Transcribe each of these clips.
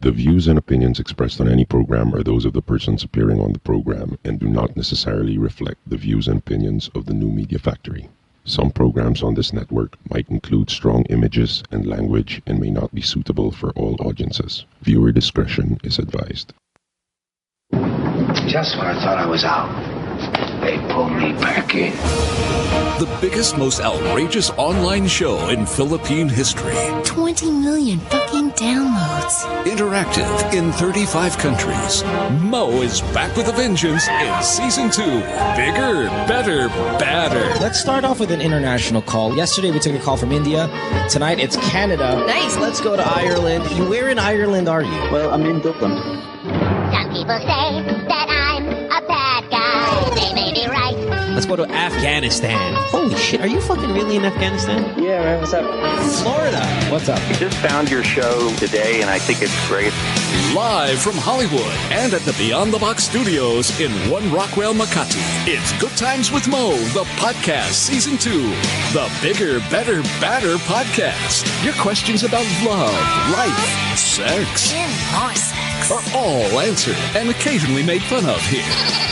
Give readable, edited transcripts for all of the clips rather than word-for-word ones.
The views and opinions expressed on any program are those of the persons appearing on the program and do not necessarily reflect the views and opinions of the New Media Factory. Some programs on this network might include strong images and language and may not be suitable for all audiences. Viewer discretion is advised. Just when I thought I was out, they pulled me back in. The biggest, most outrageous online show in Philippine history. 20 million fucking downloads. Interactive in 35 countries. Mo is back with a vengeance in Season 2. Bigger, better, badder. Let's start off with an international call. Yesterday we took a call from India. Tonight it's Canada. Nice. Let's go to Ireland. Where in Ireland are you? Well, I'm in Dublin. Some people say that I'm a bad guy. They may be right. Let's go to Afghanistan. Holy shit, are you fucking really in Afghanistan? Yeah, man, what's up? Florida. What's up? Just found your show today, and I think it's great. Live from Hollywood and at the Beyond the Box studios in One Rockwell, Makati. It's Good Times with Mo, the podcast, Season 2. The Bigger, Better, Badder podcast. Your questions about love, life, sex. And more sex. Are all answered and occasionally made fun of here.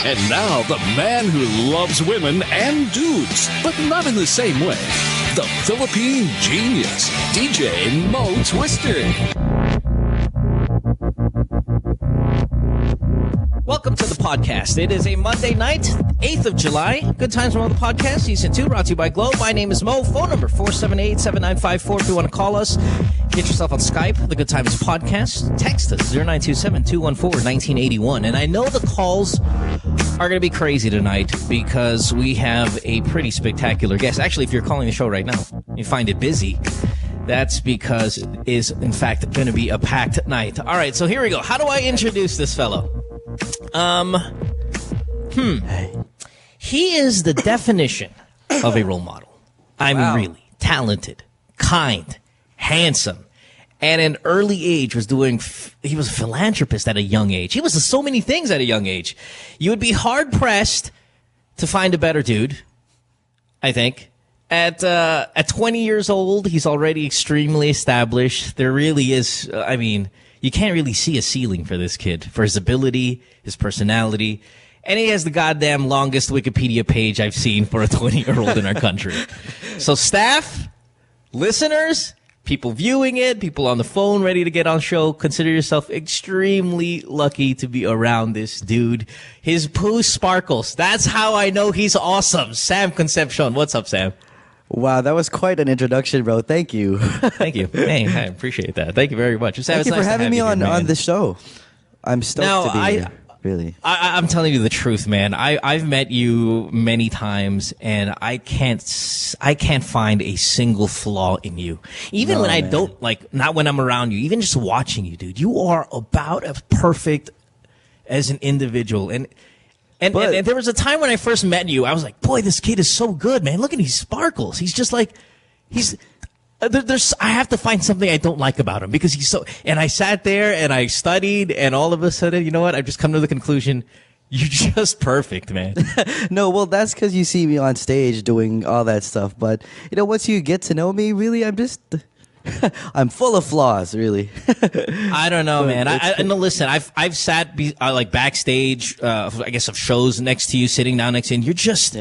And now, the man who loves women and dudes, but not in the same way. The Philippine genius, DJ Mo Twister. Welcome to the podcast. It is a Monday night, 8th of July. Good Times Mo, the podcast, Season 2, brought to you by Globe. My name is Mo. Phone number 478-7954 if you want to call us. Get yourself on Skype, the Good Times Podcast. Text us, 0927-214-1981. And I know the calls are going to be crazy tonight because we have a pretty spectacular guest. Actually, if you're calling the show right now, you find it busy. That's because it is, in fact, going to be a packed night. All right, so here we go. How do I introduce this fellow? He is the definition of a role model. I mean, really talented, kind, handsome, and at an early age he was a philanthropist at a young age. He was so many things at a young age. You would be hard pressed to find a better dude, I think. At 20 years old, he's already extremely established. There really is, you can't really see a ceiling for this kid, for his ability, his personality. And he has the goddamn longest Wikipedia page I've seen for a 20-year-old in our country. So staff, listeners, people viewing it, people on the phone ready to get on show, consider yourself extremely lucky to be around this dude. His poo sparkles. That's how I know he's awesome. Sam Concepcion. What's up, Sam? Wow, that was quite an introduction, bro. Thank you. Thank you. Hey, I appreciate that. Thank you very much. Thank you for having me on the show. I'm stoked to be here. Really. I'm telling you the truth, man. I've met you many times, and I can't find a single flaw in you. Even when I don't, not when I'm around you, even just watching you, dude. You are about as perfect as an individual. And there was a time when I first met you, I was like, boy, this kid is so good, man. Look at these sparkles. He's just like, I have to find something I don't like about him because he's so, and I sat there and I studied and all of a sudden, you know what? I've just come to the conclusion, you're just perfect, man. No, well, that's because you see me on stage doing all that stuff. But, once you get to know me, really, I'm full of flaws, really. I don't know, man. No, listen, I've sat backstage, I guess of shows next to you, sitting down next to you, and you're just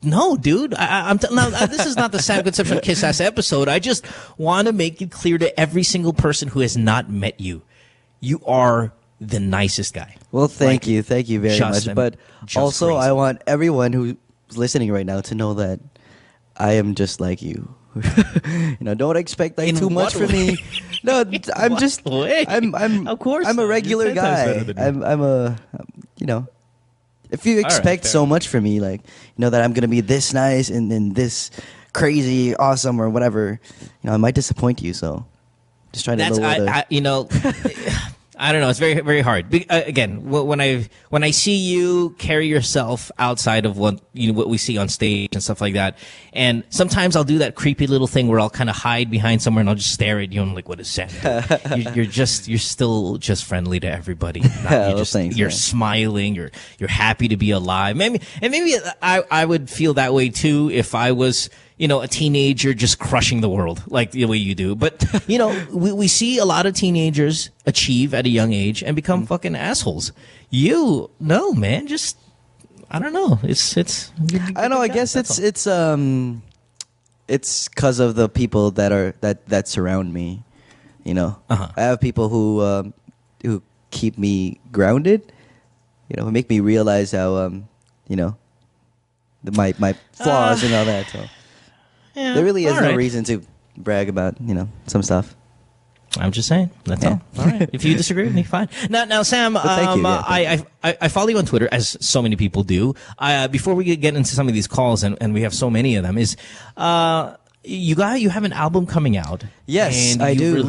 no, dude. This is not the Sam Concepcion Kiss Ass episode. I just want to make it clear to every single person who has not met you, you are the nicest guy. Well, thank you very much. But also, crazy. I want everyone who's listening right now to know that I am just like you. Don't expect too much from me. No, I'm just. I'm of course. I'm a regular guy. If you expect so much from me, that I'm gonna be this nice and this crazy, awesome, or whatever, I might disappoint you. So, just trying to know. I don't know. It's very, very hard. Again, when I see you carry yourself outside of what we see on stage and stuff like that, and sometimes I'll do that creepy little thing where I'll kind of hide behind somewhere and I'll just stare at you and I'm like, what is Sam? You're still just friendly to everybody. You're smiling. You're happy to be alive. Maybe I would feel that way too if I was a teenager just crushing the world like the way you do. But, we see a lot of teenagers achieve at a young age and become fucking assholes. No, man, just, I don't know. I don't know. I guess it's because of the people that surround me. I have people who keep me grounded, who make me realize how, my flaws and all that. So there really is no reason to brag about, some stuff. I'm just saying. That's all. All right. If you disagree with me, fine. Now, Sam, thank you. I follow you on Twitter, as so many people do. Before we get into some of these calls, and we have so many of them, you have an album coming out. Yes, and I do.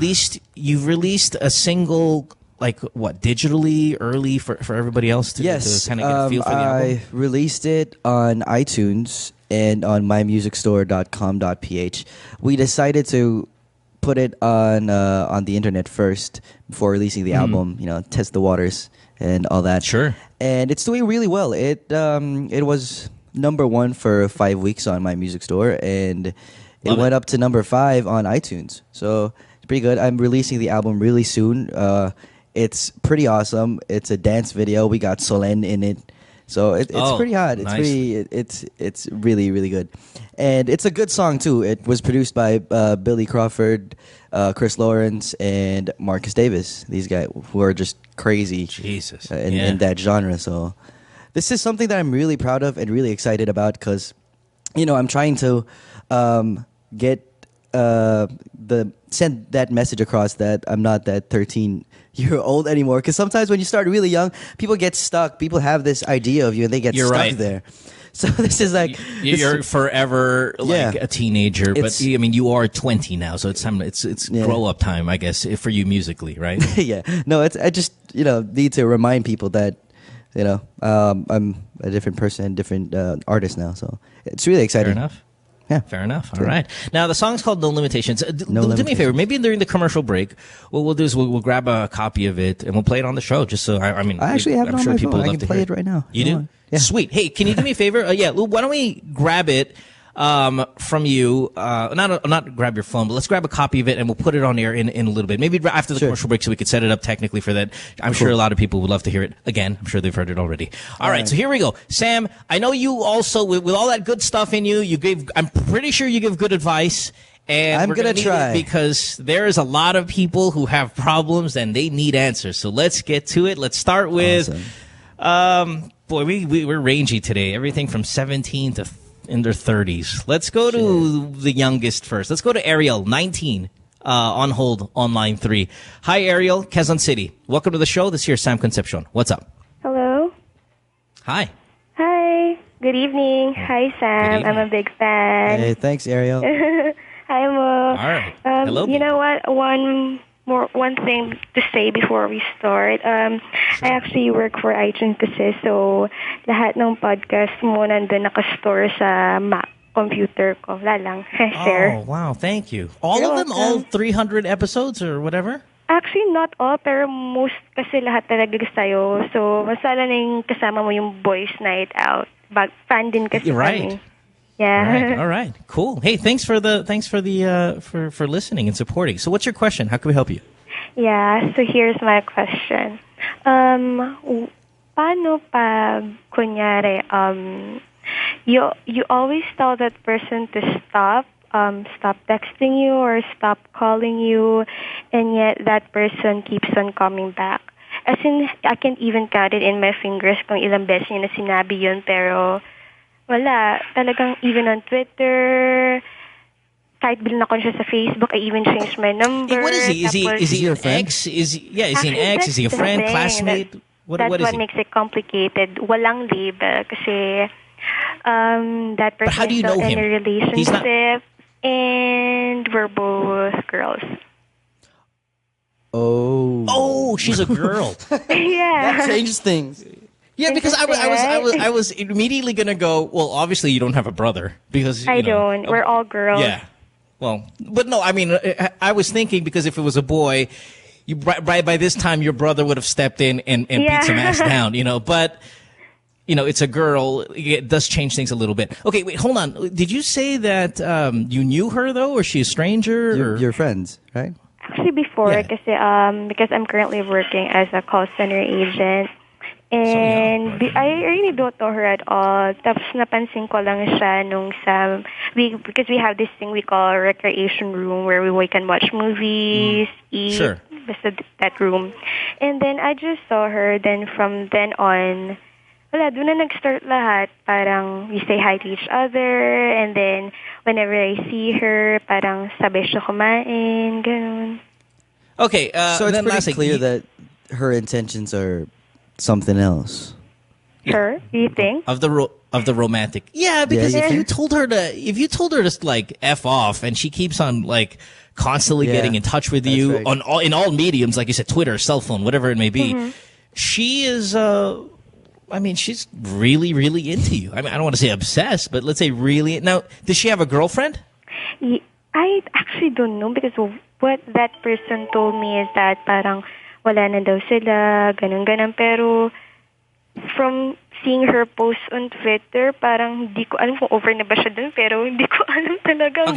You've released a single, digitally early for everybody else to kind of get a feel for the album? I released it on iTunes and on mymusicstore.com.ph. We decided to put it on the internet first before releasing the album, test the waters and all that. Sure. And it's doing really well. It was #1 for 5 weeks on my music store, and it went up to #5 on iTunes. So it's pretty good. I'm releasing the album really soon. It's pretty awesome. It's a dance video. We got Solen in it. So it's pretty hot. It's really, really good. And it's a good song too. It was produced by Billy Crawford, Chris Lawrence, and Marcus Davis. These guys who are just crazy in that genre. So this is something that I'm really proud of and really excited about because, I'm trying to send that message across that I'm not that 13-year-old anymore. Because sometimes when you start really young, people get stuck. People have this idea of you, and they get stuck there. So this is like you're forever a teenager, but you are 20 now, so it's time. It's grow up time, I guess, for you musically, right? Yeah. No, I just need to remind people that I'm a different person, different artist now. So it's really exciting. Fair enough. Yeah. Fair enough. All right. Now, the song's called No Limitations. Do me a favor. Maybe during the commercial break, what we'll do is we'll grab a copy of it and we'll play it on the show. Just so, I actually have it on my phone. I can play it right now. You do? Yeah. Sweet. Hey, can you do me a favor? Lou, why don't we grab it from you? Not grab your phone, but let's grab a copy of it and we'll put it on air in a little bit. Maybe after the commercial break so we could set it up technically for that. I'm sure a lot of people would love to hear it again. I'm sure they've heard it already. All right, so here we go. Sam, I know you also, with all that good stuff in you, I'm pretty sure you give good advice. And I'm going to try. Because there is a lot of people who have problems and they need answers. So let's get to it. Let's start with, boy, we're rangy today. Everything from 17 to in their 30s. Let's go to the youngest first. Let's go to Ariel, 19, on hold on line 3. Hi, Ariel, Quezon City. Welcome to the show. This is Sam Concepcion. What's up? Hello. Hi. Hi. Good evening. Hi, Sam. I'm a big fan. Hey, thanks, Ariel. Hi, Mo. All right. Hello. You know what? One thing to say before we start. I actually work for iTunes kasi, so lahat ng podcast mo nandun nakastore sa Mac computer ko. Wala lang. Share. Oh, wow. Thank you. All of them? All 300 episodes or whatever? Actually, not all, pero most kasi lahat talaga sa'yo. So, masala na yung kasama mo yung boys night out. Fan din kasi kami. Yeah. All right. Cool. Hey, thanks for listening and supporting. So what's your question? How can we help you? Yeah, so here's my question. Paano pag kunyari you always tell that person to stop texting you or stop calling you, and yet that person keeps on coming back. As in, I can't even count it in my fingers kung ilang beses niya na sinabi yun, pero wala. Talagang even on Twitter, kahit bilhin ako siya sa Facebook, I even changed my number. Hey, what is he? Is he an ex? Is he an ex? Is he a friend, classmate? That's what makes it complicated. Walang label kasi that person is still in a relationship and we're both girls. Oh, she's a girl. Yeah. That changes things. Yeah, because I was immediately gonna go. Well, obviously you don't have a brother because I don't. We're all girls. Yeah. Well, but no, I mean, I was thinking because if it was a boy, by this time your brother would have stepped in and beat some ass down, But it's a girl, it does change things a little bit. Okay, wait, hold on. Did you say that you knew her, though, or she a stranger? You're friends, right? Actually, before, because I'm currently working as a call center agent, and I really don't know her at all. Tapos napansin ko lang siya because we have this thing we call a recreation room where we can watch movies, eat, basta that room. And then I just saw her, then from then on, wala, doon na nag-start lahat. Parang we say hi to each other, and then whenever I see her, parang sabay siya kumain, ganun. Okay, so it's pretty clear that her intentions are something else. Her, do you think? Of the romantic. Yeah, because if you told her to like F off, and she keeps on like constantly getting in touch with you in all mediums, like you said, Twitter, cell phone, whatever it may be, she is. She's really, really into you. I don't want to say obsessed, but let's say really. Now, does she have a girlfriend? I actually don't know, because what that person told me is that parang wala na daw sila, ganun. Pero from seeing her post on Twitter, parang hindi ko alam kung over na ba siya dun, pero hindi ko alam talaga.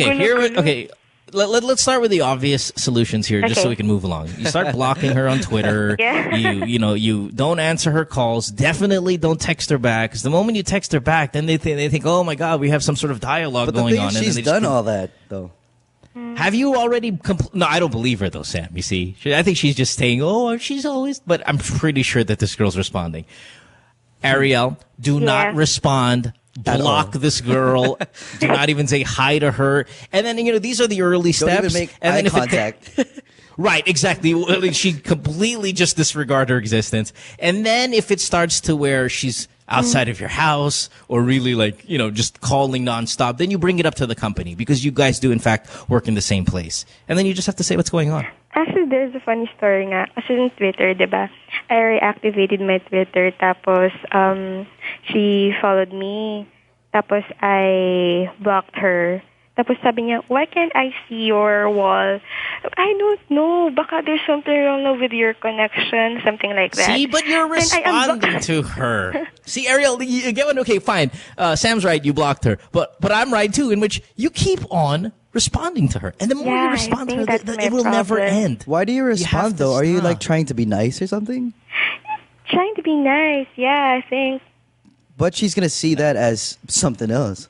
Okay, let's start with the obvious solutions here, just so we can move along. You start blocking her on Twitter. You don't answer her calls. Definitely don't text her back, because the moment you text her back, then they think, oh my God, we have some sort of dialogue going on. She's done all that, though. Have you already? No, I don't believe her though, Sam. You see, I think she's just saying, "Oh, she's always." But I'm pretty sure that this girl's responding. Ariel, do not respond. Block this girl. Do not even say hi to her. And then these are the early steps. Don't even make eye contact. Right, exactly. She completely just disregard her existence. And then if it starts to where she's outside of your house, or really just calling nonstop, then you bring it up to the company, because you guys do in fact work in the same place. And then you just have to say what's going on. Actually, there's a funny story nga. Kasi on Twitter, diba? I reactivated my Twitter, tapos she followed me, tapos I blocked her. Tapos sabi niya, why can't I see your wall? I don't know. Baka there's something wrong with your connection, something like that. See, but you're responding to her. See, Ariel, you get one? Okay, fine. Sam's right, you blocked her. But I'm right, too, in which you keep on responding to her. And the more you respond to her, it will never end. Why do you respond, though? Are you, trying to be nice or something? Trying to be nice, yeah, I think. But she's going to see that as something else.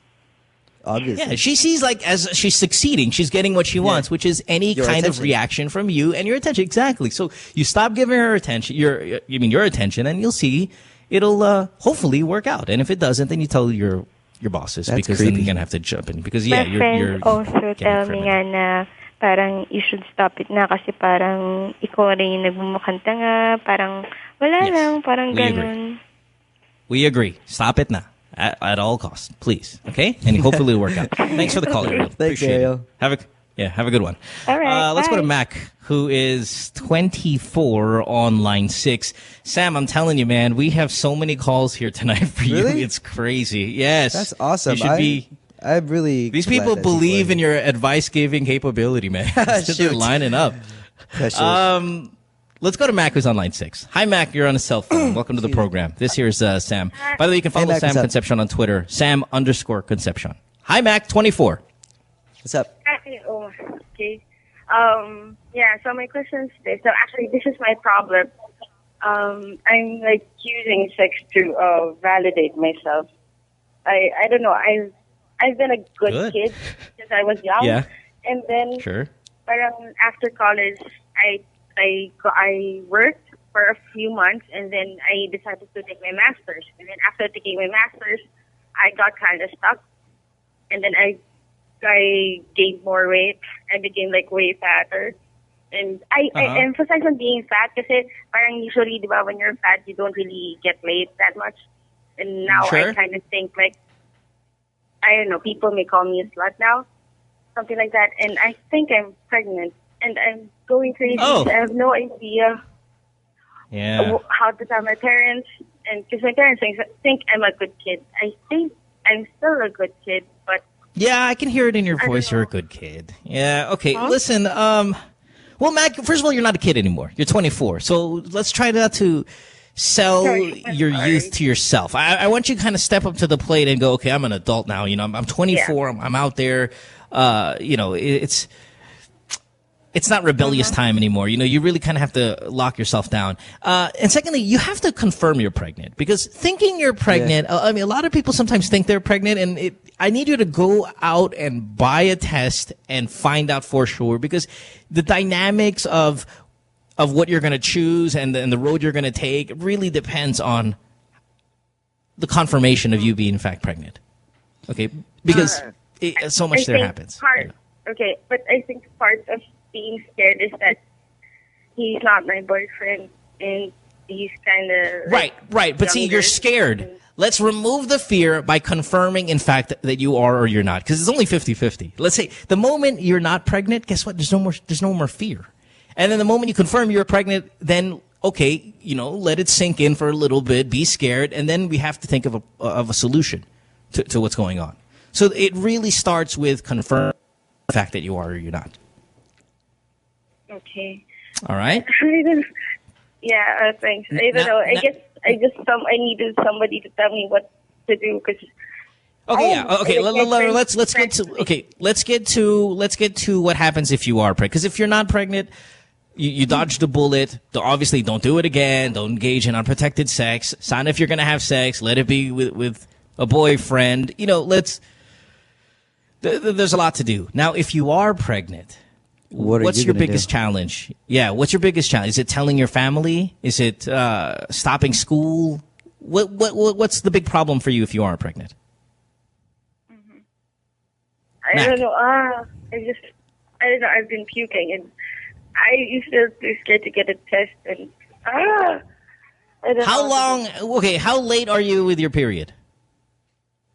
Obviously. Yeah, she sees as she's succeeding. She's getting what she wants, which is any kind of reaction from you and your attention. Exactly. So you stop giving her attention, your attention, and you'll see it'll hopefully work out. And if it doesn't, then you tell your bosses, because then you're gonna have to jump in. Because my friend also tell me nga na parang you should stop it na, kasi parang ikaw rin yung nagmumukhang tanga, parang wala lang, parang ganun. We agree. Stop it na. At all costs, please. Okay? And hopefully it'll work out. Thanks for the call, Ariel. Thanks, Ariel. Have a good one. All right. Let's go to Mac, who is 24 on line 6. Sam, I'm telling you, man, we have so many calls here tonight for you. Really? It's crazy. Yes. That's awesome. I'm really These people believe in your advice-giving capability, man. They're lining up. Let's go to Mac, who's on line 6. Hi, Mac. You're on a cell phone. Welcome to the program. This here's Sam. By the way, you can follow Sam Concepcion on Twitter. Sam_Concepcion. Hi, Mac. 24. What's up? Okay. So my question is this. So actually, this is my problem. I'm using sex to validate myself. I don't know. I've been a good kid since I was young. Yeah. And then parang after college, I worked for a few months, and then I decided to take my master's. And then after taking my master's, I got kind of stuck. And then I gained more weight. I became way fatter. And I emphasize on being fat kasi parang usually, di ba, when you're fat, you don't really get laid that much. And now I kind of think I don't know, people may call me a slut now, something like that. And I think I'm pregnant. And I'm going crazy. I have no idea how to tell my parents. And because my parents think I'm a good kid. I think I'm still a good kid, but... Yeah, I can hear it in your voice. You're a good kid. Yeah, okay. Listen, well, Mac, first of all, you're not a kid anymore. You're 24. So let's try not to sell your youth to yourself. I want you to kind of step up to the plate and go, okay, I'm an adult now. You know, I'm 24. Yeah. I'm out there. You know, it's not rebellious time anymore. You know, you really kind of have to lock yourself down. And secondly, you have to confirm you're pregnant, because thinking you're pregnant, I mean, a lot of people sometimes think they're pregnant, and I need you to go out and buy a test and find out for sure, because the dynamics of what you're going to choose and the road you're going to take really depends on the confirmation of you being in fact pregnant. Okay, because so much there happens. Okay, but I think part of being scared is that he's not my boyfriend and he's kind of right. But see, you're scared. Let's remove the fear by confirming, in fact, that you are or you're not, because it's only 50-50. Let's say the moment you're not pregnant, guess what? There's no more fear. And then the moment you confirm you're pregnant, then, okay, you know, let it sink in for a little bit, be scared, and then we have to think of a solution to what's going on. So it really starts with confirming the fact that you are or you're not. Okay. All right? Yeah, thanks. I don't know. I guess I needed somebody to tell me what to do, because let's get to what happens if you are pregnant. Because if you're not pregnant, you dodged a bullet. Obviously, don't do it again. Don't engage in unprotected sex. Sign if you're going to have sex. Let it be with a boyfriend. You know, there's a lot to do. Now, if you are pregnant, what's your biggest challenge? Yeah, what's your biggest challenge? Is it telling your family? Is it stopping school? What's the big problem for you if you are pregnant? I don't know. I don't know. I've been puking, and I used to be scared to get a test. And I don't know. How long? Okay, how late are you with your period?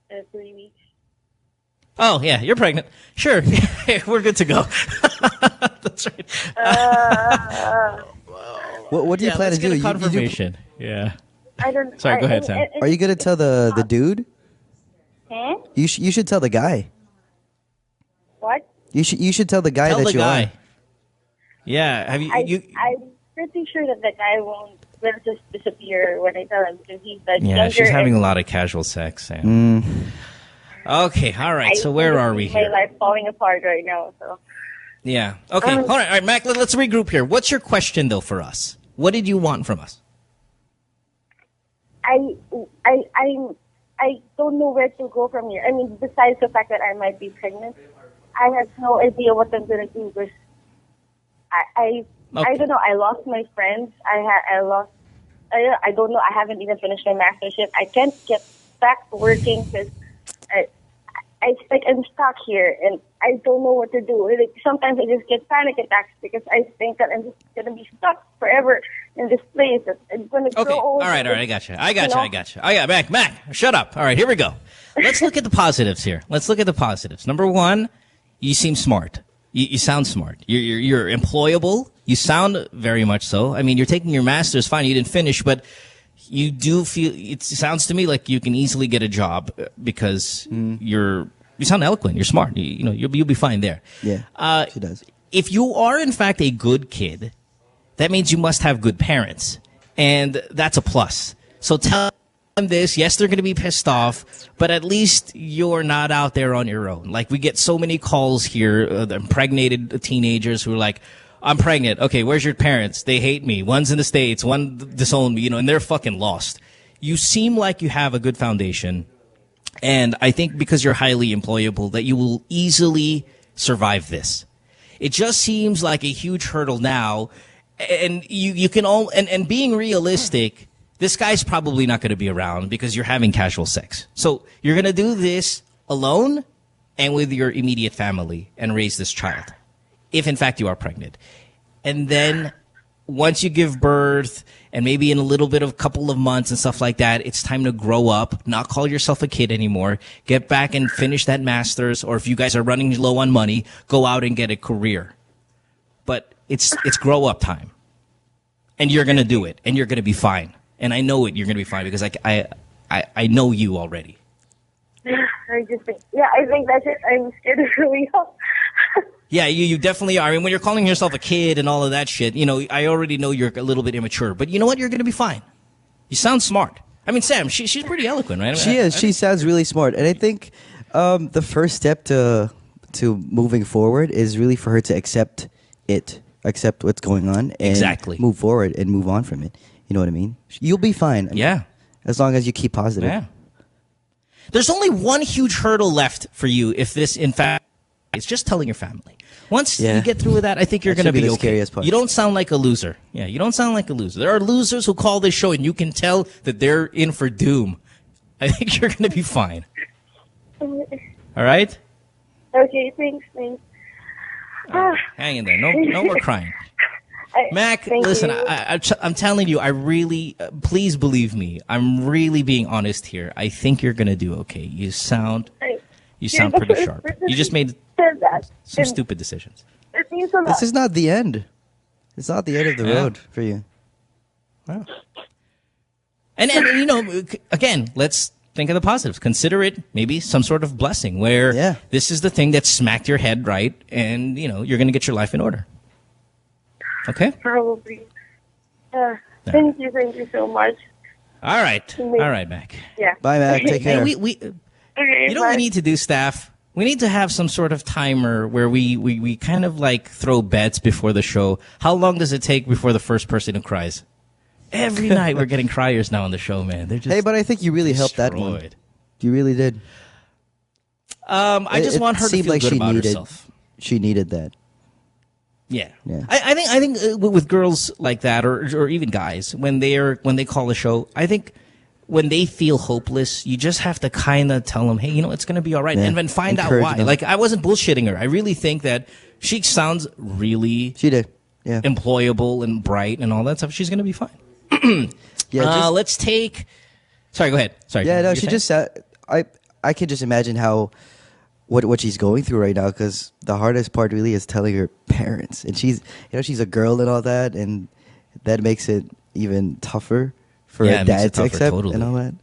3 weeks. Oh yeah, you're pregnant. Sure, we're good to go. That's right. What do you plan to do? Confirmation. Yeah. I don't. Sorry, go ahead, Sam. Are you gonna tell the dude? Huh? You should tell the guy. What? You should tell the guy that you are. Yeah. Have you? I'm pretty sure that the guy will just disappear when I tell him, because he's younger. Yeah, she's having a lot of casual sex, Sam. Okay, all right. So where are we here? My life falling apart right now. So. Yeah. Okay. All right, Mac. Let's regroup here. What's your question though for us? What did you want from us? I don't know where to go from here. I mean, besides the fact that I might be pregnant, I have no idea what I'm gonna do, because I don't know. I lost my friends. I don't know. I haven't even finished my mastership. I can't get back to working because I'm stuck here and I don't know what to do. Like, sometimes I just get panic attacks because I think that I'm just gonna be stuck forever in this place. I'm gonna grow old. All right. I got you. Mac, shut up. All right, here we go. Let's look at the positives here. Let's look at the positives. Number one, you seem smart. You sound smart. You're employable. You sound very much so. I mean, you're taking your master's, fine. You didn't finish, but you do feel. It sounds to me like you can easily get a job because you sound eloquent. You're smart. You'll be fine there. Yeah, she does. If you are in fact a good kid, that means you must have good parents, and that's a plus. So tell them this. Yes, they're going to be pissed off, but at least you're not out there on your own. Like, we get so many calls here, impregnated teenagers who are like, I'm pregnant. Okay, where's your parents? They hate me. One's in the States, one disowned me, and they're fucking lost. You seem like you have a good foundation, and I think because you're highly employable that you will easily survive this. It just seems like a huge hurdle now, and you can all, and being realistic, this guy's probably not going to be around because you're having casual sex. So you're going to do this alone and with your immediate family and raise this child, if in fact you are pregnant. And then once you give birth and maybe in a little bit of a couple of months and stuff like that, it's time to grow up, not call yourself a kid anymore, get back and finish that master's, or if you guys are running low on money, go out and get a career. But it's grow up time. And you're going to do it, and you're going to be fine. And I know you're going to be fine because I know you already. I think that's it. I'm scared of growing up. Yeah, you definitely are. I mean, when you're calling yourself a kid and all of that shit, I already know you're a little bit immature. But you know what? You're going to be fine. You sound smart. I mean, Sam, she's pretty eloquent, right? She is. She sounds really smart. And I think the first step to moving forward is really for her to accept what's going on, and move forward and move on from it. You know what I mean? You'll be fine. Yeah. As long as you keep positive. Yeah. There's only one huge hurdle left for you if this, in fact, it's just telling your family. Once you get through with that, I think you're going to be okay. Scariest part. You don't sound like a loser. Yeah, you don't sound like a loser. There are losers who call this show, and you can tell that they're in for doom. I think you're going to be fine. All right? Okay, thanks. Hang in there. No more crying. Mac, listen, I'm telling you, I really, please believe me, I'm really being honest here. I think you're going to do okay. You sound pretty sharp. You just made some stupid decisions. This is not the end. It's not the end of the road for you. Wow. And again, let's think of the positives. Consider it maybe some sort of blessing where this is the thing that smacked your head right, and you're going to get your life in order. Okay? Probably. Thank you so much. All right, Mac. Yeah. Bye, Mac. Take care. What we need to do, staff? We need to have some sort of timer where we kind of like throw bets before the show. How long does it take before the first person who cries? Every night we're getting criers now on the show, man. They're just but I think you really helped that one. You really did. I just want her to feel good about herself. She needed that. Yeah. I think with girls like that, or even guys, when they call a show, I think when they feel hopeless, you just have to kind of tell them, hey, it's going to be all right, and then find out why. Like, I wasn't bullshitting her. I really think that she sounds really employable and bright and all that stuff. She's going to be fine. Let's take. Sorry, go ahead. Sorry. Yeah, no, she just. I could just imagine how. What she's going through right now, because the hardest part really is telling her parents, and she's a girl and all that, and that makes it even tougher for a dad to accept and all that.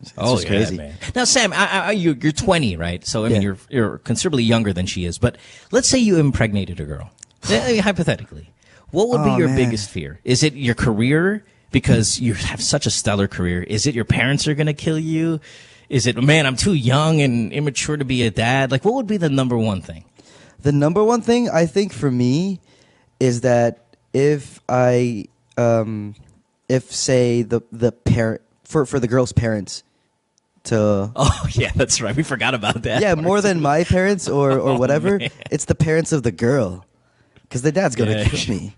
It's just crazy. Man. Now, Sam, you're 20, right? So I mean, you're considerably younger than she is. But let's say you impregnated a girl, hypothetically. What would be your biggest fear? Is it your career because you have such a stellar career? Is it your parents are going to kill you? Is it, man, I'm too young and immature to be a dad? Like, what would be the number one thing? The number one thing, I think, for me, is that if say, the parent, for the girl's parents to... Oh, yeah, that's right. We forgot about that. Yeah, more than my parents or whatever, it's the parents of the girl. Because the dad's going to kill me.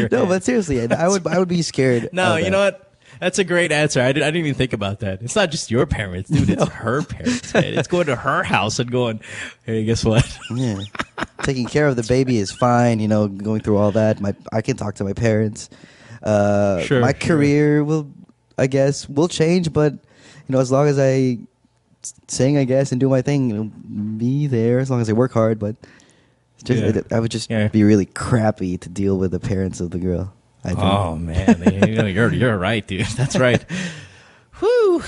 No, but seriously, I would be scared. No, you know what? That's a great answer. I didn't even think about that. It's not just your parents, dude. It's her parents, man. It's going to her house and going, hey, guess what? Yeah. Taking care of the baby is fine, going through all that. I can talk to my parents. My career will change, but, as long as I sing, I guess, and do my thing, it'll be there as long as I work hard. But I would just be really crappy to deal with the parents of the girl. Oh man, you're right, dude. That's right. Whew.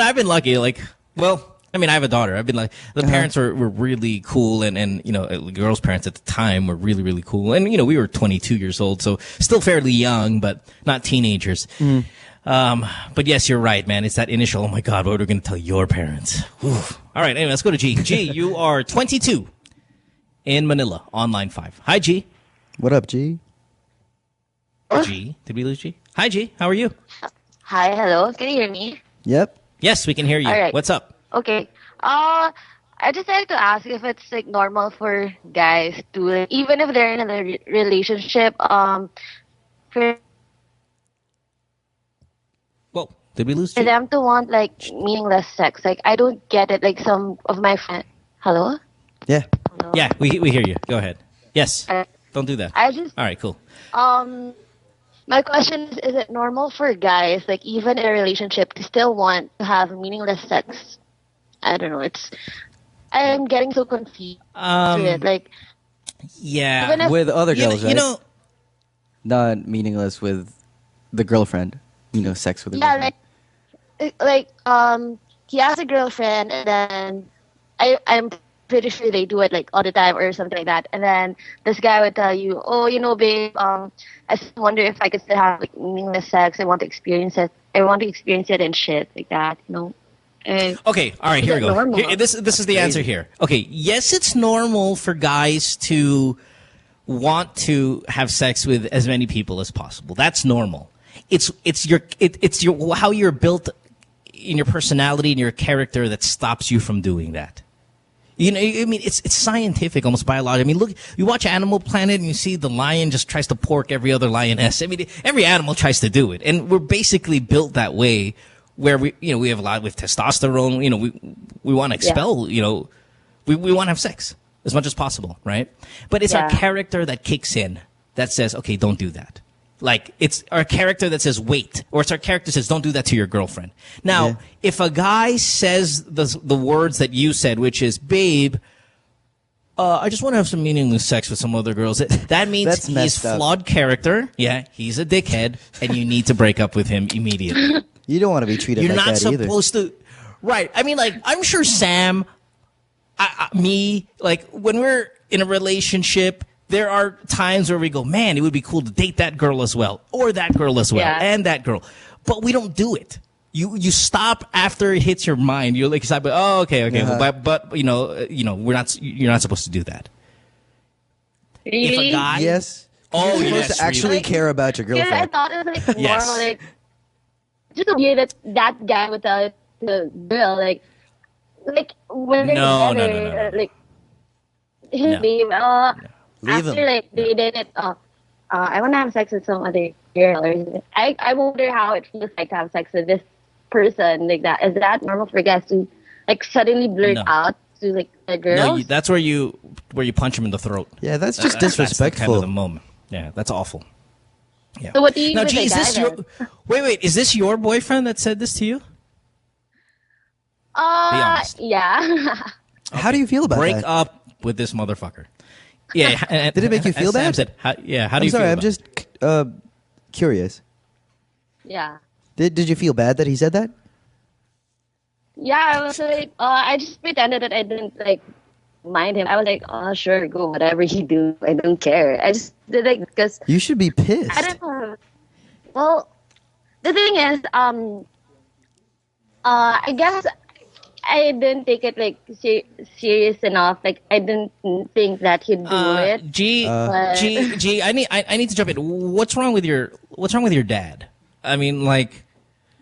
I've been lucky. I have a daughter. I've been like, the parents were really cool, and the girl's parents at the time were really, really cool. And we were 22 years old, so still fairly young, but not teenagers. But yes, you're right, man. It's that initial, oh my God, what are we going to tell your parents? Whew. All right, anyway, let's go to G. G, you are 22 in Manila, on line 5. Hi, G. What up, G? G. Did we lose G? Hi, G. How are you? Hi, hello. Can you hear me? Yep. Yes, we can hear you. All right. What's up? Okay. I just like to ask if it's like normal for guys to, even if they're in a relationship, for did we lose G? For them to want like meaningless sex. Like, I don't get it. Like, some of my friends. Hello? Yeah. Hello? Yeah, we hear you. Go ahead. Yes. Don't do that. All right, cool. My question is it normal for guys, like even in a relationship, to still want to have meaningless sex? I don't know. I'm getting so confused. Like, yeah, with other girls, right? Not meaningless with the girlfriend. Sex with the girlfriend. He has a girlfriend, and then I'm pretty sure they do it like all the time or something like that. And then this guy would tell you, oh, babe, I just wonder if I could still have like meaningless sex. I want to experience it. I want to experience it and shit like that, And okay, all right, here we go. This is the answer here. Okay, yes, it's normal for guys to want to have sex with as many people as possible. That's normal. It's your how you're built in your personality and your character that stops you from doing that. I mean, it's scientific, almost biological. I mean, look, you watch Animal Planet and you see the lion just tries to pork every other lioness. I mean, every animal tries to do it, and we're basically built that way, where we have a lot with testosterone. We want to expel. We want to have sex as much as possible, right? But it's our character that kicks in that says, okay, don't do that. Like, it's our character that says, wait. Or it's our character that says, don't do that to your girlfriend. Now, if a guy says the words that you said, which is, babe, I just want to have some meaningless sex with some other girls, that means he's flawed character. Yeah, he's a dickhead, and you need to break up with him immediately. You don't want to be treated like that either. You're not supposed to. Right. I mean, like, I'm sure Sam, me, like, when we're in a relationship, there are times where we go, man, it would be cool to date that girl as well, or that girl as well, and that girl. But we don't do it. You stop after it hits your mind. You're like, oh, okay, but you're not supposed to do that. Really? If a guy, yes. Oh, you're supposed to actually care about your girlfriend. Yeah, I thought it was like normal, like just a weird that guy would tell the girl like when they're together, like hey babe, Leave after him. like they did it, I want to have sex with some other girl. Or I wonder how it feels like to have sex with this person like that. Is that normal for guys to like suddenly blurt out to like a girl? No, that's where you punch him in the throat. Yeah, that's just disrespectful. That's kind of the moment. Yeah, that's awful. Yeah. So what do you do now, with G, is guy this your wait? Is this your boyfriend that said this to you? Be honest. Yeah. How do you feel about Break that? up with this motherfucker. Yeah. Did it make you feel bad? Sam said, how do you sorry, feel I'm about just curious. Yeah. Did you feel bad that he said that? Yeah, I was like, I just pretended that I didn't like mind him. I was like, oh, sure, go whatever you do. I don't care. I just did it because you should be pissed. I don't know. Well, the thing is, I guess I didn't take it like serious enough. Like I didn't think that he'd do it. G, I need to jump in. What's wrong with your dad? I mean, like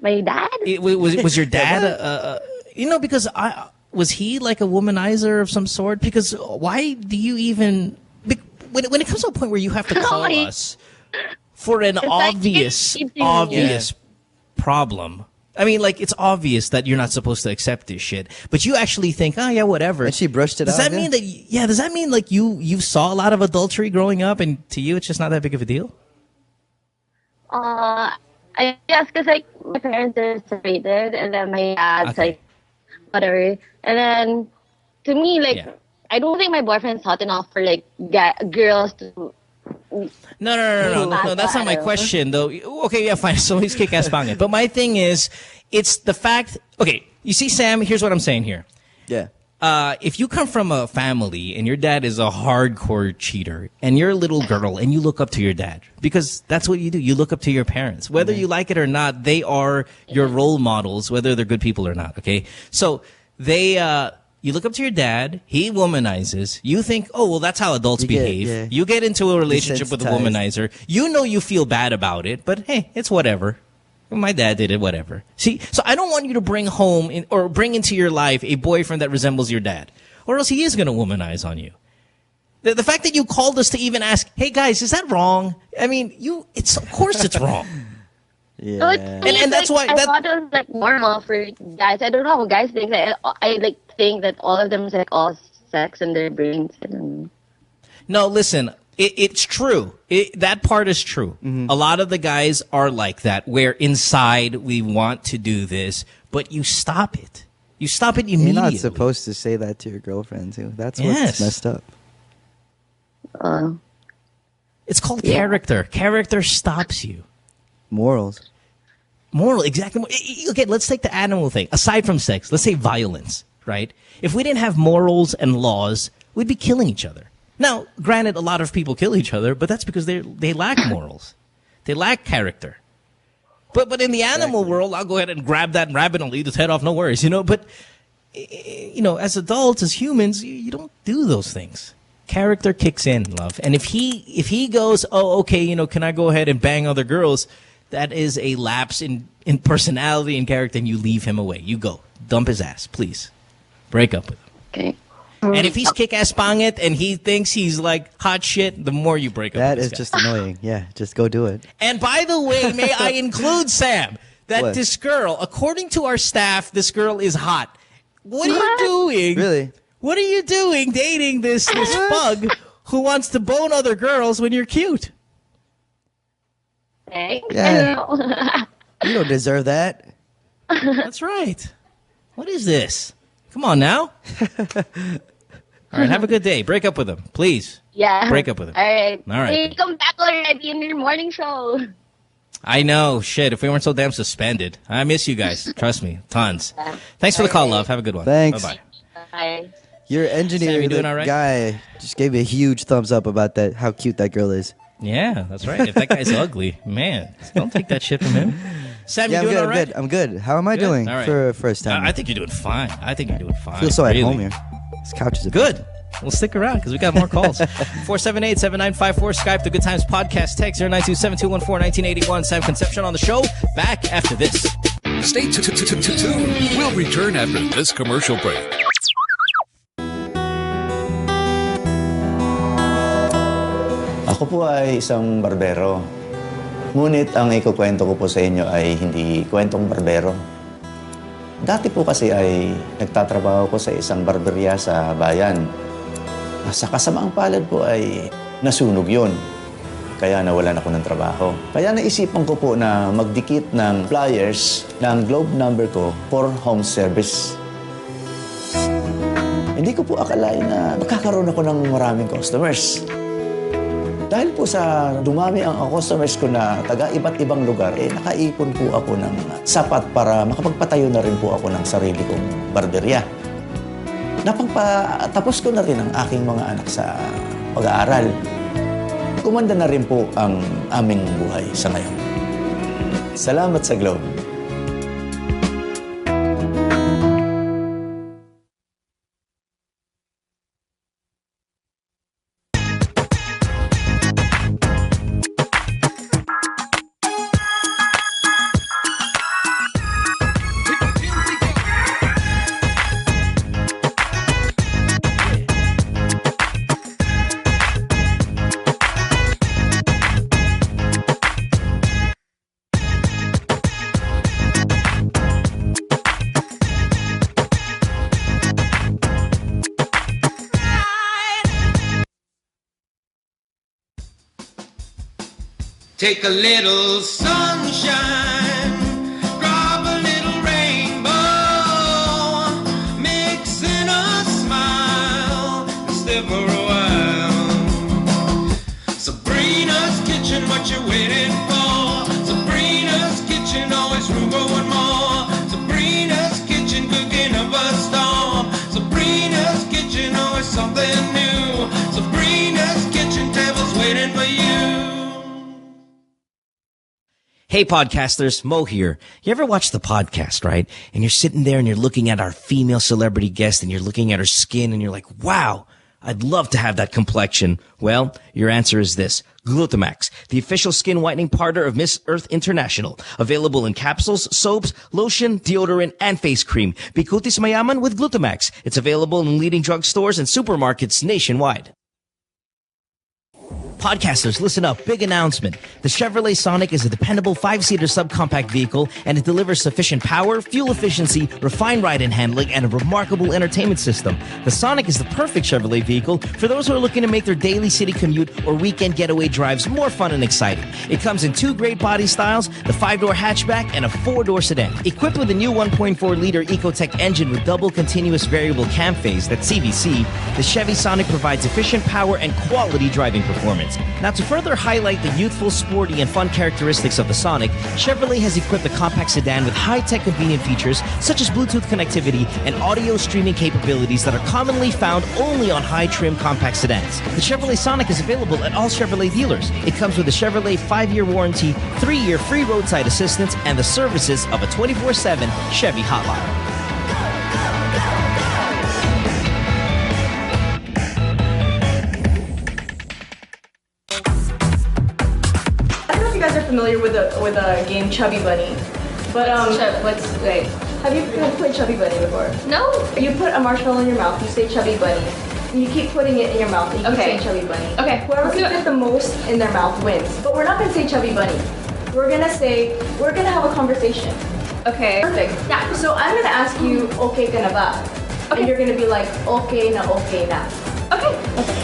my dad. Was your dad? Because was he like a womanizer of some sort? Because why do you even when it comes to a point where you have to call us for an obvious problem? I mean, like, it's obvious that you're not supposed to accept this shit, but you actually think, oh yeah, whatever. And she brushed it off. Does that mean that? Does that mean like you saw a lot of adultery growing up, and to you it's just not that big of a deal? I guess because like my parents are separated, and then my dad's like whatever, and then to me like I don't think my boyfriend's hot enough for like girls to. No, that's not my question, though. Okay, yeah, fine. So he's kick-ass banging. But my thing is, it's the fact... Okay, you see, Sam, here's what I'm saying here. Yeah. If you come from a family and your dad is a hardcore cheater and you're a little girl and you look up to your dad, because that's what you do. You look up to your parents. Whether you like it or not, they are your role models, whether they're good people or not, okay? So they... You look up to your dad, he womanizes, you think, oh, well, that's how adults behave. You get into a relationship with a womanizer, you know you feel bad about it, but hey, it's whatever. My dad did it, whatever. See, so I don't want you to bring home or bring into your life a boyfriend that resembles your dad, or else he is going to womanize on you. The fact that you called us to even ask, hey guys, is that wrong? I mean, of course it's wrong. Yeah. And that's why I thought it was like normal for guys. I don't know. Guys think that I like think that all of them is like all sex in their brains. I don't know. No, listen. It's true. That part is true. Mm-hmm. A lot of the guys are like that, where inside we want to do this, but you stop it. You stop it immediately. You're not supposed to say that to your girlfriend too. That's what's messed up. It's called character. Character stops you. Moral, exactly. Okay, let's take the animal thing. Aside from sex, let's say violence. right? If we didn't have morals and laws, we'd be killing each other. Now, granted, a lot of people kill each other, but that's because they lack morals. They lack character. But in the animal world, I'll go ahead and grab that rabbit and leave its head off, no worries, But, as adults, as humans, you don't do those things. Character kicks in, love. And if he goes, oh, okay, can I go ahead and bang other girls, that is a lapse in personality and character, and you leave him away. You go. Dump his ass, please. Break up with him. Okay. And if he's kick-ass pangit and he thinks he's like hot shit, the more you break up with this guy. That is just annoying. Yeah, just go do it. And by the way, may I include, Sam, that this girl, according to our staff, this girl is hot. What are you doing? Really? What are you doing dating this bug who wants to bone other girls when you're cute? Yeah. You don't deserve that. That's right. What is this? Come on now. All right, have a good day. Break up with him, please. Yeah. Break up with him. All right. All right. Hey, come back already in your morning show. I know. Shit, if we weren't so damn suspended. I miss you guys. Trust me. Tons. Thanks for the call, love. Have a good one. Thanks. Bye-bye. Bye. Your engineer, Sam, you doing all right? guy, just gave me a huge thumbs up about that, how cute that girl is. Yeah, that's right. If that guy's ugly, man, don't take that shit from him. Sam, you doing all right? I'm good. How am I doing for first time? I think you're doing fine. I feel so at home here. This couch is good. We'll stick around because we got more calls. 478-7954, Skype, The Good Times Podcast, text 092-7214-1981. Sam Concepcion on the show. Back after this. Stay tuned. We'll return after this commercial break. Ako po ay isang barbero. Ngunit ang ikukwento ko po sa inyo ay hindi kwentong barbero. Dati po kasi ay nagtatrabaho ko sa isang barberia sa bayan. Sa kasamaang palad po ay nasunog yun. Kaya nawalan ako ng trabaho. Kaya naisipan ko po na magdikit ng flyers ng globe number ko for home service. Hindi ko po akalain na magkakaroon ako ng maraming customers. Dahil po sa dumami ang customers ko na taga iba't ibang lugar, nakaipon po ako ng sapat para makapagpatayo na rin po ako ng sarili kong barberya. Napagpatapos ko na rin ang aking mga anak sa pag-aaral. Kumanda na rin po ang aming buhay sa ngayon. Salamat sa Globe. Take a little sunshine, drop a little rainbow, mix in a smile, and stay for a while. Sabrina's kitchen, what you waiting for? Sabrina's kitchen, always room for one more. Sabrina's kitchen, cooking up a storm. Sabrina's kitchen, always something new. Sabrina's kitchen, tables waiting for you. Hey, podcasters, Mo here. You ever watch the podcast, right? And you're sitting there and you're looking at our female celebrity guest and you're looking at her skin and you're like, wow, I'd love to have that complexion. Well, your answer is this. Glutamax, the official skin whitening partner of Miss Earth International. Available in capsules, soaps, lotion, deodorant, and face cream. Bikutis Mayaman with Glutamax. It's available in leading drugstores and supermarkets nationwide. Podcasters, listen up. Big announcement. The Chevrolet Sonic is a dependable 5-seater subcompact vehicle, and it delivers sufficient power, fuel efficiency, refined ride and handling, and a remarkable entertainment system. The Sonic is the perfect Chevrolet vehicle for those who are looking to make their daily city commute or weekend getaway drives more fun and exciting. It comes in 2 great body styles, the 5-door hatchback and a 4-door sedan. Equipped with a new 1.4-liter Ecotec engine with double continuous variable cam phase, that's CVC, the Chevy Sonic provides efficient power and quality driving performance. engines. Now, to further highlight the youthful, sporty, and fun characteristics of the Sonic, Chevrolet has equipped the compact sedan with high-tech convenient features such as Bluetooth connectivity and audio streaming capabilities that are commonly found only on high-trim compact sedans. The Chevrolet Sonic is available at all Chevrolet dealers. It comes with a Chevrolet 5-year warranty, 3-year free roadside assistance, and the services of a 24/7 Chevy hotline. Familiar with a game Chubby Bunny, but wait, have you played Chubby Bunny before? No. You put a marshmallow in your mouth, you say Chubby Bunny, and you keep putting it in your mouth, and you keep saying Chubby Bunny. Okay. Whoever can fit the most in their mouth wins. But we're not gonna say Chubby Bunny. We're gonna have a conversation. Okay. Perfect. Yeah. So I'm gonna ask you, okay ka na ba? Okay. And you're gonna be like, okay na, okay na. Okay. Okay.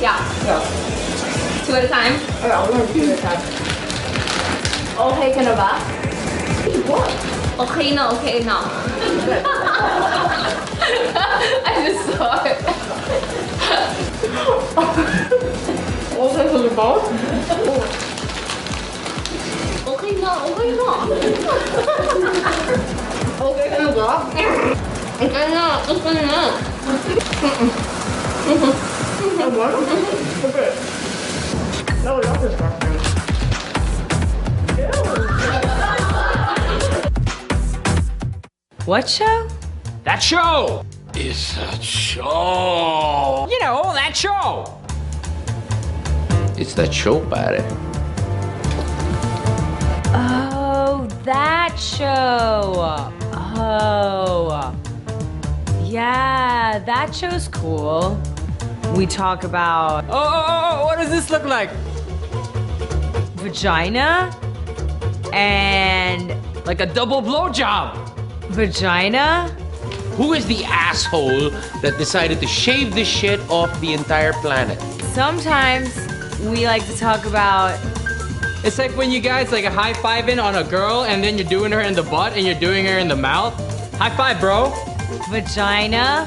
Yeah. Go. 2 at a time? Okay, we're gonna do 2 at a time. Okay ka na ba? What? Okay na, okay na. I just saw it. Okay ka na ba? Okay na, okay na. Okay ka na ba? Okay na, okay na. Okay. No, that's disgusting. What show? That show is that show. You know, that show. It's that show, pare. Oh, that show. Oh. Yeah, that show's cool. We talk about... Oh, what does this look like? Vagina and... Like a double blowjob. Vagina? Who is the asshole that decided to shave this shit off the entire planet? Sometimes we like to talk about... It's like when you guys like high-fiving on a girl and then you're doing her in the butt and you're doing her in the mouth. High five, bro. Vagina.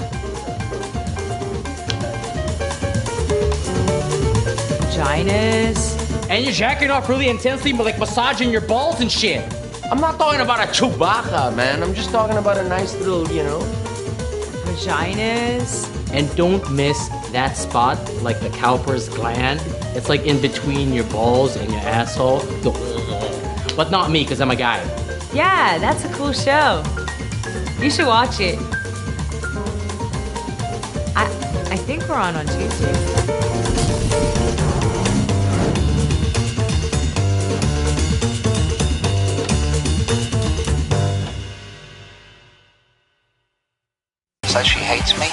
Vaginas. And you're jacking off really intensely, but like massaging your balls and shit. I'm not talking about a Chewbacca, man. I'm just talking about a nice little, you know. Vaginas. And don't miss that spot, like the cowper's gland. It's like in between your balls and your asshole. But not me, because I'm a guy. Yeah, that's a cool show. You should watch it. I think we're on Tuesday. Says she hates me.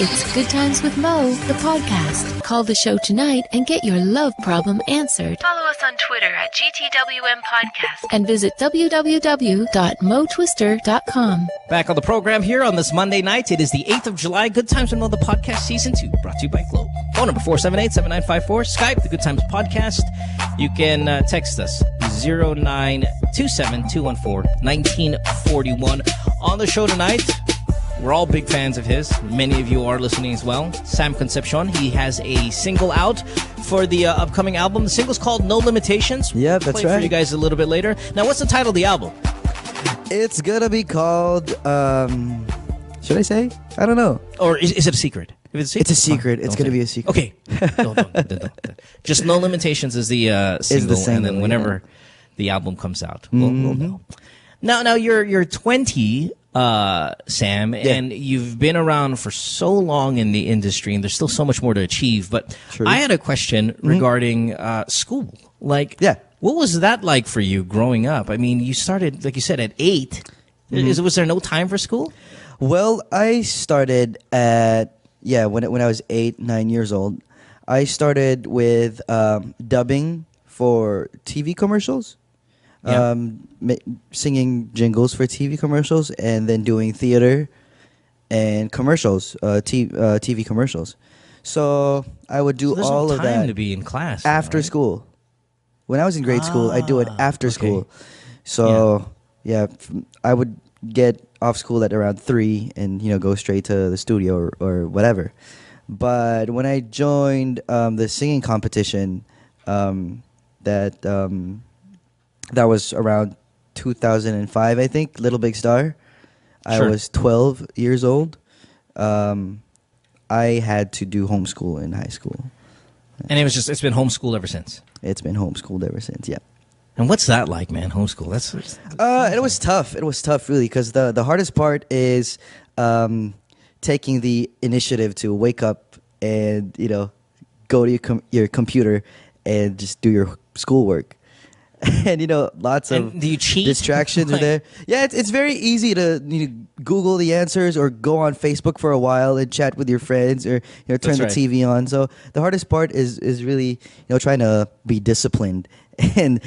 It's Good Times with Mo, the podcast. Call the show tonight and get your love problem answered. Follow us on Twitter at GTWM Podcast and visit www.motwister.com. Back on the program here on this Monday night. It is the 8th of July. Good Times with Mo, the podcast season 2, brought to you by Globe. Phone number 478-7954. Skype, the Good Times podcast. You can text us 0927-214-1941. On the show tonight, we're all big fans of his. Many of you are listening as well. Sam Concepcion. He has a single out for the upcoming album. The single's called No Limitations. Yeah, that's Play right. for you guys a little bit later. Now, what's the title of the album? It's gonna be called, should I say? I don't know. Or is it a secret? If it's a secret. It's gonna be a secret. Okay. No. Just No Limitations is the single, and then whenever the album comes out, we'll know. Now you're 20, Sam, and you've been around for so long in the industry, and there's still so much more to achieve. But I had a question regarding school. Like, what was that like for you growing up? I mean, you started, like you said, at 8. Was there no time for school? Well, I started at when I was 8, 9 years old. I started with dubbing for TV commercials. Singing jingles for TV commercials, and then doing theater and commercials, TV commercials. So I would do all of that. Time to be in class after school. When I was in grade school, I do it after school. So I would get off school at around 3 and go straight to the studio or whatever. But when I joined the singing competition, that was around 2005, I think, Little Big Star. I was 12 years old. I had to do homeschool in high school. And it's been homeschooled ever since? It's been homeschooled ever since, yeah. And what's that like, man, homeschool? It was tough. It was tough, really, because the hardest part is taking the initiative to wake up and, go to your computer and just do your schoolwork. And lots of do you cheat? Distractions are there. Yeah, it's very easy to Google the answers or go on Facebook for a while and chat with your friends or turn the TV on. So the hardest part is really trying to be disciplined and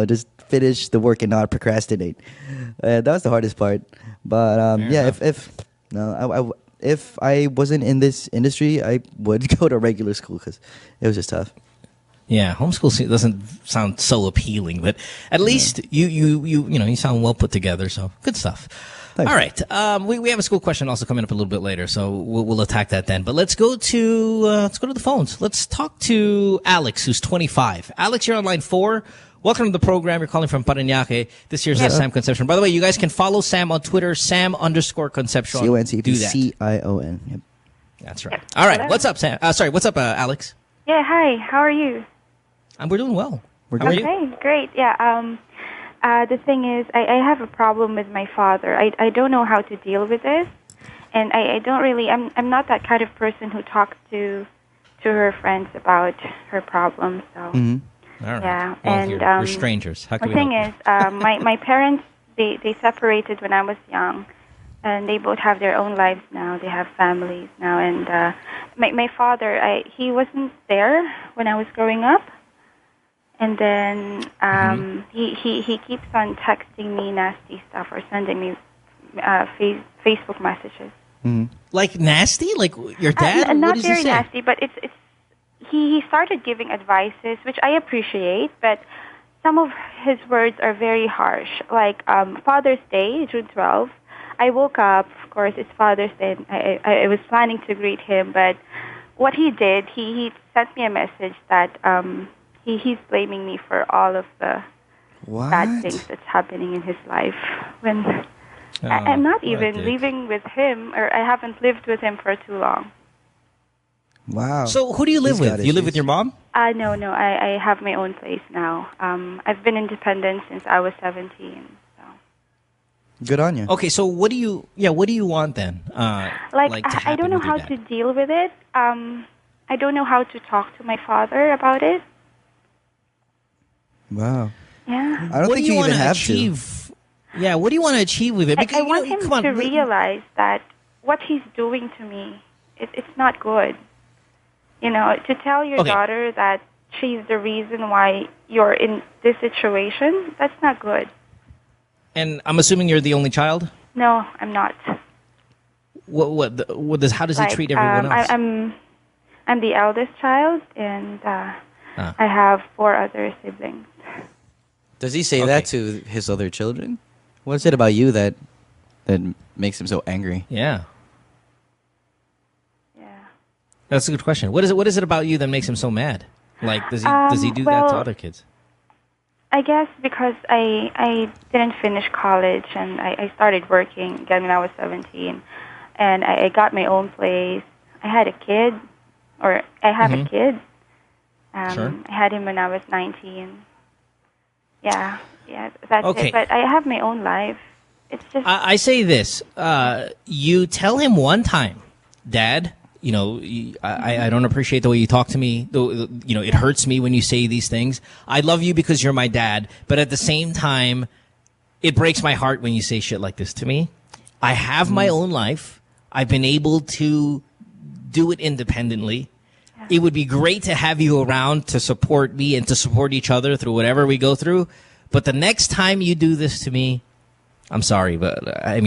just finish the work and not procrastinate. That was the hardest part. But if I wasn't in this industry, I would go to regular school because it was just tough. Yeah, homeschool doesn't sound so appealing, but at least you sound well put together. So good stuff. Thanks. All right, we have a school question also coming up a little bit later, so we'll attack that then. But let's go to the phones. Let's talk to Alex, who's 25. Alex, you're on line 4. Welcome to the program. You're calling from Parañaque. This year's Sam Concepcion. By the way, you guys can follow Sam on Twitter, Sam_Concepcion. CONCEPCION. Yep. That's right. All right, what's up, Sam? What's up, Alex? Yeah, hi. How are you? We're doing well. How are you? Okay, great. Yeah. The thing is, I have a problem with my father. I don't know how to deal with this, and I don't really. I'm not that kind of person who talks to her friends about her problems. So All right. yeah, Well, and you're strangers. How can the we thing help is, my parents they separated when I was young, and they both have their own lives now. They have families now, and my father, he wasn't there when I was growing up. And then he keeps on texting me nasty stuff or sending me Facebook messages. Like nasty? Like your dad? Not what does very he say? nasty, but he started giving advices, which I appreciate, but some of his words are very harsh. Like Father's Day, June 12th, I woke up, of course, it's Father's Day, and I was planning to greet him, but what he did, he sent me a message that he's blaming me for all of the bad things that's happening in his life. When I'm not even living with him, or I haven't lived with him for too long. Wow. So who do you live with? You live with your mom? No. I have my own place now. I've been independent since I was 17. Good on you. Okay, so what do you want then? I don't know how to deal with it. I don't know how to talk to my father about it. Wow. Yeah. I don't think you even have to. Yeah, what do you want to achieve with it? Because I want him to realize that what he's doing to me, it's not good. To tell your daughter that she's the reason why you're in this situation, that's not good. And I'm assuming you're the only child? No, I'm not. How does he treat everyone else? I'm the eldest child, and I have 4 other siblings. Does he say that to his other children? What is it about you that makes him so angry? Yeah. That's a good question. What is it about you that makes him so mad? Like, does he do that to other kids? I guess because I didn't finish college, and I started working again when I was 17, and I got my own place. I had a kid, or I have a kid. Sure. I had him when I was 19. Yeah, that's it. But I have my own life. It's just I say this. You tell him one time, Dad, I don't appreciate the way you talk to me. It hurts me when you say these things. I love you because you're my dad, but at the same time, it breaks my heart when you say shit like this to me. I have my own life. I've been able to do it independently. It would be great to have you around to support me and to support each other through whatever we go through. But the next time you do this to me, I'm sorry, but I'm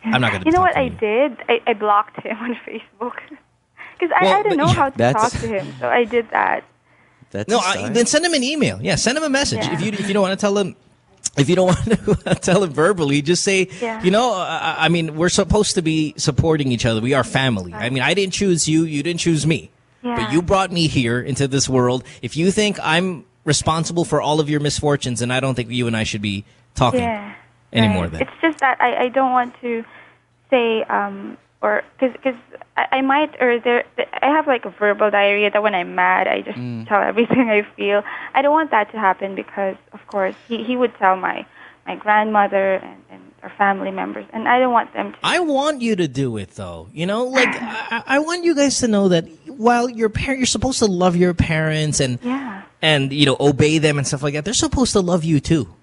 not going to. You know what I did? I blocked him on Facebook because I don't know how to talk to him, so I did that. Then send him an email. Yeah, send him a message. Yeah. If you don't want to tell him, if you don't want to tell him verbally, just say, I mean, we're supposed to be supporting each other. We are family. I mean, I didn't choose you. You didn't choose me. Yeah. But you brought me here into this world. If you think I'm responsible for all of your misfortunes, and I don't think you and I should be talking anymore then. It's just that I don't want to say, or because I might, I have like a verbal diarrhea that when I'm mad, I just tell everything I feel. I don't want that to happen because, of course, he would tell my grandmother and our family members, and I don't want them to. I want you to do it, though. You know, like, I want you guys to know that while you're supposed to love your parents and, you know, obey them and stuff like that, they're supposed to love you, too.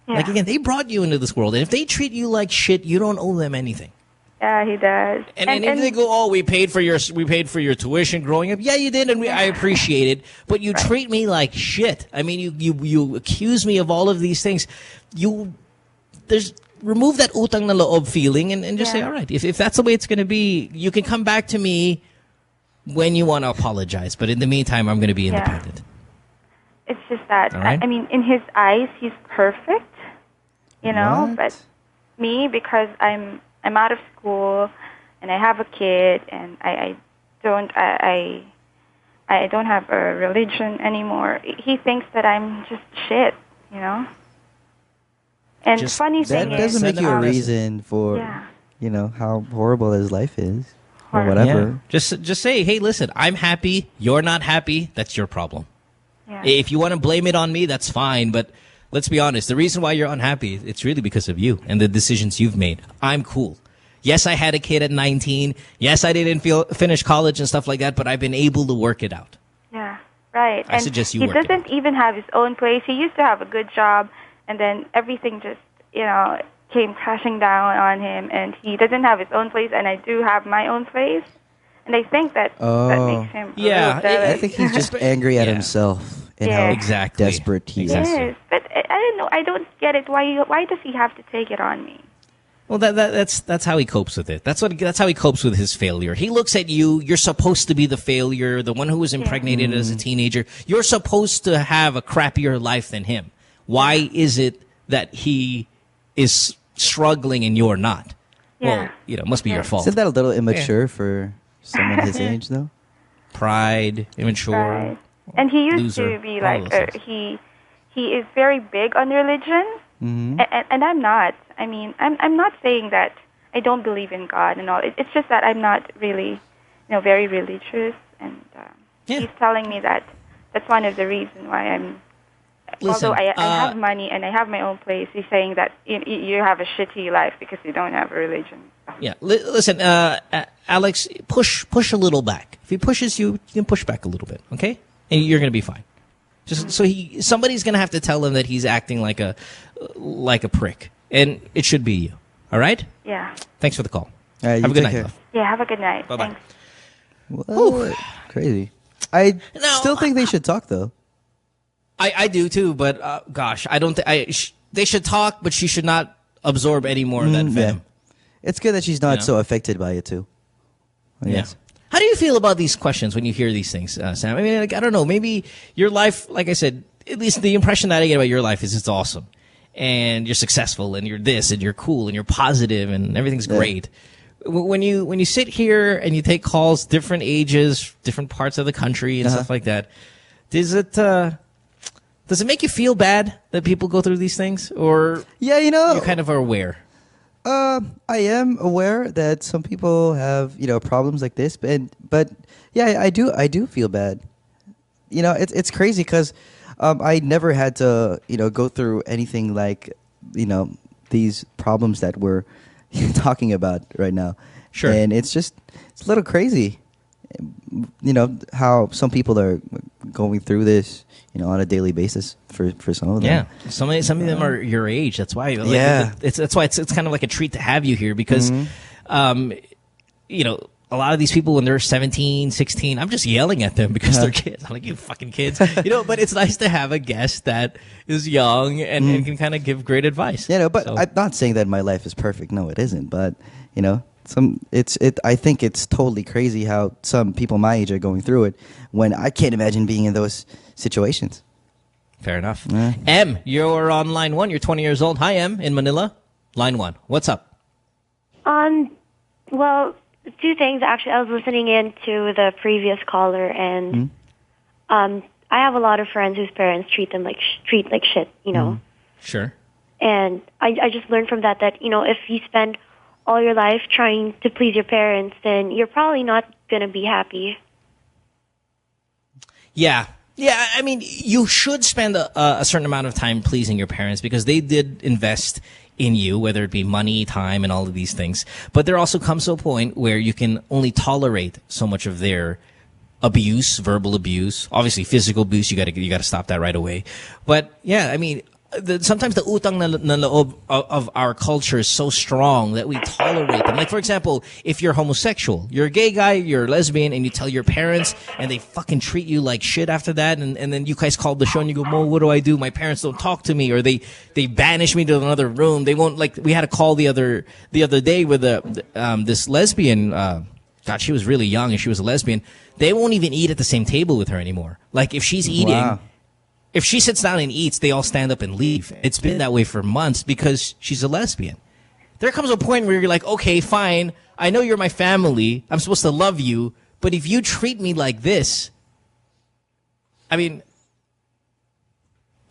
Yeah. Like, again, they brought you into this world, and if they treat you like shit, you don't owe them anything. Yeah, he does. And if they go, oh, we paid for your tuition growing up. Yeah, you did, and I appreciate it. But you treat me like shit. I mean, you accuse me of all of these things. Remove that utang na loob feeling and just say, all right, if that's the way it's going to be, you can come back to me when you want to apologize. But in the meantime, I'm going to be independent. It's just that, right. I mean, in his eyes, he's perfect, you know, but me, because I'm out of school and I have a kid and I don't have a religion anymore. He thinks that I'm just shit, you know. And Just funny thing that doesn't make you a reason for you know how horrible his life is or whatever. Yeah. Just say, hey, listen, I'm happy. You're not happy. That's your problem. Yeah. If you want to blame it on me, that's fine. But let's be honest. The reason why you're unhappy, it's really because of you and the decisions you've made. I'm cool. Yes, I had a kid at 19. Yes, I didn't finish college and stuff like that, but I've been able to work it out. Yeah, right. I suggest you he work it doesn't even have his own place. He used to have a good job, and then everything just, you know, came crashing down on him, and he doesn't have his own place, and I do have my own place. And I think that makes him I think he's just angry at himself and how desperate he is. Yes, but I don't know. I don't get it. Why does he have to take it on me? Well, that's how he copes with it. That's how he copes with his failure. He looks at you. You're supposed to be the failure, the one who was impregnated as a teenager. You're supposed to have a crappier life than him. Why is it that he is struggling and you're not? Well, you know, it must be your fault. Isn't that a little immature for someone his age, though? Pride, immature. Right. And he used loser, to be like, he is very big on religion, and I'm not. I mean, I'm not saying that I don't believe in God and all. It's just that I'm not really, you know, very religious, and he's telling me that that's one of the reasons why I'm. Listen, although I have money and I have my own place, he's saying that you have a shitty life because you don't have a religion. Yeah, listen, Alex, push a little back. If he pushes you, you can push back a little bit, okay? And you're going to be fine. Just so somebody's going to have to tell him that he's acting like a prick, and it should be you. All right? Yeah. Thanks for the call. Have a good night, love. Yeah, have a good night. Bye-bye. Well, crazy. I still think they should talk, though. I do too, but gosh, I don't think they should talk, but she should not absorb any more of that venom. It's good that she's not so affected by it too. Yes. How do you feel about these questions when you hear these things, Sam? I mean, like, I don't know. Maybe your life, like I said, at least the impression that I get about your life is it's awesome, and you're successful, and you're this, and you're cool, and you're positive, and everything's great. When you sit here and you take calls, different ages, different parts of the country, and stuff like that, does it make you feel bad that people go through these things, or you know, you kind of are aware? I am aware that some people have, you know, problems like this, but yeah, I do feel bad. You know, it's crazy because I never had to, you know, go through anything like, you know, these problems that we're talking about right now. Sure. And it's a little crazy, you know, how some people are going through this, you know, on a daily basis for some of them. Yeah, some of them are your age. That's why. Like, that's why it's kind of like a treat to have you here because, you know, a lot of these people when they're 17, 16, I'm just yelling at them because they're kids. I'm like, you fucking kids, you know. But it's nice to have a guest that is young and can kind of give great advice. Yeah, no, but I'm not saying that my life is perfect. No, it isn't. But you know, I think it's totally crazy how some people my age are going through it when I can't imagine being in those situations. Fair enough. M, you're on line 1. You're 20 years old. Hi, M, in Manila. Line 1. What's up? Well, two things actually. I was listening in to the previous caller, and I have a lot of friends whose parents treat them like shit. You know. Sure. And I just learned from that if you spend all your life trying to please your parents, then you're probably not gonna be happy. Yeah. Yeah, I mean, you should spend a certain amount of time pleasing your parents because they did invest in you, whether it be money, time, and all of these things. But there also comes to a point where you can only tolerate so much of their abuse, verbal abuse, obviously physical abuse. You gotta stop that right away. But yeah, I mean, sometimes the utang na loob of our culture is so strong that we tolerate them. Like, for example, if you're homosexual, you're a gay guy, you're a lesbian, and you tell your parents, and they fucking treat you like shit after that, and then you guys call the show and you go, Mo, what do I do? My parents don't talk to me, or they banish me to another room. They won't, like, we had a call the other day with this lesbian, God, she was really young and she was a lesbian. They won't even eat at the same table with her anymore. Like, if she's eating... Wow. If she sits down and eats, they all stand up and leave. It's been that way for months because she's a lesbian. There comes a point where you're like, okay, fine. I know you're my family. I'm supposed to love you. But if you treat me like this, I mean,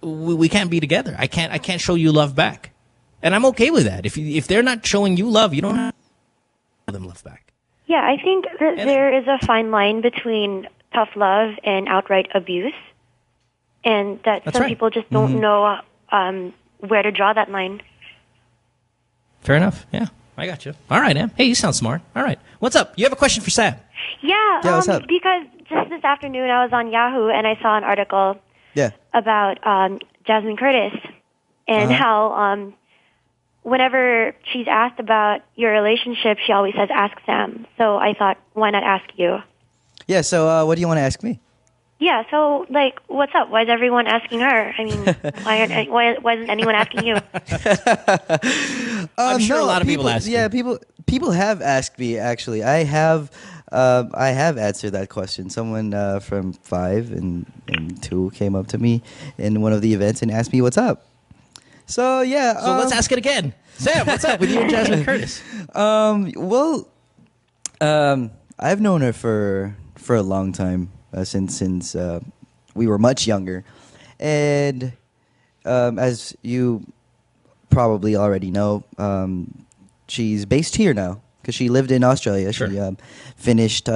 we can't be together. I can't show you love back. And I'm okay with that. If they're not showing you love, you don't have to show them love back. Yeah, I think that there is a fine line between tough love and outright abuse. And that some people just don't know where to draw that line. Fair enough. Yeah, I got you. All right, Em. Hey, you sound smart. All right. What's up? You have a question for Sam? Yeah, what's up? Because just this afternoon I was on Yahoo and I saw an article about Jasmine Curtis and how whenever she's asked about your relationship, she always says, ask Sam. So I thought, why not ask you? Yeah, so what do you want to ask me? Yeah, so, like, what's up? Why is everyone asking her? I mean, why isn't anyone asking you? I'm sure a lot of people ask you. Yeah, people have asked me, actually. I have answered that question. Someone from 5 and 2 came up to me in one of the events and asked me, what's up? So, yeah. So let's ask it again. Sam, what's up with you and Jasmine Curtis? I've known her for a long time. Since we were much younger. And as you probably already know, she's based here now because she lived in Australia. Sure. She finished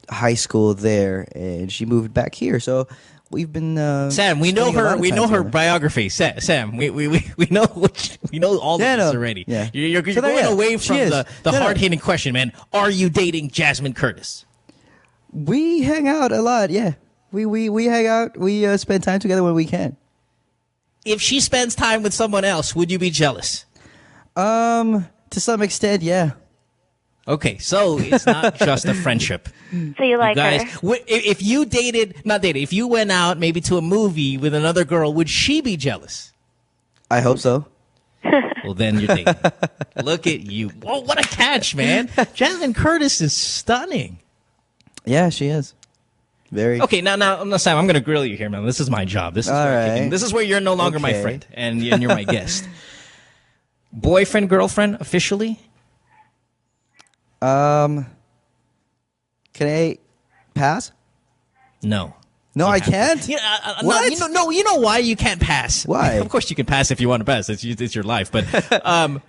high school there and she moved back here. So we've been Sam, we know her. We know her biography. Sam, we know all of this already. Yeah. You're going away from the hard-hitting question, man. Are you dating Jasmine Curtis? We hang out a lot, yeah. We hang out. We spend time together when we can. If she spends time with someone else, would you be jealous? To some extent, yeah. Okay, so it's not just a friendship. So you like her? If you if you went out maybe to a movie with another girl, would she be jealous? I hope so. Well, then you're dating. Look at you. Whoa, what a catch, man. Jasmine Curtis is stunning. Yeah, she is. Very. Okay, now, Sam, I'm going to grill you here, man. This is my job. This is where you're no longer my friend, and you're my guest. Boyfriend, girlfriend, officially? Can I pass? No. No, I can't? What? You know why you can't pass? Why? Of course you can pass if you want to pass. It's your life. But I'm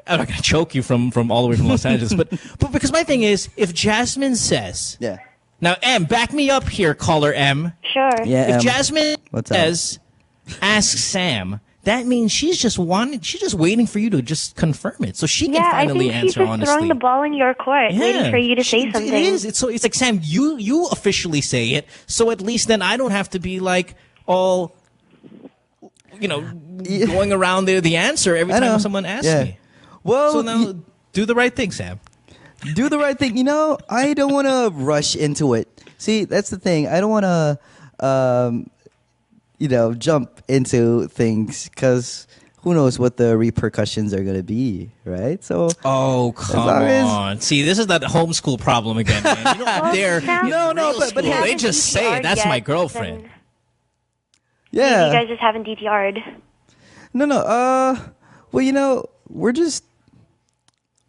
not going to choke you from all the way from Los Angeles. But because my thing is, if Jasmine says... Yeah. Now, M, back me up here, caller M. Sure. Yeah, if Jasmine says, ask Sam, that means she's just waiting for you to just confirm it. So she can finally answer honestly. Yeah, I think she's just throwing the ball in your court, waiting for you to say something. It is. It's like, Sam, you officially say it, so at least then I don't have to be like all, going around the answer every time someone asks me. Well, so now do the right thing, Sam. Do the right thing. I don't want to rush into it. See, that's the thing. I don't want to, jump into things because who knows what the repercussions are going to be, right? So. Oh, come on. See, this is that homeschool problem again, man. You don't dare. No, but they just say it. That's my girlfriend. Yeah. You guys just haven't DTR'd. No. Well,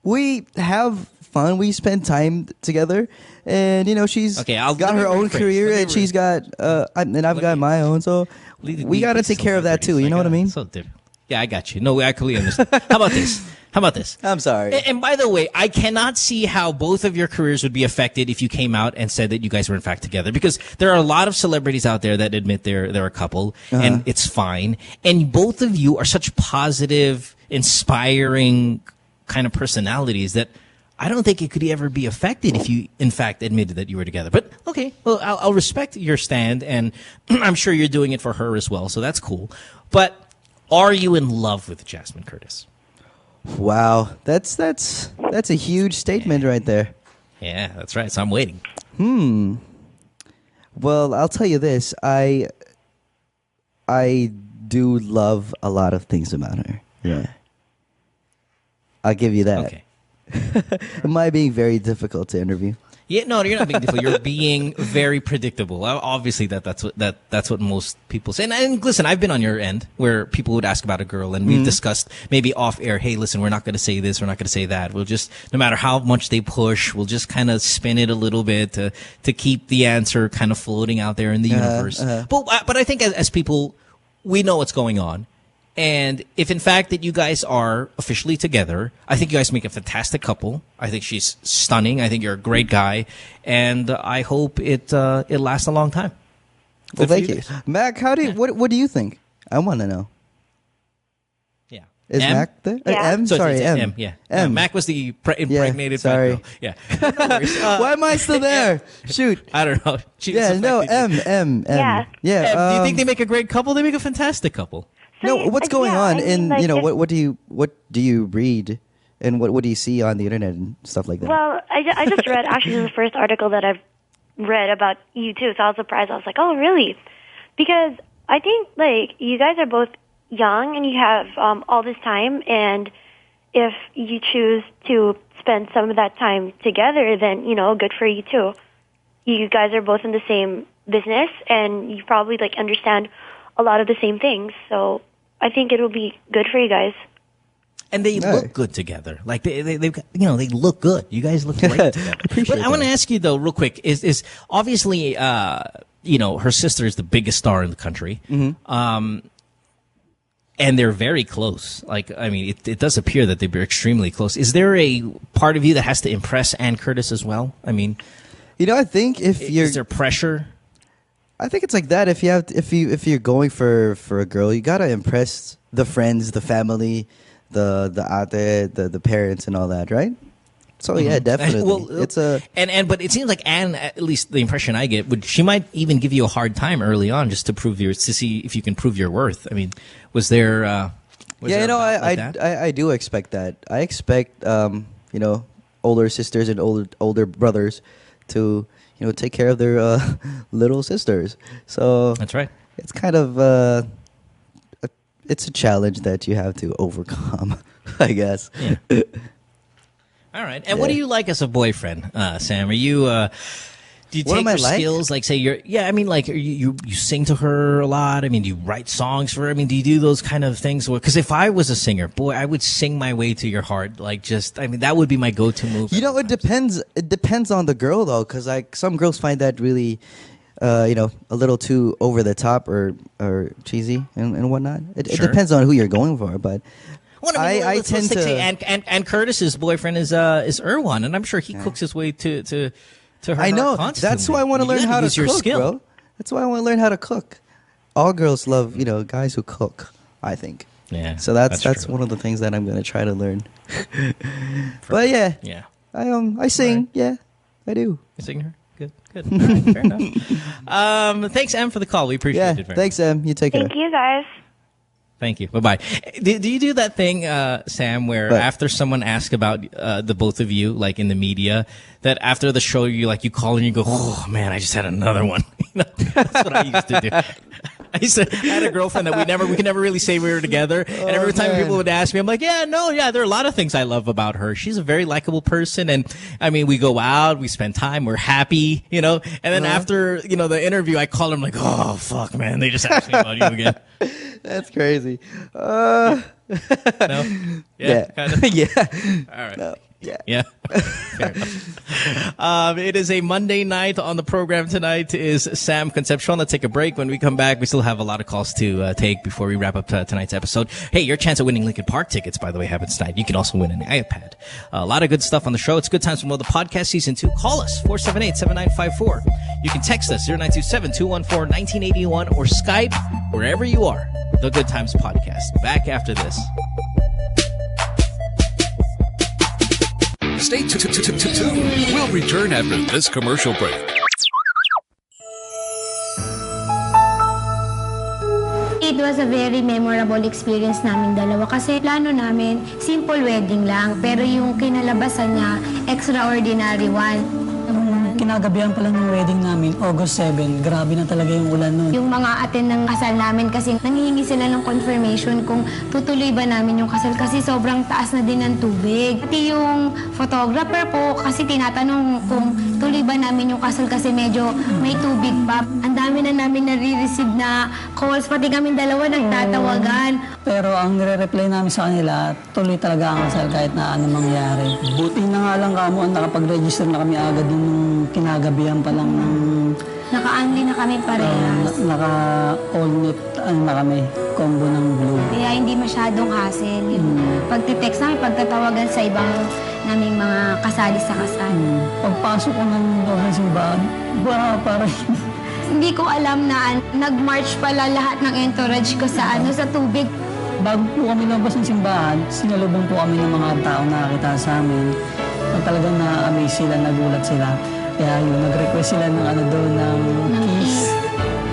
we have fun. We spend time together, and she's got her own career, and she's got and I've got my own. So we got to take care of that too. You know what I mean? So different. Yeah, I got you. No, I completely understand. How about this? I'm sorry. And by the way, I cannot see how both of your careers would be affected if you came out and said that you guys were in fact together, because there are a lot of celebrities out there that admit they're a couple, and it's fine. And both of you are such positive, inspiring kind of personalities that I don't think it could ever be affected if you, in fact, admitted that you were together. But okay, well, I'll respect your stand, and I'm sure you're doing it for her as well, so that's cool. But are you in love with Jasmine Curtis? Wow, that's a huge statement right there. Yeah, that's right. So I'm waiting. Well, I'll tell you this. I do love a lot of things about her. Yeah. I'll give you that. Okay. Am I being very difficult to interview? Yeah, no, you're not being difficult. You're being very predictable. Obviously, that's what most people say. And listen, I've been on your end where people would ask about a girl, and we've discussed maybe off air. Hey, listen, we're not going to say this, we're not going to say that. We'll just, no matter how much they push, we'll just kind of spin it a little bit to keep the answer kind of floating out there in the universe. But I think as people, we know what's going on. And if in fact that you guys are officially together, I think you guys make a fantastic couple. I think she's stunning. I think you're a great guy, and I hope it lasts a long time. Well, thank you, Mac. What do you think? I want to know. Yeah, is Mac there? Yeah. M. So Sorry, it's M. M. Yeah. M. No, Mac was the impregnated fat sorry. girl. Yeah. Why am I still there? Shoot. I don't know. M. Yeah. Yeah. Do you think they make a great couple? They make a fantastic couple. No, what's going on? And what do you read, and what do you see on the internet and stuff like that? Well, I just read actually the first article that I've read about you too, so I was surprised. I was like, oh, really? Because I think like you guys are both young and you have all this time, and if you choose to spend some of that time together, then good for you too. You guys are both in the same business, and you probably like understand a lot of the same things. So I think it'll be good for you guys. And they look good together. Like they look good. You guys look great together. But I want to ask you though, real quick, is obviously, her sister is the biggest star in the country. And they're very close. Like, I mean, it does appear that they're extremely close. Is there a part of you that has to impress Ann Curtis as well? I mean, I think is there pressure? I think it's like that. If you're going for a girl, you gotta impress the friends, the family, the ate, the parents, and all that, right? So yeah, definitely. But it seems like Anne, at least the impression I get, she might even give you a hard time early on just to see if you can prove your worth. I mean, was there? I do expect that. I expect older sisters and older brothers to take care of their little sisters. So that's right. It's kind of it's a challenge that you have to overcome, I guess. Yeah. All right. And what do you like as a boyfriend, Sam? Are you do you take her skills? Like, say you sing to her a lot. I mean, do you write songs for her? I mean, do you do those kind of things? Because if I was a singer, boy, I would sing my way to your heart. Like, that would be my go-to move. It depends. It depends on the girl, though, because like some girls find that really, a little too over the top or cheesy and whatnot. It depends on who you're going for, but. Well, let's say and Curtis's boyfriend is Erwan, and I'm sure he cooks his way to her. I know. Constantly. That's why I want to learn how to cook, bro. That's why I want to learn how to cook. All girls love, guys who cook, I think. Yeah. So that's one of the things that I'm going to try to learn. But yeah. Yeah. I sing. Right. Yeah, I do. You sing her? Good. All right, fair enough. Thanks, Em, for the call. We appreciate it very thanks, Em. You take care. Thank you, guys. Thank you. Bye-bye. Do you do that thing, Sam, where after someone asks about the both of you, like in the media, that after the show you call and you go, oh, man, I just had another one. That's what I used to do. I had a girlfriend that we could never really say we were together. And every time people would ask me, I'm like, there are a lot of things I love about her. She's a very likable person. And I mean, we go out, we spend time, we're happy, And then after, the interview, I call them like, oh, fuck, man. They just asked me about you again. That's crazy. No? Yeah. Kind of? Yeah. All right. No. Yeah. Yeah. Fair enough. It is a Monday night. On the program tonight is Sam Concepcion. Let's take a break. When we come back, we still have a lot of calls to take before we wrap up tonight's episode. Hey, your chance of winning Lincoln Park tickets, by the way, happens tonight. You can also win an iPad. A lot of good stuff on the show. It's Good Times with Mo, the podcast season 2. Call us, 478-7954. You can text us, 0927-214-1981, or Skype, wherever you are. The Good Times Podcast. Back after this. Stay tuned. We'll return after this commercial break. It was a very memorable experience namin dalawa kasi plano namin simple wedding lang pero yung kinalabasan niya extraordinary one. Kinagabihan pa lang ng wedding namin, August 7. Grabe na talaga yung ulan nun. Yung mga atin ng kasal namin kasi nanghihingi sila ng confirmation kung tutuloy ba namin yung kasal kasi sobrang taas na din ng tubig. Pati yung photographer po kasi tinatanong kung tuloy ba namin yung kasal kasi medyo may tubig pa. Ang dami na namin nare-receive na calls, pati kami dalawa nagtatawagan. Pero ang nire-reply namin sa kanila, tuloy talaga ang kasal kahit na ano mangyari. Buti na nga lang kamo, nakapag-register na kami agad nung kinagabihan pa lang ng... Naka-unli na kami parehas. Naka-all-knit na kami, combo ng blue. Kaya hindi masyadong hassle. Pagtitext namin, pagtatawagan sa ibang naming mga kasali sa kasal. Pagpasok ko ng simbahan, parang... Hindi ko alam na nag-march pala lahat ng entourage ko sa tubig. Bago po kami labas ng simbahan, sinalubong po kami ng mga tao na nakakita sa amin. Talagang na-amaze sila, nagulat sila. Kaya nag-request sila ng ng kiss.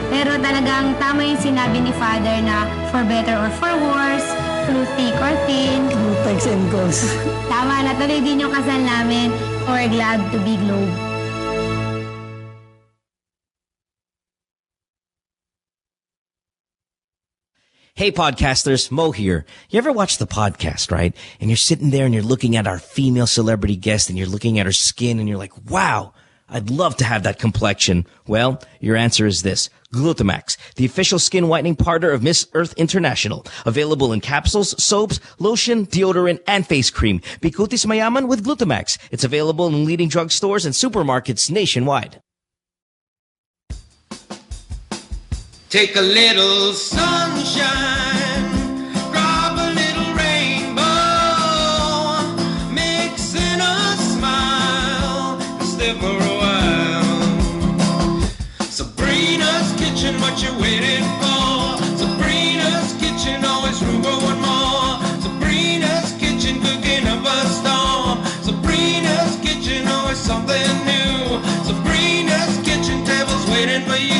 Pero talagang tama yung sinabi ni Father na for better or for worse, through thick or thin. Through texts and calls. Tama na, tuloy din yung kasal namin. We're glad to be Globe. Hey podcasters, Mo here. You ever watch the podcast, right? And you're sitting there and you're looking at our female celebrity guest and you're looking at her skin and you're like, wow, I'd love to have that complexion. Well, your answer is this. Glutamax, the official skin whitening partner of Miss Earth International. Available in capsules, soaps, lotion, deodorant, and face cream. Bikutis mayaman with Glutamax. It's available in leading drugstores and supermarkets nationwide. Take a little sunshine, grab a little rainbow, mix in a smile, stay for a while. Sabrina's kitchen, what you waiting for? Sabrina's kitchen, always room for one more. Sabrina's kitchen, cooking up a storm. Sabrina's kitchen, always something new. Sabrina's kitchen, tables waiting for you.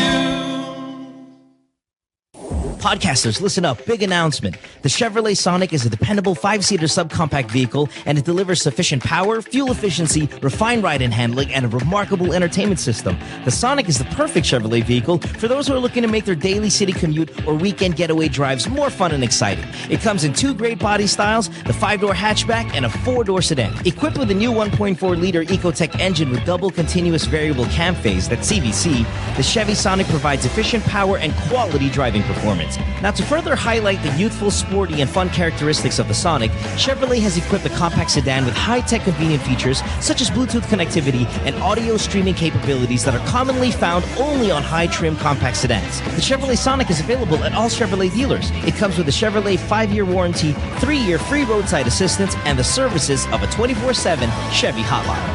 Podcasters, listen up. Big announcement. The Chevrolet Sonic is a dependable 5-seater subcompact vehicle, and it delivers sufficient power, fuel efficiency, refined ride and handling, and a remarkable entertainment system. The Sonic is the perfect Chevrolet vehicle for those who are looking to make their daily city commute or weekend getaway drives more fun and exciting. It comes in 2 great body styles, the 5-door hatchback and a 4-door sedan. Equipped with a new 1.4-liter Ecotec engine with double continuous variable cam phase, that's CVC, the Chevy Sonic provides efficient power and quality driving performance. Now, to further highlight the youthful, sporty, and fun characteristics of the Sonic, Chevrolet has equipped the compact sedan with high-tech convenient features such as Bluetooth connectivity and audio streaming capabilities that are commonly found only on high-trim compact sedans. The Chevrolet Sonic is available at all Chevrolet dealers. It comes with a Chevrolet 5-year warranty, 3-year free roadside assistance, and the services of a 24/7 Chevy hotline.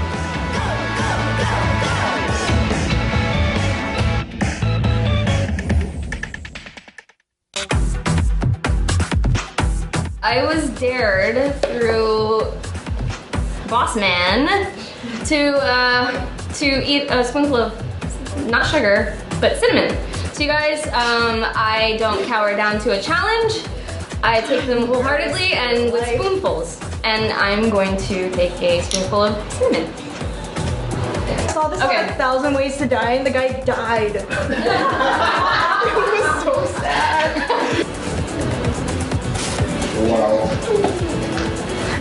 I was dared through Boss Man to eat a spoonful of not sugar but cinnamon. So you guys, I don't cower down to a challenge. I take them wholeheartedly and with spoonfuls. And I'm going to take a spoonful of cinnamon. I saw this on 1,000 Ways to Die and the guy died. It was so sad.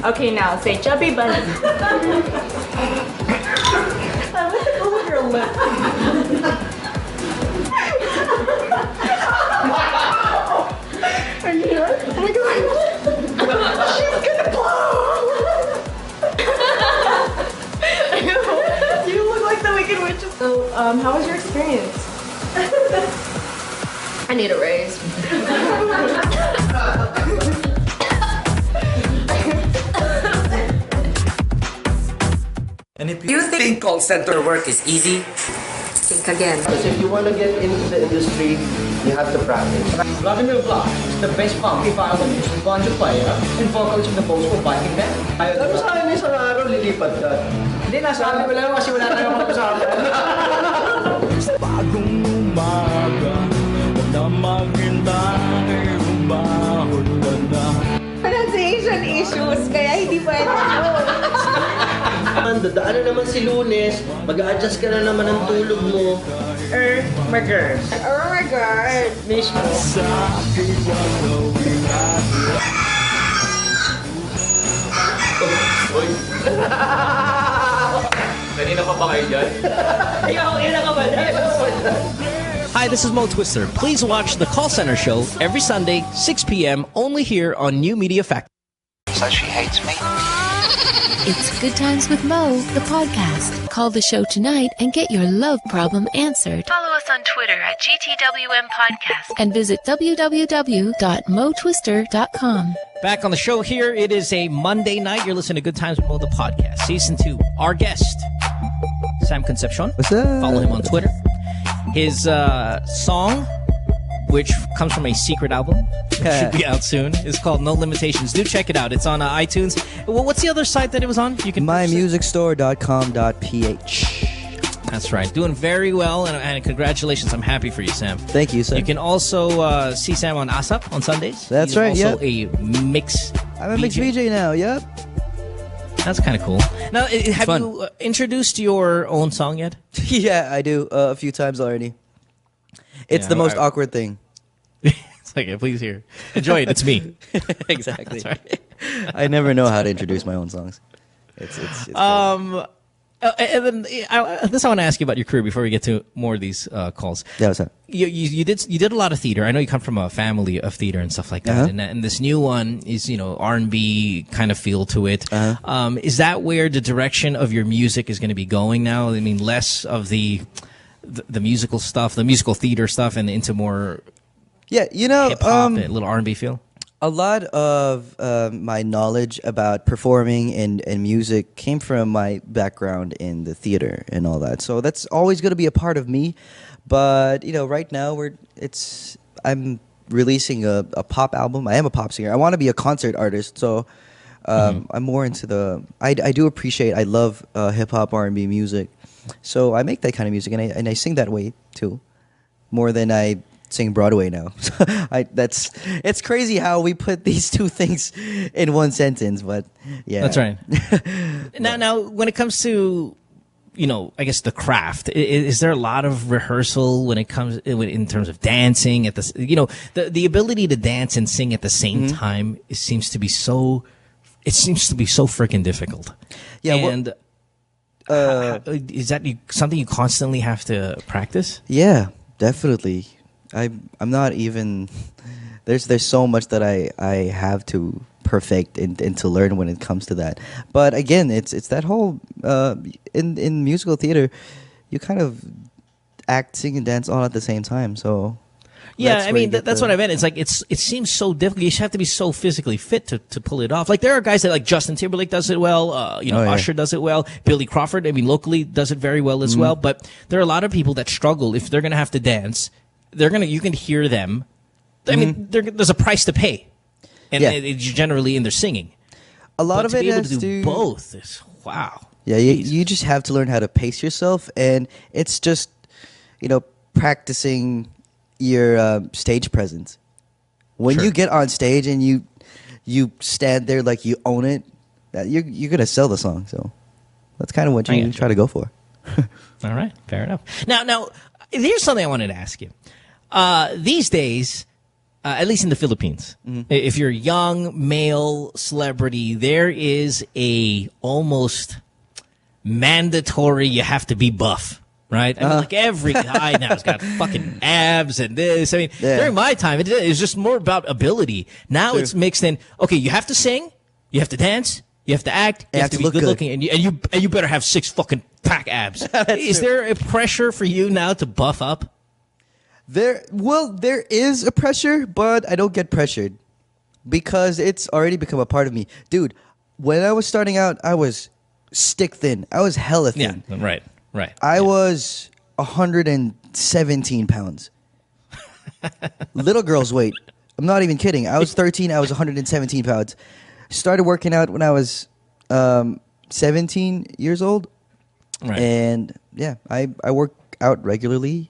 Okay, now say chubby bunny. I want to go with your lip. Are you here? Oh my god. She's gonna blow. You look like the Wicked Witch. So, how was your experience? I need a raise. And if you think call center work is easy, think again. Because if you want to get into the industry, you have to practice. Vladimir Vlad is the best funky violinist, banjo player, and vocalist of the Bosco Viking band. Sabi sa akin, isang araw, lilipat ka. Hindi, nasabi ko lang kasi wala tayong makasabi. Bagong umaga, na maghintay, umahon ka na. Pronunciation issues, kaya hindi pwede yun. Dadaan na naman si Lunes, mag-a-adjust ka na naman ng tulog mo. My girl. Oh my god. Miss mo. Kanina pa ba kayo dyan? Hi, this is Mo Twister. Please watch the Call Center Show every Sunday, 6 p.m. only here on New Media Factory. So she hates me? It's Good Times with Mo, the podcast. Call the show tonight and get your love problem answered. Follow us on Twitter at GTWM Podcast and visit www.motwister.com. Back on the show here, it is a Monday night. You're listening to Good Times with Mo, the podcast, Season 2. Our guest, Sam Concepcion. What's up? Follow him on Twitter. His song, which comes from a secret album, should be out soon, is called No Limitations. Do check it out. It's on iTunes. Well, what's the other site that it was on? You can mymusicstore.com.ph. That's right. Doing very well, and congratulations. I'm happy for you, Sam. Thank you, sir. You can also see Sam on ASAP on Sundays. That's right, also a mix I'm a mix VJ now, yep. That's kind of cool. Now, have you introduced your own song yet? Yeah, I do a few times already. It's the most awkward thing. It's like, please hear. Enjoy it. It's me. Exactly. That's right. I never know how to introduce my own songs. It's and then I want to ask you about your career before we get to more of these calls. Yeah, what's up? You did a lot of theater. I know you come from a family of theater and stuff like that. And this new one is R&B kind of feel to it. Is that where the direction of your music is going to be going now? I mean, less of the musical stuff, the musical theater stuff, and into more hip hop, a little R&B feel. A lot of my knowledge about performing and music came from my background in the theater and all that. So that's always going to be a part of me. But right now I'm releasing a pop album. I am a pop singer. I want to be a concert artist. So I'm more into I do appreciate. I love hip hop, R&B music. So I make that kind of music, and I sing that way too, more than I sing Broadway now. It's crazy how we put these two things in one sentence, but yeah. That's right. Now, when it comes to, I guess the craft, is there a lot of rehearsal when it comes in terms of dancing at the ability to dance and sing at the same time? It seems to be so freaking difficult. Yeah. And is that something you constantly have to practice? Yeah, definitely. I'm not even. There's so much that I have to perfect and to learn when it comes to that. But again, it's that whole in musical theater, you kind of act, sing, and dance all at the same time. So yeah, I mean that's what I meant. It's like it seems so difficult. You just have to be so physically fit to pull it off. Like there are guys that like Justin Timberlake does it well. Usher does it well. Billy Crawford, I mean, locally does it very well as well. But there are a lot of people that struggle if they're gonna have to dance. You can hear them. I mean, there's a price to pay, and it's generally in their singing. A lot of it has to do both. Wow. Yeah, you just have to learn how to pace yourself, and it's just practicing your stage presence. When you get on stage and you stand there like you own it, you're gonna sell the song. So that's kind of what you try to go for. All right, fair enough. Now, here's something I wanted to ask you. These days, at least in the Philippines, if you're a young male celebrity, there is a almost mandatory you have to be buff. Right? I mean, like every guy now has got fucking abs and this. I mean, during my time, it was just more about ability. Now it's mixed in. Okay, you have to sing, you have to dance, you have to act, you have to be good looking, and you better have 6 fucking pack abs. Is there a pressure for you now to buff up? There is a pressure, but I don't get pressured because it's already become a part of me, dude. When I was starting out, I was stick thin. I was hella thin. Yeah, right. Right. I was 117 pounds. Little girl's weight. I'm not even kidding. I was 13. I was 117 pounds. Started working out when I was 17 years old. Right. And yeah, I work out regularly.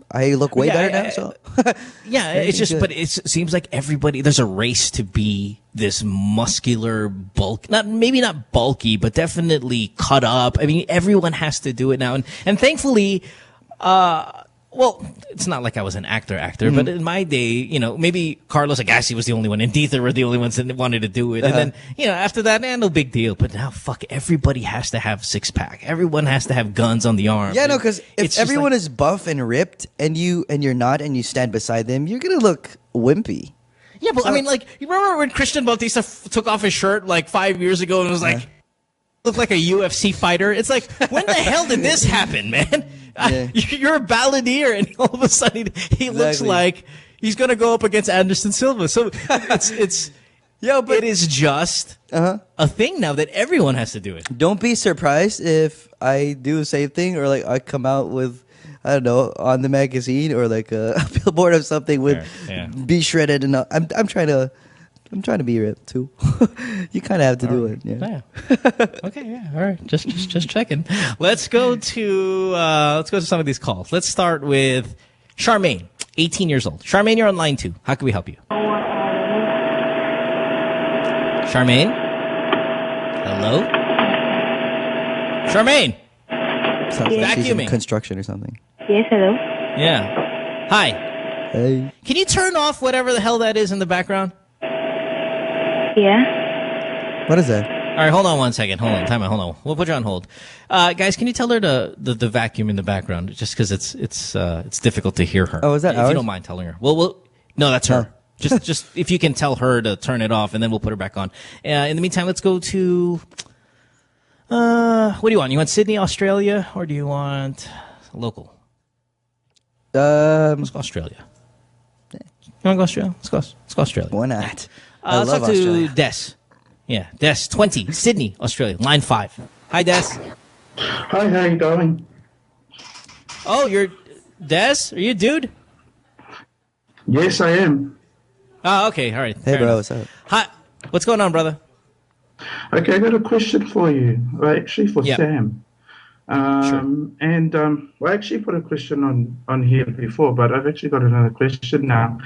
I look way better now. So yeah, it's just, but it seems like everybody, there's a race to be this muscular bulk, maybe not bulky, but definitely cut up. I mean, everyone has to do it now. And thankfully, well, it's not like I was an actor, but in my day, you know, maybe Carlos Agassi was the only one and Dieter were the only ones that wanted to do it. And then, you know, after that, no big deal. But now, fuck, everybody has to have 6-pack. Everyone has to have guns on the arm. Yeah, no, because if everyone is buff and ripped and you're not and you stand beside them, you're going to look wimpy. Yeah, but I mean, like, you remember when Christian Bautista took off his shirt like 5 years ago and was like, looked like a UFC fighter? It's like, when the hell did this happen, man? You're a balladeer, and all of a sudden he looks like he's going to go up against Anderson Silva. So it's but it is just a thing now that everyone has to do it. Don't be surprised if I do the same thing, or like I come out with, I don't know, on the magazine or like a billboard of something with be shredded, and I'm trying to be ripped too. You kind of have to do it. Yeah. Okay. Yeah. All right. Just checking. Let's go to some of these calls. Let's start with Charmaine, 18 years old. Charmaine, you're on line 2. How can we help you? Charmaine? Hello? Charmaine? Sounds like she's in construction or something. Yes, hello. Yeah. Hi. Hey. Can you turn off whatever the hell that is in the background? Yeah. What is that? All right, hold on one second. Hold on, time out. Hold on. We'll put you on hold. Guys, can you tell her the vacuum in the background? Just because it's difficult to hear her. Oh, is that If ours? you don't mind telling her. Well, no, that's her. Just if you can tell her to turn it off, and then we'll put her back on. In the meantime, let's go to what do you want? You want Sydney, Australia, or do you want local? Let's go Australia. You want to go Australia? Let's go Australia. Why not? Let's talk to Des. Yeah, Des, 20, Sydney, Australia, line 5. Hi, Des. Hi, how you going? Oh, you're Des? Are you a dude? Yes, I am. Oh, okay, all right. Hey, bro, what's up? Hi, what's going on, brother? Okay, I got a question for you. Actually, for Sam. And I actually put a question on here before, but I've actually got another question now.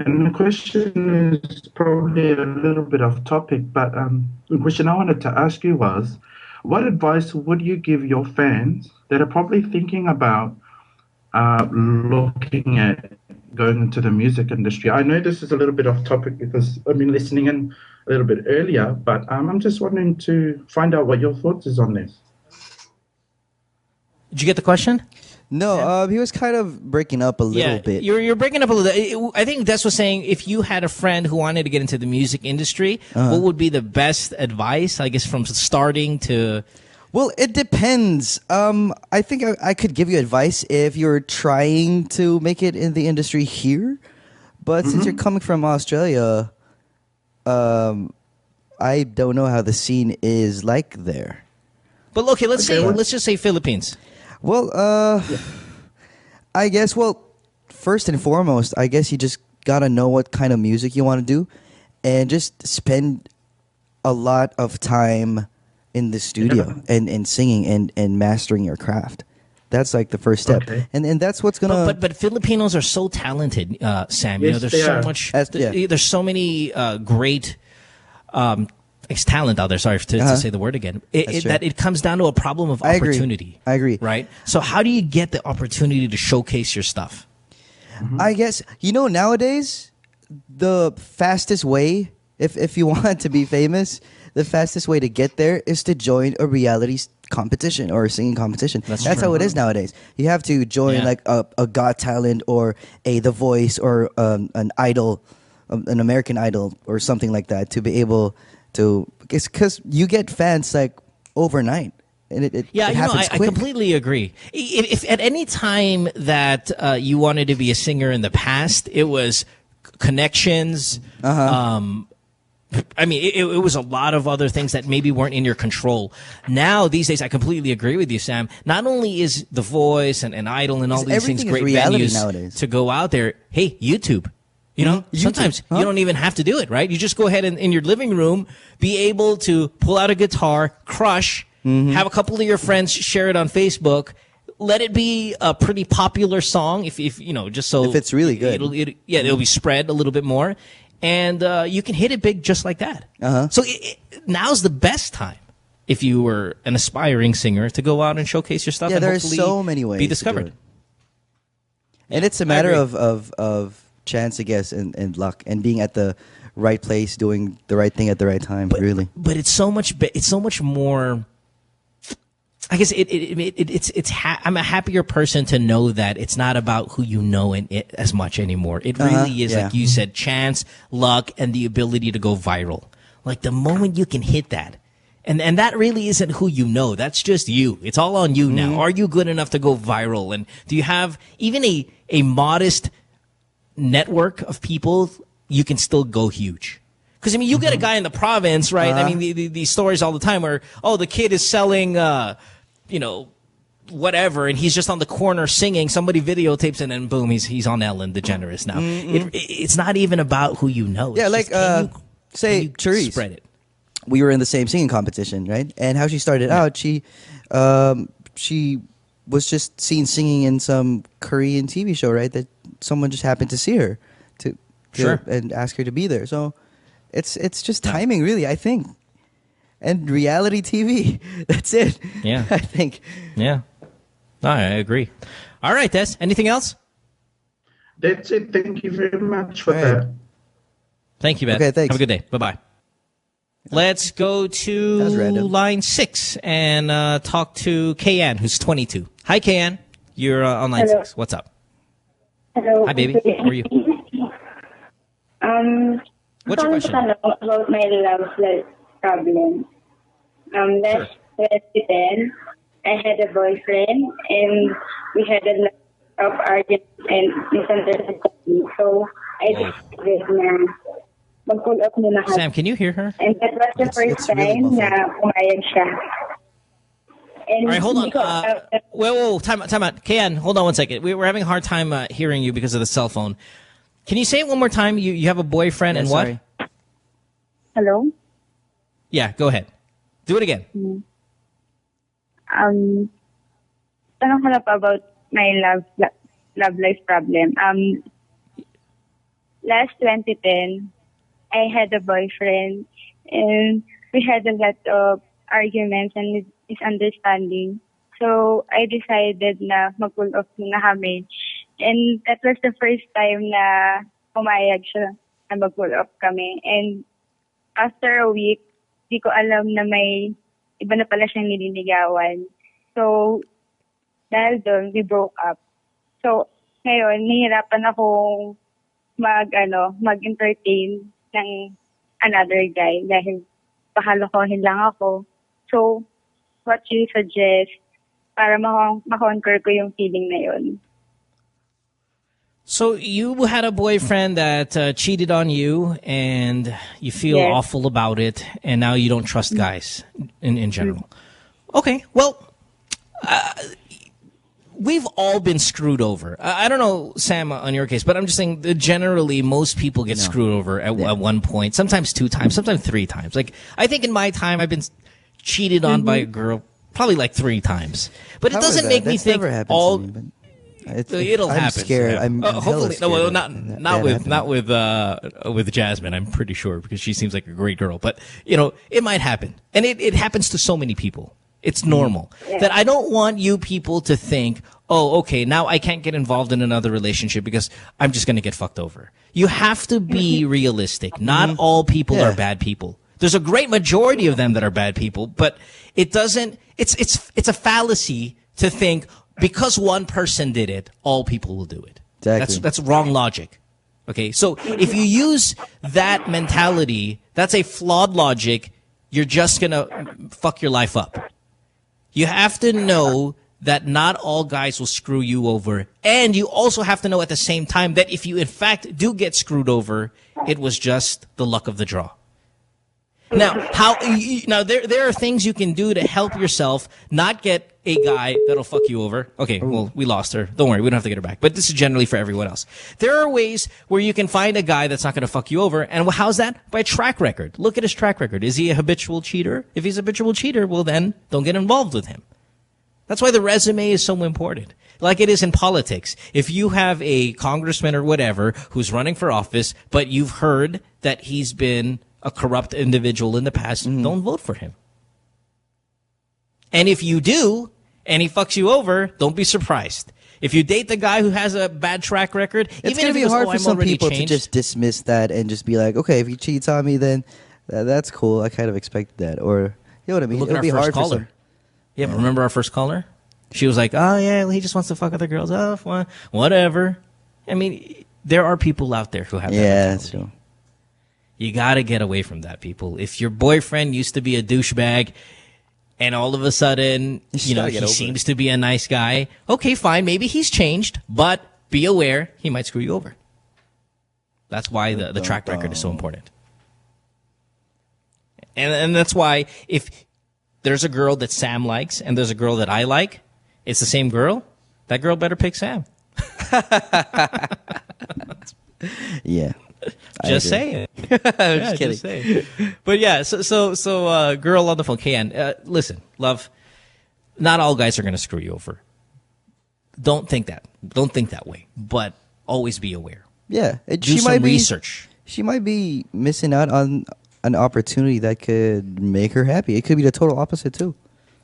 And the question is probably a little bit off topic, but the question I wanted to ask you was, what advice would you give your fans that are probably thinking about looking at going into the music industry? I know this is a little bit off topic because I've been listening in a little bit earlier, but I'm just wanting to find out what your thoughts is on this. Did you get the question? No, he was kind of breaking up a little bit. You're breaking up a little bit. I think Des was saying if you had a friend who wanted to get into the music industry, what would be the best advice, I guess, from starting to... Well, it depends. I think I could give you advice if you're trying to make it in the industry here. But since you're coming from Australia, I don't know how the scene is like there. But okay, let's just say Philippines. Well, I guess, first and foremost, I guess you just got to know what kind of music you want to do and just spend a lot of time in the studio and singing and mastering your craft. That's like the first step. Okay. And that's what's going to... But Filipinos are so talented, Sam. Yes, there's so much... There's so many great... talent out there. Sorry to say the word again. That it comes down to a problem of opportunity. I agree. Right? So how do you get the opportunity to showcase your stuff? I guess nowadays the fastest way, if you want to be famous, the fastest way to get there is to join a reality competition or a singing competition. That's how it is nowadays. You have to join like a Got Talent or The Voice or an Idol, an American Idol or something like that to be able to. Because you get fans like overnight. And it happens quick. I completely agree. If at any time that you wanted to be a singer in the past, it was connections. I mean, it was a lot of other things that maybe weren't in your control. Now, these days, I completely agree with you, Sam. Not only is The Voice and Idol and all these things great venues nowadays to go out there, hey, YouTube. You know, sometimes you don't even have to do it, right? You just go ahead and in your living room, be able to pull out a guitar, crush, have a couple of your friends share it on Facebook, let it be a pretty popular song, if just so if it's really good, it'll be spread a little bit more, and you can hit it big just like that. So now's the best time if you were an aspiring singer to go out and showcase your stuff. Yeah, and there are so many ways be discovered. And it's a matter of chance, I guess, and luck, and being at the right place, doing the right thing at the right time. Really, but it's so much more. I guess I'm a happier person to know that it's not about who you know as much anymore. It really is, like you said, chance, luck, and the ability to go viral. Like the moment you can hit that, and that really isn't who you know. That's just you. It's all on you now. Are you good enough to go viral? And do you have even a modest network of people? You can still go huge. Because, I mean, you get a guy in the province, right? I mean, these stories all the time where, the kid is selling, whatever, and he's just on the corner singing. Somebody videotapes it, and boom, he's on Ellen DeGeneres now. It's not even about who you know. Yeah, like, say, Charisse. Spread it. We were in the same singing competition, right? And how she started out, she was just seen singing in some Korean TV show, right? That someone just happened to see her and ask her to be there. So it's just timing, really, I think. And reality TV. That's it. Yeah. I think. Yeah. No, I agree. All right, Des. Anything else? That's it. Thank you very much for that. Thank you, Ben. Okay, thanks. Have a good day. Bye-bye. Let's go to line 6 and talk to Kayan, who's 22. Hi, Kayan. You're on line 6. What's up? Hello. Hi, baby. How are you? What's your question? About my love life problem. Last 2010, I had a boyfriend, and we had a lot of arguments and misunderstandings. So I decided na mag-pull up muna kami. Sam, can you hear her? And that was the first time na pumayag siya. And all right, hold on. Whoa, time out. Kayan, hold on one second. We're having a hard time hearing you because of the cell phone. Can you say it one more time? You have a boyfriend and what? Sorry. Hello? Yeah, go ahead. Do it again. Tanong ko na pa about my love life problem. Last 2010, I had a boyfriend, and we had a lot of arguments and misunderstanding. So I decided na mag-pull off muna kami. And that was the first time na pumayag siya na mag-pull off kami. And after a week, di ko alam na may iba na pala siyang nililigawan. So, dahil doon, we broke up. So, ngayon, nahihirapan akong mag-entertain ng another guy dahil pakalokohin lang ako. So, what do you suggest para ma-conquer ko yung feeling na yun? So you had a boyfriend that cheated on you, and you feel awful about it, and now you don't trust guys in general. Okay, well, we've all been screwed over. I don't know, Sam, on your case, but I'm just saying that generally most people get screwed over at one point, sometimes 2 times, sometimes 3 times. Like, I think in my time I've been cheated on by a girl probably like 3 times. But it doesn't make me think all... It'll happen. I'm scared. I'm hopefully scared. No, not with Jasmine. I'm pretty sure because she seems like a great girl. But it might happen, and it happens to so many people. It's normal. That I don't want you people to think, oh, okay, now I can't get involved in another relationship because I'm just going to get fucked over. You have to be realistic. Not all people are bad people. There's a great majority of them that are bad people, but it doesn't, it's a fallacy to think because one person did it, all people will do it. Exactly. That's wrong logic. Okay, so if you use that mentality, that's a flawed logic. You're just going to fuck your life up. You have to know that not all guys will screw you over. And you also have to know at the same time that if you in fact do get screwed over, it was just the luck of the draw. Now, there are things you can do to help yourself not get a guy that'll fuck you over. Okay, well, we lost her. Don't worry, we don't have to get her back. But this is generally for everyone else. There are ways where you can find a guy that's not going to fuck you over. And how's that? By track record. Look at his track record. Is he a habitual cheater? If he's a habitual cheater, well then, don't get involved with him. That's why the resume is so important. Like it is in politics. If you have a congressman or whatever who's running for office, but you've heard that he's been a corrupt individual in the past, don't vote for him. And if you do, and he fucks you over, don't be surprised. If you date the guy who has a bad track record, it's going to be hard for some people to just dismiss that and just be like, okay, if he cheats on me, then that's cool. I kind of expected that. Or, you know what I mean? Look at our first caller. Yeah, but remember our first caller? She was like, oh, yeah, well, he just wants to fuck other girls. Oh, whatever. I mean, there are people out there who have that mentality. That's true. You got to get away from that, people. If your boyfriend used to be a douchebag and all of a sudden, he seems to be a nice guy, okay, fine, maybe he's changed, but be aware he might screw you over. That's why the track record is so important. And that's why if there's a girl that Sam likes and there's a girl that I like, it's the same girl, that girl better pick Sam. Yeah. Just saying. Just kidding. Just saying. But yeah, so girl on the phone, KN, listen, love, not all guys are going to screw you over. Don't think that. Don't think that way. But always be aware. Yeah. Do some research. She might be missing out on an opportunity that could make her happy. It could be the total opposite too.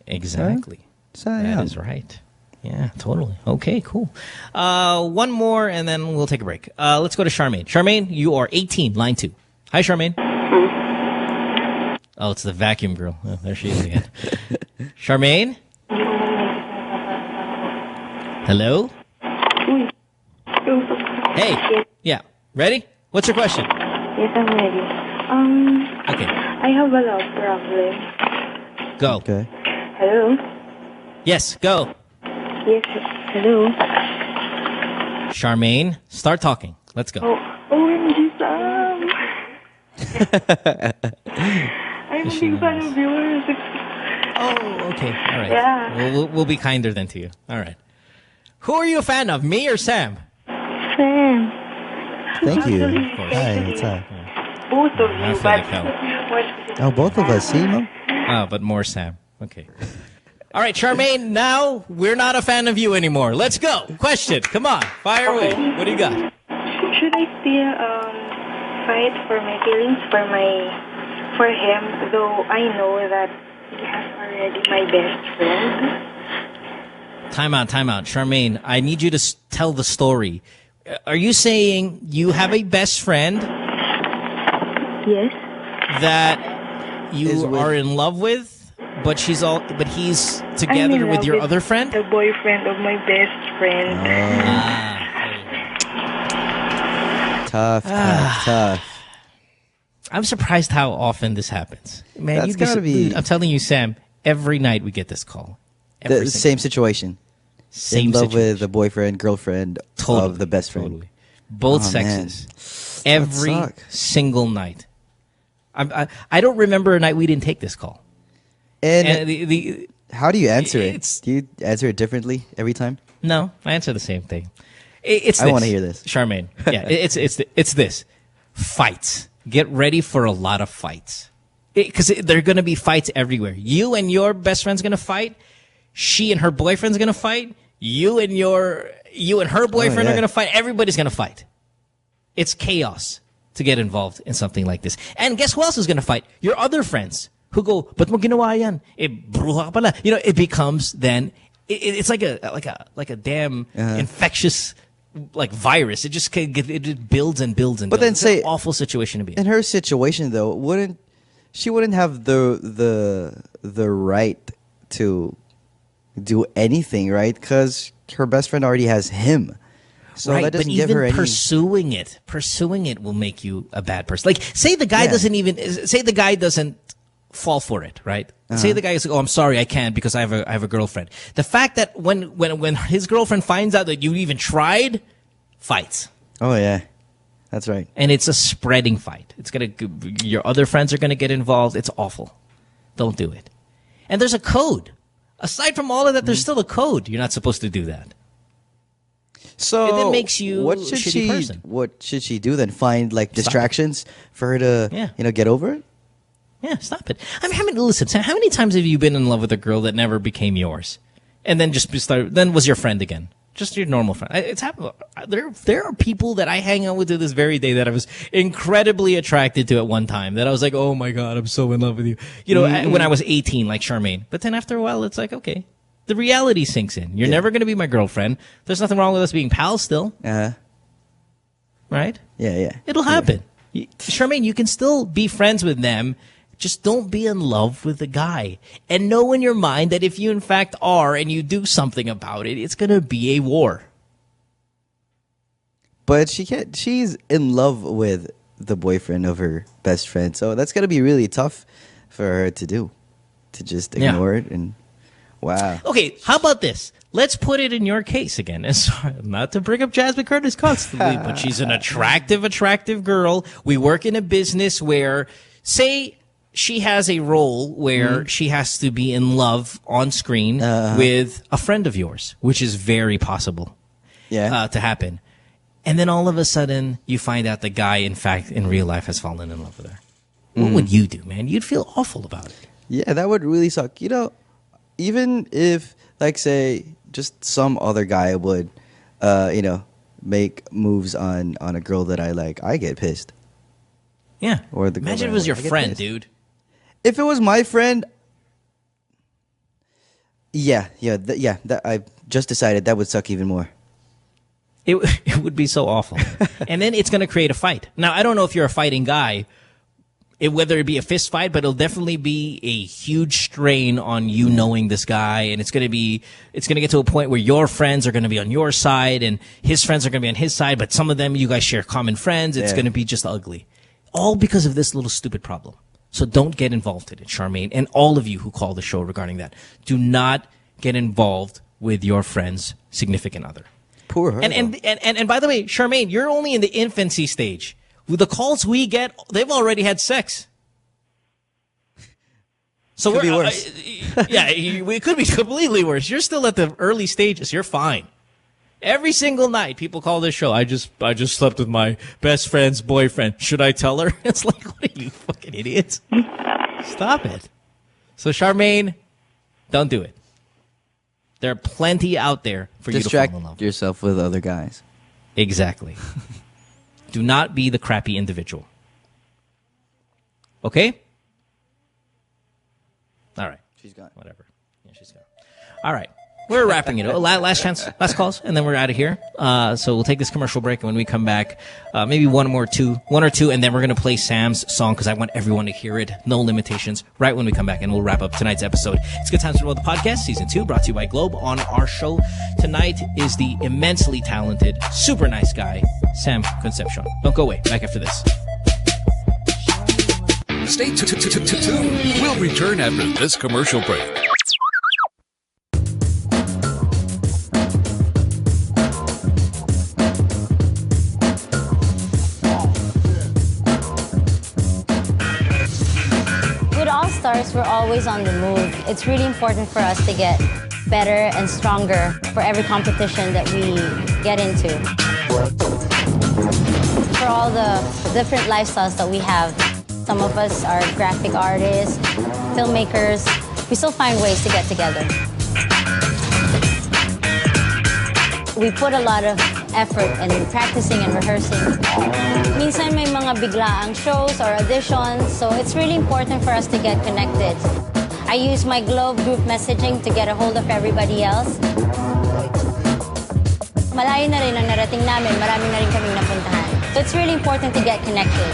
Exactly. Right? That is right. Yeah, totally. Okay, cool. One more, and then we'll take a break. Let's go to Charmaine. Charmaine, you are 18, line 2. Hi, Charmaine. Oh, it's the vacuum girl. Oh, there she is again. Charmaine? Hello? Hey. Yeah. Ready? What's your question? Yes, I'm ready. Okay. I have a love problem. Go. Okay. Hello? Yes, go. Yes, hello. Charmaine, start talking. Let's go. OMG, Sam. I'm a big fan of yours. Oh, okay. All right. Yeah. We'll be kinder then to you. All right. Who are you a fan of, me or Sam? Sam. Thank you. Of course. Hi, it's hi. Both of you, I feel like hell. Oh, both of us, see, Mom? Oh, but more Sam. Okay. All right, Charmaine, now we're not a fan of you anymore. Let's go. Question. Come on. Fire away. What do you got? Should I still fight for my feelings for him, though I know that he has already my best friend? Time out. Charmaine, I need you to tell the story. Are you saying you have a best friend? Yes. That you are in love with? But he's together with your other friend? The boyfriend of my best friend. Tough. I'm surprised how often this happens. Man, That's gotta be. I'm telling you, Sam, every night we get this call. The same situation. Same in love situation. with the boyfriend, girlfriend of the best friend. Totally. Both sexes. Every single night. I don't remember a night we didn't take this call. And how do you answer it? Do you answer it differently every time? No, I answer the same thing. I want to hear this. Charmaine. Yeah, it's this. Fights. Get ready for a lot of fights. Because there are going to be fights everywhere. You and your best friend's going to fight. She and her boyfriend's going to fight. You and her boyfriend are going to fight. Everybody's going to fight. It's chaos to get involved in something like this. And guess who else is going to fight? Your other friends who go, "Ba't mo ginawa yan? Bruha ka pala." You know, it becomes then it's like a damn infectious like virus. It just it builds and builds and. But builds. then it's an awful situation to be in. In her situation, though, she wouldn't have the right to do anything, right? Because her best friend already has him. So right, that doesn't but give even her any... pursuing it will make you a bad person. Like, say the guy doesn't fall for it, right? Say the guy is like, "Oh, I'm sorry, I can't because I have a girlfriend." The fact that when his girlfriend finds out that you even tried, fights. Oh yeah, that's right. And it's a spreading fight. Your other friends are gonna get involved. It's awful. Don't do it. And there's a code. Aside from all of that, there's still a code. You're not supposed to do that. So it then makes you what a should shitty person. What should she do then? Find like distractions for her to get over it? Yeah, stop it. I mean, listen, Sam, how many times have you been in love with a girl that never became yours, and then then was your friend again, just your normal friend? It's happened. There are people that I hang out with to this very day that I was incredibly attracted to at one time. That I was like, "Oh my God, I'm so in love with you." You know, when I was 18, like Charmaine. But then after a while, it's like, okay. The reality sinks in. You're never going to be my girlfriend. There's nothing wrong with us being pals still. Right? Yeah. It'll happen. Charmaine, you can still be friends with them. Just don't be in love with the guy. And know in your mind that if you in fact are and you do something about it, it's going to be a war. But she can't. She's in love with the boyfriend of her best friend. So that's going to be really tough for her to do. To just ignore it and... Wow. Okay, how about this? Let's put it in your case again. And sorry, not to bring up Jasmine Curtis constantly, but she's an attractive girl. We work in a business where, say, she has a role where she has to be in love on screen with a friend of yours, which is very possible to happen. And then all of a sudden, you find out the guy, in fact, in real life has fallen in love with her. What would you do, man? You'd feel awful about it. Yeah, that would really suck. You know, even if, like, say, just some other guy would, make moves on a girl that I like, I get pissed. Yeah. Or the imagine it was your friend, dude. If it was my friend, that I've just decided that would suck even more. It would be so awful. And then it's going to create a fight. Now, I don't know if you're a fighting guy, whether it be a fist fight, but it'll definitely be a huge strain on you knowing this guy. And it's going to get to a point where your friends are going to be on your side and his friends are going to be on his side. But some of them, you guys share common friends. It's going to be just ugly. All because of this little stupid problem. So don't get involved in it, Charmaine. And all of you who call the show regarding that, do not get involved with your friend's significant other. Poor her. And by the way, Charmaine, you're only in the infancy stage. With the calls we get, they've already had sex. So could be worse. It could be completely worse. You're still at the early stages. You're fine. Every single night, people call this show. I just slept with my best friend's boyfriend. Should I tell her? It's like, what are you, fucking idiots? Stop it. So Charmaine, don't do it. There are plenty out there for you to fall in love. Distract yourself with other guys. Exactly. Do not be the crappy individual. Okay? All right. She's gone. Whatever. Yeah, she's gone. All right. We're wrapping it up. Last chance, last calls, and then we're out of here. So we'll take this commercial break, and when we come back, maybe one or two, and then we're going to play Sam's song because I want everyone to hear it. No limitations. Right when we come back, and we'll wrap up tonight's episode. It's Good Times with the Podcast, Season 2, brought to you by Globe. On our show tonight is the immensely talented, super nice guy, Sam Concepcion. Don't go away. Back after this. Stay tuned. We'll return after this commercial break. We're always on the move. It's really important for us to get better and stronger for every competition that we get into. For all the different lifestyles that we have, some of us are graphic artists, filmmakers. We still find ways to get together. We put a lot of effort in practicing and rehearsing. Minsan may mga biglaang shows or auditions, so it's really important for us to get connected. I use my Globe group messaging to get a hold of everybody else. Malayo na rin ang narating namin, marami na rin kaming napuntahan. So it's really important to get connected.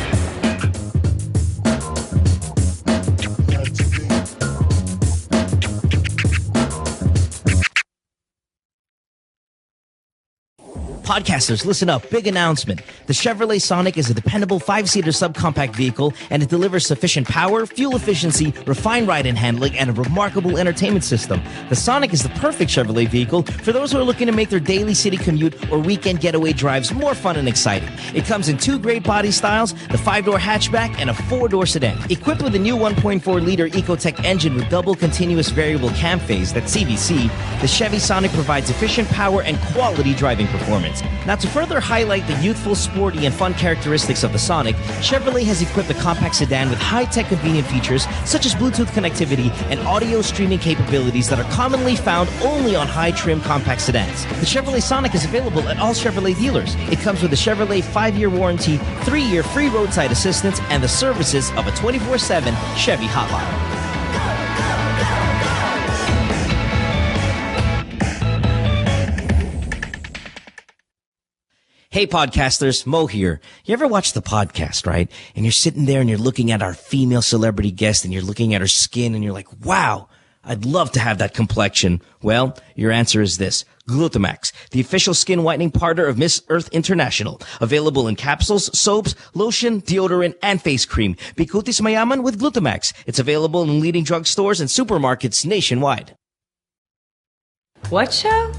Podcasters, listen up. Big announcement. The Chevrolet Sonic is a dependable 5-seater subcompact vehicle, and it delivers sufficient power, fuel efficiency, refined ride and handling, and a remarkable entertainment system. The Sonic is the perfect Chevrolet vehicle for those who are looking to make their daily city commute or weekend getaway drives more fun and exciting. It comes in 2 great body styles, the 5-door hatchback and a 4-door sedan. Equipped with a new 1.4-liter Ecotec engine with double continuous variable cam phase, that's CVC, the Chevy Sonic provides efficient power and quality driving performance. Now, to further highlight the youthful, sporty, and fun characteristics of the Sonic, Chevrolet has equipped the compact sedan with high-tech convenient features such as Bluetooth connectivity and audio streaming capabilities that are commonly found only on high-trim compact sedans. The Chevrolet Sonic is available at all Chevrolet dealers. It comes with a Chevrolet 5-year warranty, 3-year free roadside assistance, and the services of a 24/7 Chevy hotline. Hey podcasters, Mo here. You ever watch The Podcast, right? And you're sitting there and you're looking at our female celebrity guest and you're looking at her skin and you're like, wow, I'd love to have that complexion. Well, your answer is this. Glutamax, the official skin whitening partner of Miss Earth International. Available in capsules, soaps, lotion, deodorant, and face cream. Bikutis mayaman with Glutamax. It's available in leading drugstores and supermarkets nationwide. What show?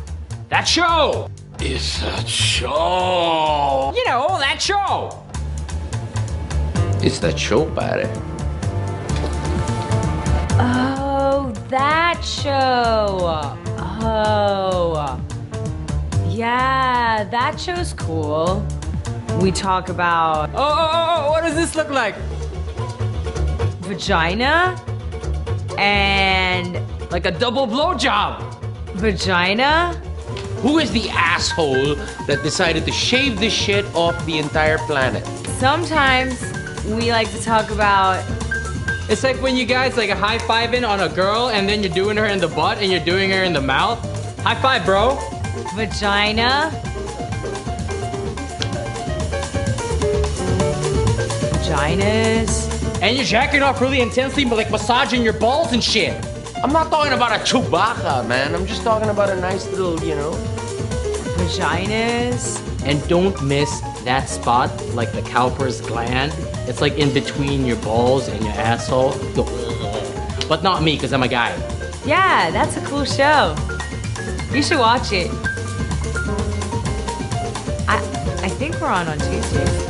That show! It's that show! You know, that show! It's that show, pare. Oh, that show! Oh. Yeah, that show's cool. We talk about... Oh, what does this look like? Vagina? And... like a double blowjob! Vagina? Who is the asshole that decided to shave this shit off the entire planet? Sometimes we like to talk about... It's like when you guys like high-fiving on a girl and then you're doing her in the butt and you're doing her in the mouth. High five, bro. Vagina. Vaginas. And you're jacking off really intensely, but like massaging your balls and shit. I'm not talking about a Chewbacca, man. I'm just talking about a nice little, you know. Vaginas. And don't miss that spot, like the cowper's gland. It's like in between your balls and your asshole. But not me, because I'm a guy. Yeah, that's a cool show. You should watch it. I think we're on Tuesdays.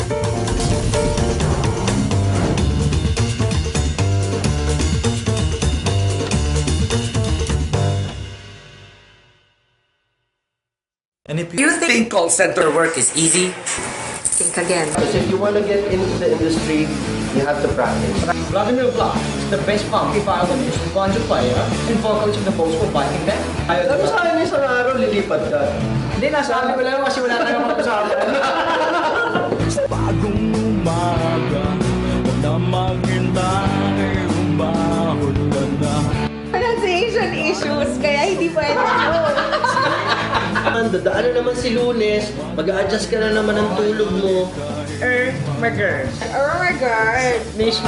And if you think call center work is easy, think again. Because if you want to get into the industry, you have to practice. Vladimir Vlad is the best amplifier when using conjunctival and vocals of the post for biting them. Sabi sa akin isang araw, lilipat ka. Hindi, nasabi ko lang kasi wala tayong mapag-usapan. Bagong umaga, huwag na maghintay, umahon ka na. Pronunciation issues, kaya hindi pwede yun. Dadaan na naman si Lunes, mag-a-adjust ka na naman ng tulog mo. My God. Oh my God. Mismo.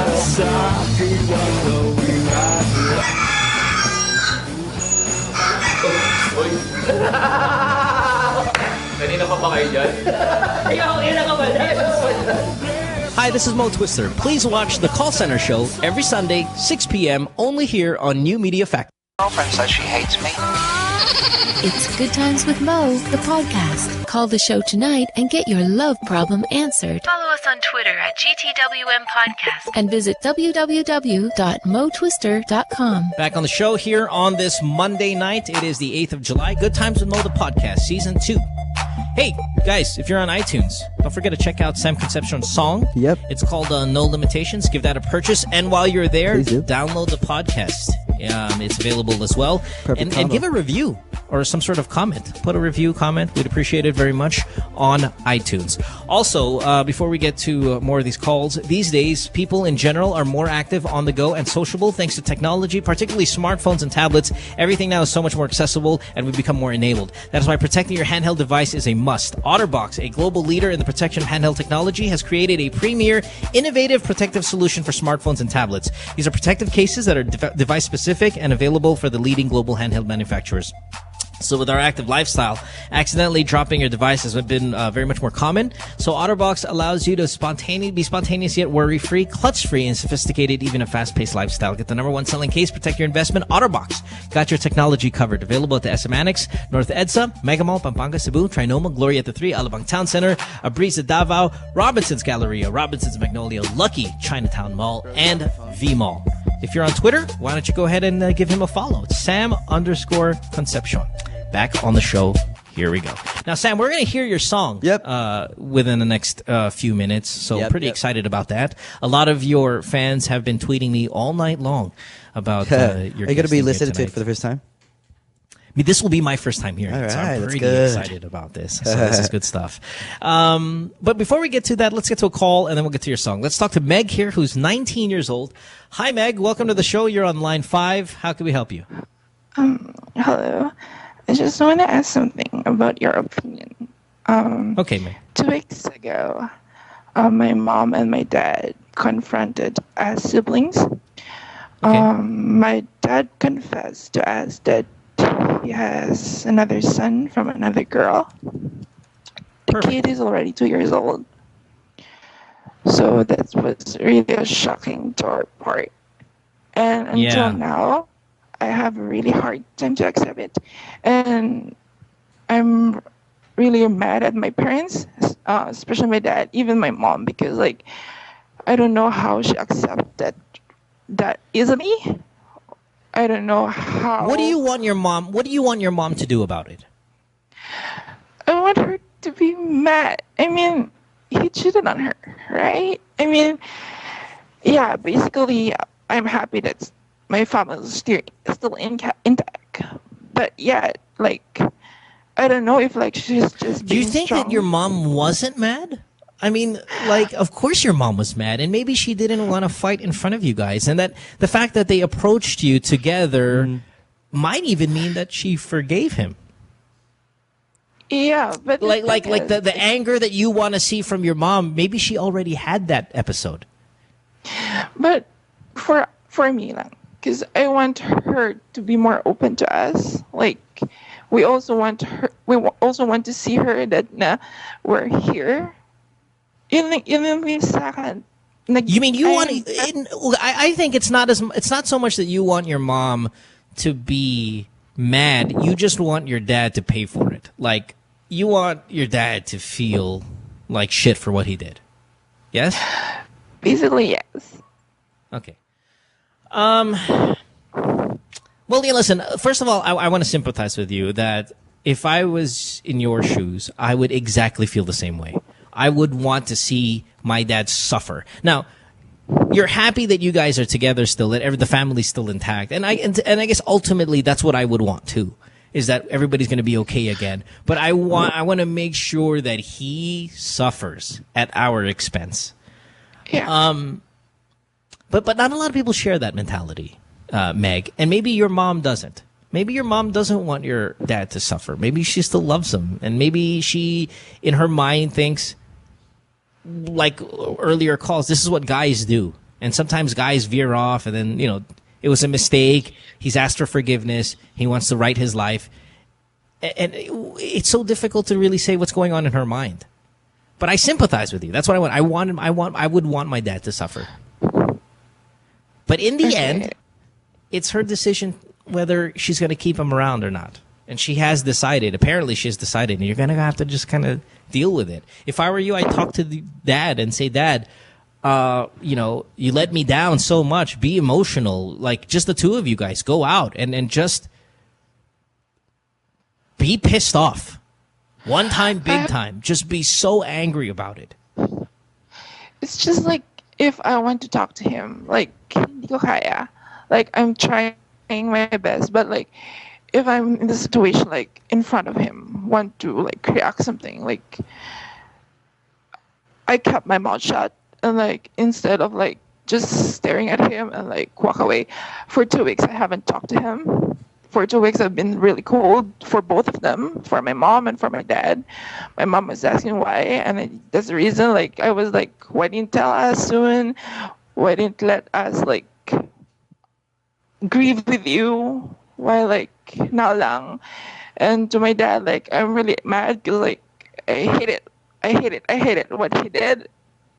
Kanina pa ba kayo dyan? Hi, this is Mo Twister. Please watch The Call Center Show every Sunday, 6 p.m. only here on New Media Factory. Girlfriend says she hates me. It's Good Times with Mo, the podcast. Call the show tonight and get your love problem answered. Follow us on Twitter at GTWM Podcast and visit www.motwister.com. Back on the show here on this Monday night. It is the 8th of July. Good Times with Mo, the podcast, Season 2. Hey, guys, if you're on iTunes, don't forget to check out Sam Concepcion's song. Yep. It's called No Limitations. Give that a purchase. And while you're there, download the podcast. It's available as well. And give a review or some sort of comment. Put a review, comment. We'd appreciate it very much on iTunes. Also, before we get to more of these calls, these days, people in general are more active on the go and sociable thanks to technology, particularly smartphones and tablets. Everything now is so much more accessible, and we've become more enabled. That is why protecting your handheld device is a must. OtterBox, a global leader in the protection of handheld technology, has created a premier, innovative protective solution for smartphones and tablets. These are protective cases that are device-specific and available for the leading global handheld manufacturers. So with our active lifestyle, accidentally dropping your device has been very much more common. So OtterBox allows you to be spontaneous yet worry-free, clutch-free, and sophisticated, even a fast-paced lifestyle. Get the #1 selling case, protect your investment. OtterBox got your technology covered. Available at the SM Annex, North EDSA, Mega Mall, Pampanga, Cebu, Trinoma, Gloria at the 3, Alabang Town Center, Abriza Davao, Robinson's Galleria, Robinson's Magnolia, Lucky Chinatown Mall, and V Mall. If you're on Twitter, why don't you go ahead and give him a follow? It's Sam_Concepcion. Back on the show. Here we go. Now, Sam, we're going to hear your song within the next few minutes, so pretty excited about that. A lot of your fans have been tweeting me all night long about your Are you going to be listening to it for the first time? I mean, this will be my first time hearing it, so I'm pretty excited about this. So this is good stuff. But before we get to that, let's get to a call, and then we'll get to your song. Let's talk to Meg here, who's 19 years old. Hi, Meg. Welcome to the show. You're on line 5. How can we help you? Hello. I just want to ask something about your opinion. Okay, Meg. 2 weeks ago, my mom and my dad confronted as siblings. My dad confessed to us that he has another son from another girl. The kid is already 2 years old. So that was really shocking to our part. And until now, I have a really hard time to accept it. And I'm really mad at my parents, especially my dad, even my mom, because I don't know how she accepted that easily. I don't know how. What do you want your mom to do about it? I want her to be mad. I mean, he cheated on her, right? I mean, yeah, basically, I'm happy that my family is still intact. But yeah, I don't know if she's just. Do you think that your mom wasn't mad? I mean, of course your mom was mad, and maybe she didn't want to fight in front of you guys, and that the fact that they approached you together might even mean that she forgave him. Yeah, but the anger that you want to see from your mom, maybe she already had that episode. But for me, because I want her to be more open to us. We also want to see her that we're here. You mean you want? I think it's not so much that you want your mom to be mad. You just want your dad to pay for it. You want your dad to feel like shit for what he did. Yes. Basically, yes. Okay. Well, listen, first of all, I want to sympathize with you that if I was in your shoes, I would exactly feel the same way. I would want to see my dad suffer. Now, you're happy that you guys are together still, that the family's still intact. And I guess ultimately that's what I would want too, is that everybody's going to be okay again. But I want to make sure that he suffers at our expense. Yeah. But not a lot of people share that mentality, Meg. And maybe your mom doesn't. Maybe your mom doesn't want your dad to suffer. Maybe she still loves him. And maybe she, in her mind, thinks, like earlier calls, this is what guys do. And sometimes guys veer off and then, it was a mistake. He's asked for forgiveness. He wants to right his life. And it's so difficult to really say what's going on in her mind. But I sympathize with you. That's what I want. I would want my dad to suffer. But in the end, it's her decision whether she's going to keep him around or not. And she has decided. Apparently, she has decided. And you're going to have to just kind of deal with it. If I were you, I'd talk to the dad and say, Dad, you let me down so much. Be emotional. Just the two of you guys. Go out and just be pissed off. One time, big time. Just be so angry about it. It's just if I want to talk to him, hindi ko kaya. I'm trying my best, but if I'm in the situation, like, in front of him, want to, like, react something, like, I kept my mouth shut, and, like, instead of, like, just staring at him and, like, walk away. For 2 weeks, I haven't talked to him. For 2 weeks, I've been really cold for both of them, for my mom and for my dad. My mom was asking why, and that's the reason, like, I was like, why didn't you tell us soon? Why didn't you let us, like, grieve with you? Why, like, now lang? And to my dad, like, I'm really mad because, like, I hate it what he did.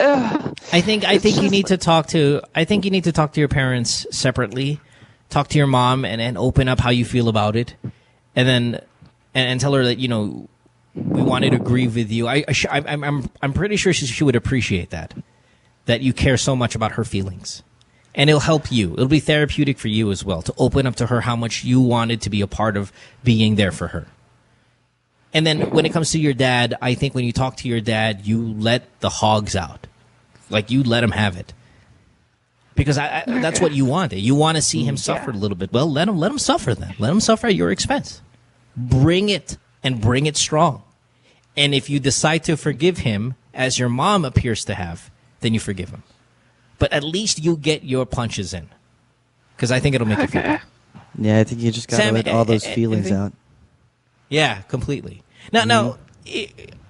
Ugh. I think you need to talk to your parents separately. Talk to your mom and open up how you feel about it, and then and tell her that, you know, we wanted to grieve with you. I'm pretty sure she would appreciate that you care so much about her feelings, and it'll help you. It'll be therapeutic for you as well to open up to her how much you wanted to be a part of being there for her. And then when it comes to your dad, I think when you talk to your dad, you let the hogs out. Like, you let him have it. Because that's what you wanted. You want to see him suffer a little bit. Well, let him suffer then. Let him suffer at your expense. Bring it, and bring it strong. And if you decide to forgive him, as your mom appears to have, then you forgive him. But at least you get your punches in. Because I think it'll make you feel better. Yeah, I think you just got to let all those feelings out. Yeah, completely. Now,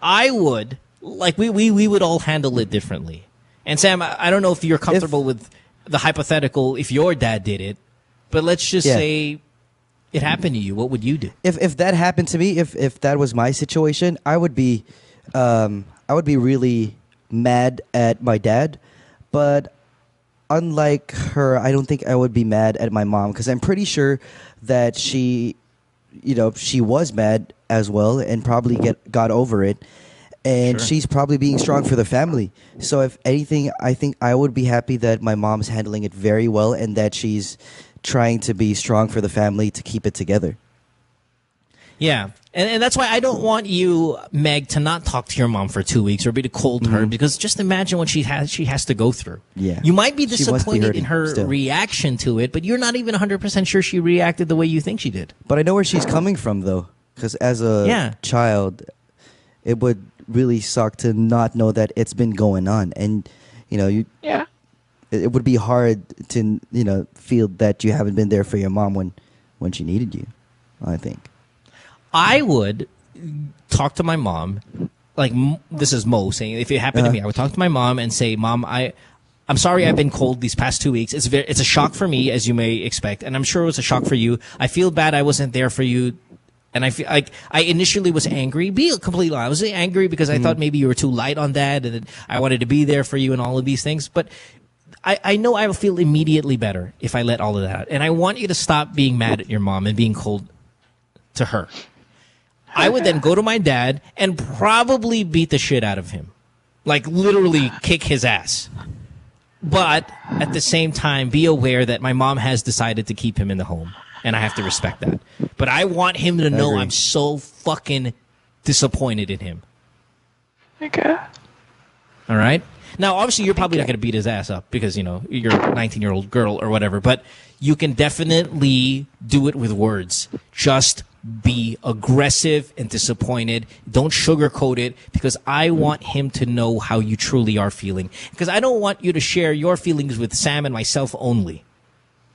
I would, like, we would all handle it differently. And Sam, I don't know if you're comfortable with the hypothetical if your dad did it, but let's just say it happened to you. What would you do? If that happened to me, if that was my situation, I would be really mad at my dad. But unlike her, I don't think I would be mad at my mom, because I'm pretty sure that she was mad as well and probably got over it. And she's probably being strong for the family. So if anything, I think I would be happy that my mom's handling it very well and that she's trying to be strong for the family to keep it together. Yeah. And that's why I don't want you, Meg, to not talk to your mom for 2 weeks or be cold to her, because just imagine what she has to go through. Yeah. You might be disappointed in her reaction to it, but you're not even 100% sure she reacted the way you think she did. But I know where she's coming from, though, because as a child, it would really suck to not know that it's been going on, and it would be hard to feel that you haven't been there for your mom when she needed you. I think I would talk to my mom, like, this is Mo saying, if it happened to me, I would talk to my mom and say, Mom, I'm sorry I've been cold these past 2 weeks. It's a shock for me, as you may expect, and I'm sure it was a shock for you. I feel bad I wasn't there for you. And I feel like I initially was angry. Be completely honest. I was angry because I thought maybe you were too light on that, and I wanted to be there for you and all of these things. But I know I will feel immediately better if I let all of that out. And I want you to stop being mad at your mom and being cold to her. I would then go to my dad and probably beat the shit out of him. Like, literally kick his ass. But at the same time, be aware that my mom has decided to keep him in the home. And I have to respect that. But I want him to know I'm so fucking disappointed in him. Okay. All right? Now, obviously, you're probably not going to beat his ass up because, you're a 19-year-old girl or whatever. But you can definitely do it with words. Just be aggressive and disappointed. Don't sugarcoat it, because I want him to know how you truly are feeling. Because I don't want you to share your feelings with Sam and myself only.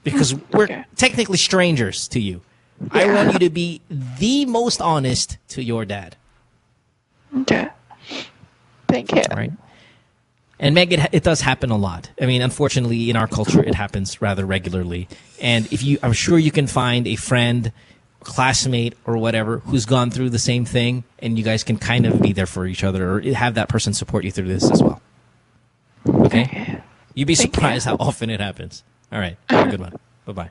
Because we're technically strangers to you. Yeah. I want you to be the most honest to your dad. Okay. Thank you. All right. And Meg, it does happen a lot. I mean, unfortunately, in our culture, it happens rather regularly. And I'm sure you can find a friend, classmate, or whatever who's gone through the same thing, and you guys can kind of be there for each other, or have that person support you through this as well. Okay? You'd be surprised how often it happens. All right. Have a good one. Bye-bye.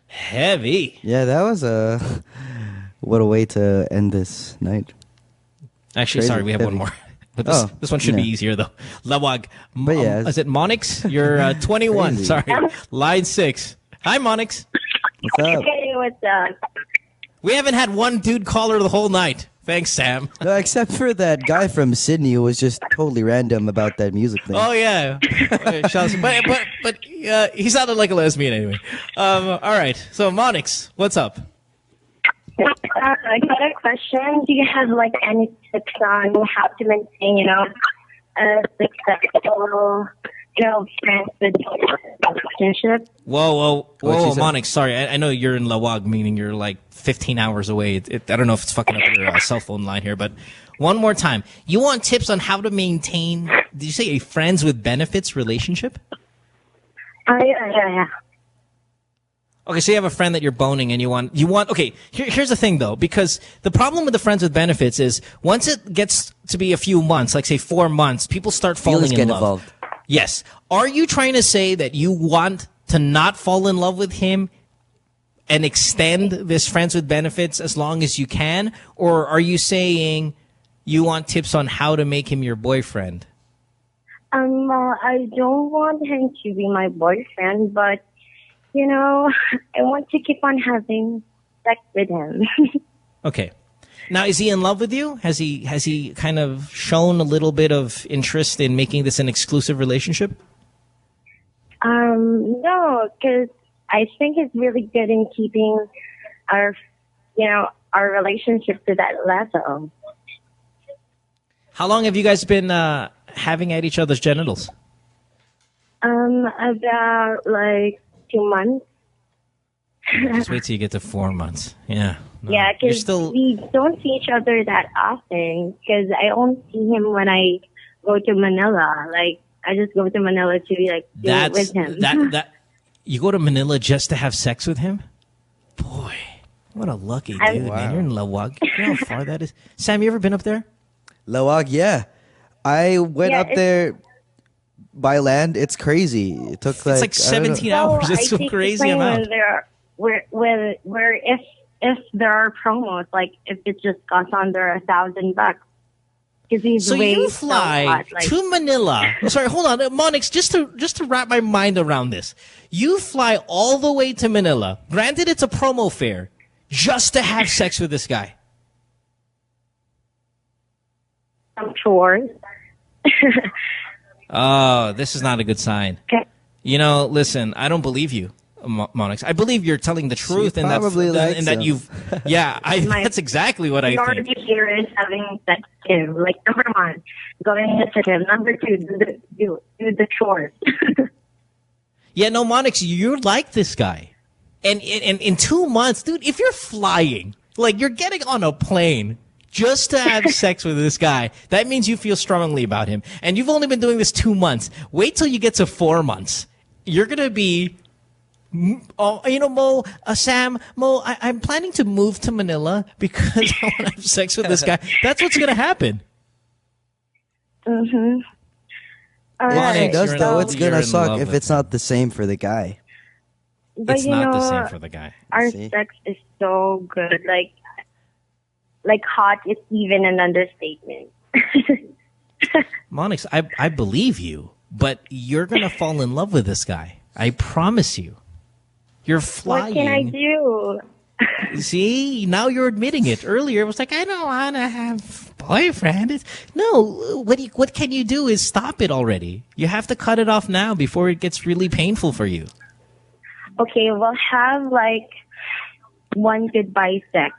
Heavy. Yeah, that was what a way to end this night. Actually, sorry, we have one more. But this one should be easier, though. Lawag. Is it Monix? You're 21. Sorry. Line 6. Hi, Monix. What's up? Hey, what's up? We haven't had one dude caller the whole night. Thanks, Sam. No, except for that guy from Sydney who was just totally random about that music thing. Oh yeah, but he sounded like a lesbian anyway. All right, so Monix, what's up? I got a question. Do you have like any tips on how to maintain, a successful, friends with relationship? Whoa, Monix. Sorry, I know you're in Lawag, meaning you're like 15 hours away. I don't know if it's fucking up your cell phone line here, but one more time. You want tips on how to maintain, did you say a friends with benefits relationship? Yeah. Okay, so you have a friend that you're boning and you want, okay, here's the thing though, because the problem with the friends with benefits is once it gets to be a few months, like say 4 months, people start falling in love. Involved. Yes. Are you trying to say that you want to not fall in love with him and extend this friends with benefits as long as you can? Or are you saying you want tips on how to make him your boyfriend? I don't want him to be my boyfriend, but I want to keep on having sex with him. Okay. Now, is he in love with you? Has he kind of shown a little bit of interest in making this an exclusive relationship? No, because I think he's really good in keeping our relationship to that level. How long have you guys been having at each other's genitals? About like 2 months. Just wait till you get to 4 months. Yeah. No, Yeah, because we don't see each other that often. Because I only see him when I go to Manila. Like I just go to Manila to be like do it with him. That you go to Manila just to have sex with him? Boy, what a lucky dude, man. You're in Lawag. You know how far that is? Sam, you ever been up there? Lawag, yeah. I went up there by land. It's crazy. It took it's like 17 hours. It's a crazy amount. Where if there are promos, like if it just costs under $1,000. So you fly to Manila. Sorry, hold on, Monix. Just to wrap my mind around this, you fly all the way to Manila. Granted, it's a promo fare, just to have sex with this guy. I'm sure. Oh, this is not a good sign. Okay. Listen, I don't believe you, Monix. I believe you're telling the truth, and that you've. Yeah, that's exactly what I think. Already here is having sex too. Like number 1, going to him. Number 2, do the chores. Yeah, no, Monix, you're like this guy, and in 2 months, dude, if you're flying, like you're getting on a plane just to have sex with this guy, that means you feel strongly about him, and you've only been doing this 2 months. Wait till you get to 4 months. You're gonna be. Sam, I'm planning to move to Manila because I want to have sex with this guy. That's what's going to happen. Mm-hmm. It does, though. It's going to suck if it's not the same for the guy. But it's not the same for the guy. Our sex is so good. Like hot is even an understatement. Monix, I believe you, but you're going to fall in love with this guy. I promise you. You're flying. What can I do? See, now you're admitting it. Earlier, it was like, I don't want to have boyfriend. No, what can you do is stop it already. You have to cut it off now before it gets really painful for you. Okay, we'll have like one goodbye sex.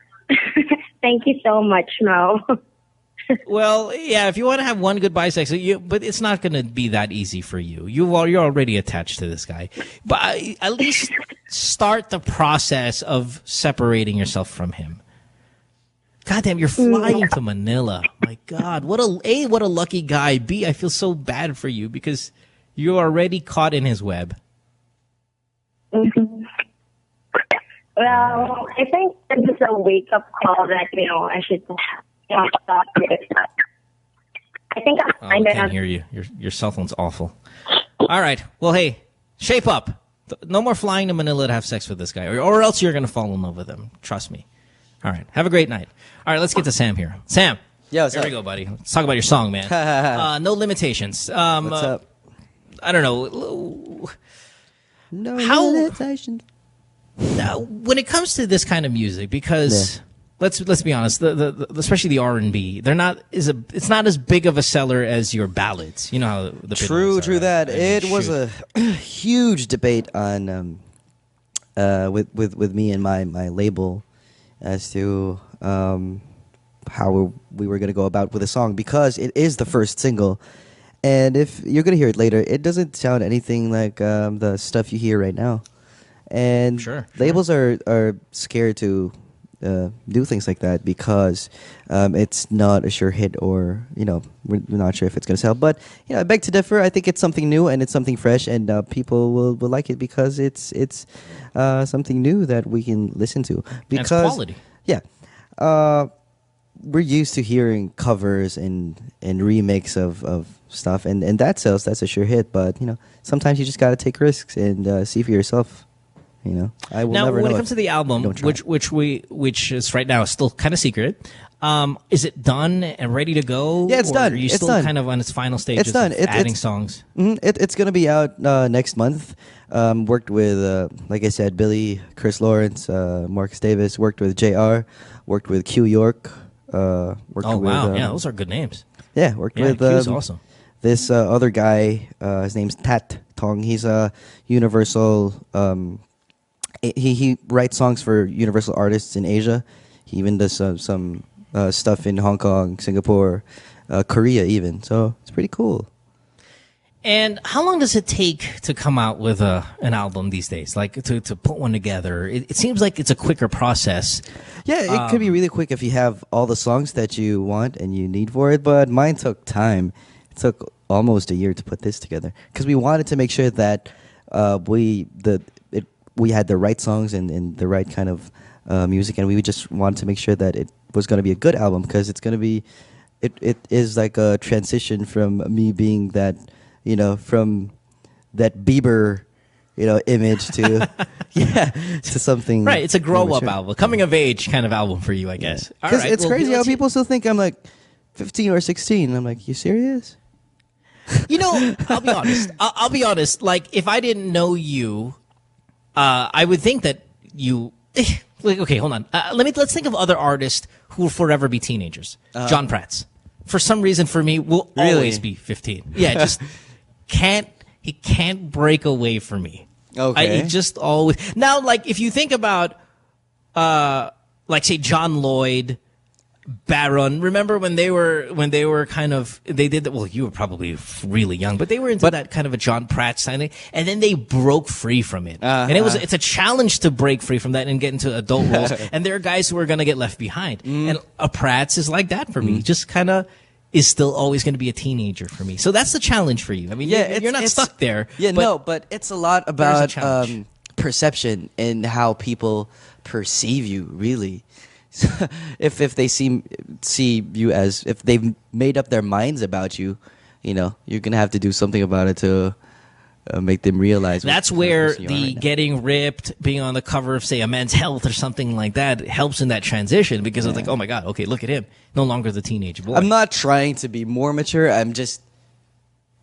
Thank you so much, Mo. Well, yeah, if you want to have one goodbye sex, but it's not going to be that easy for you. You're already attached to this guy. But at least start the process of separating yourself from him. Goddamn, you're flying to Manila. My God, what a lucky guy. B, I feel so bad for you because you're already caught in his web. Mm-hmm. Well, I think this is a wake-up call that, I should stop it. I think I can't hear you. Your cell phone's awful. All right. Well, hey, shape up. No more flying to Manila to have sex with this guy, or else you're going to fall in love with him. Trust me. All right. Have a great night. All right. Let's get to Sam here. Sam. Yeah, what's here up? We go, buddy. Let's talk about your song, man. No limitations. What's up? I don't know. No limitations. When it comes to this kind of music, because let's be honest. Especially the R&B, it's not as big of a seller as your ballads. You know how the true that. It was a huge debate on with me and my label as to how we were going to go about with a song, because it is the first single, and if you're going to hear it later, it doesn't sound anything like the stuff you hear right now. And labels are scared to do things like that because it's not a sure hit, or we're not sure if it's going to sell. But I beg to differ. I think it's something new and it's something fresh, and people will like it because it's something new that we can listen to. Because and it's quality. Yeah. We're used to hearing covers and remix of stuff, and that sells. That's a sure hit. But sometimes you just got to take risks and see for yourself. I will now, never when know it comes to the album, which is right now still kind of secret, is it done and ready to go? Yeah, it's done. Are you it's still done. kind of on its final stages? It's done. Of adding songs. It's going to be out next month. Worked with, like I said, Billy, Chris Lawrence, Marcus Davis. Worked with JR. Worked with Q York. Worked wow, with, yeah, those are good names. Yeah, worked with Q's awesome. This other guy. His name's Tat Tong. He's a Universal. He writes songs for Universal artists in Asia. He even does some stuff in Hong Kong, Singapore, Korea even. So it's pretty cool. And how long does it take to come out with an album these days? Like to put one together? It seems like it's a quicker process. Yeah, it could be really quick if you have all the songs that you want and you need for it. But mine took time. It took almost a year to put this together because we wanted to make sure that we had the right songs and the right kind of music, and we just wanted to make sure that it was going to be a good album, because it's going to be, it is like a transition from me being that, from that Bieber, image to, to something. Right, it's a grow-up album, coming of age kind of album for you, I guess. Because it's crazy how people still think I'm like 15 or 16. I'm like, you serious? I'll be honest. I'll be honest. Like, if I didn't know you, I would think that you. Okay, hold on. Let's think of other artists who will forever be teenagers. John Prats, for some reason, for me, will always be 15. Yeah, just he can't break away from me. Okay, he just always. Now, like if you think about, like say John Lloyd, Baron. Remember when they were kind of, they did that. Well, you were probably really young, but they were into that kind of a John Pratt signing, and then they broke free from it. And it's a challenge to break free from that and get into adult roles. And there are guys who are going to get left behind. And a Pratt's is like that for me. Just kind of is still always going to be a teenager for me. So that's the challenge for you. I mean, you're not stuck there. Yeah, but it's a lot about perception and how people perceive you, really. if they see you as, if they've made up their minds about you, you're gonna have to do something about it to make them realize. That's where the getting ripped, being on the cover of say a Men's Health or something like that helps in that transition, because it's like, oh my god, okay, look at him, no longer the teenage boy. I'm not trying to be more mature. I'm just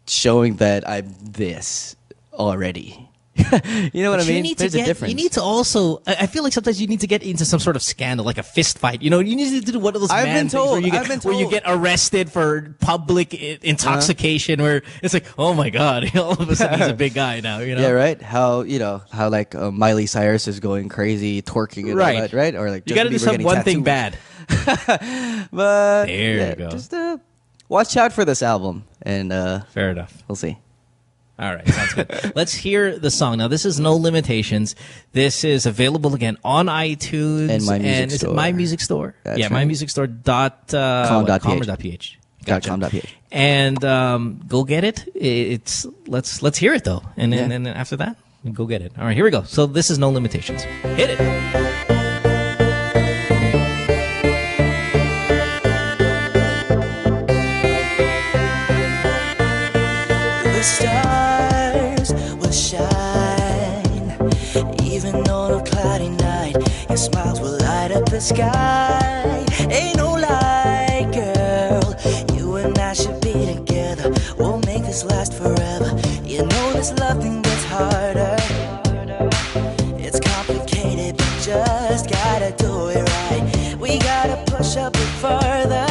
showing that I'm this already. You know what I mean? There's a difference. You need to also, I feel like sometimes you need to get into some sort of scandal, like a fist fight. You need to do one of those man things where you get arrested for public intoxication, where it's like, oh my god, all of a sudden he's a big guy now. Yeah, right. How like Miley Cyrus is going crazy, twerking and all that, right? Or like you got to do some one thing bad. But there you go. Just watch out for this album, and fair enough. We'll see. All right, sounds good. Let's hear the song. Now, this is No Limitations. This is available again on iTunes. And My Music Store. Is it My Music Store? That's yeah, right. mymusicstore.com.ph. Gotcha. And go get it. Let's hear it, though. And then after that, go get it. All right, here we go. So this is No Limitations. Hit it. Stars will shine even on a cloudy night. Your smiles will light up the sky. Ain't no lie, girl. You and I should be together. We'll make this last forever. You know this love thing gets harder. It's complicated, but just gotta do it right. We got further.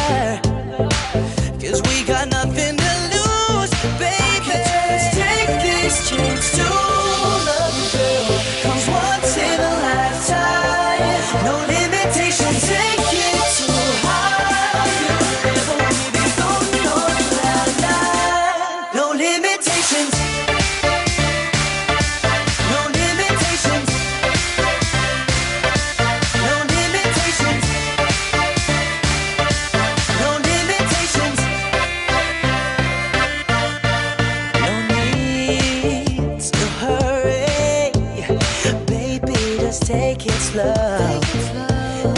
'Cause we got nothing to lose, baby. Just take this chance to love you, girl. Comes once in a lifetime. No limitations, take it too high. Forever we'll be floating on cloud nine. No limitations. No limitations. No limitations. No limitations. No need to hurry, baby. Just take it slow.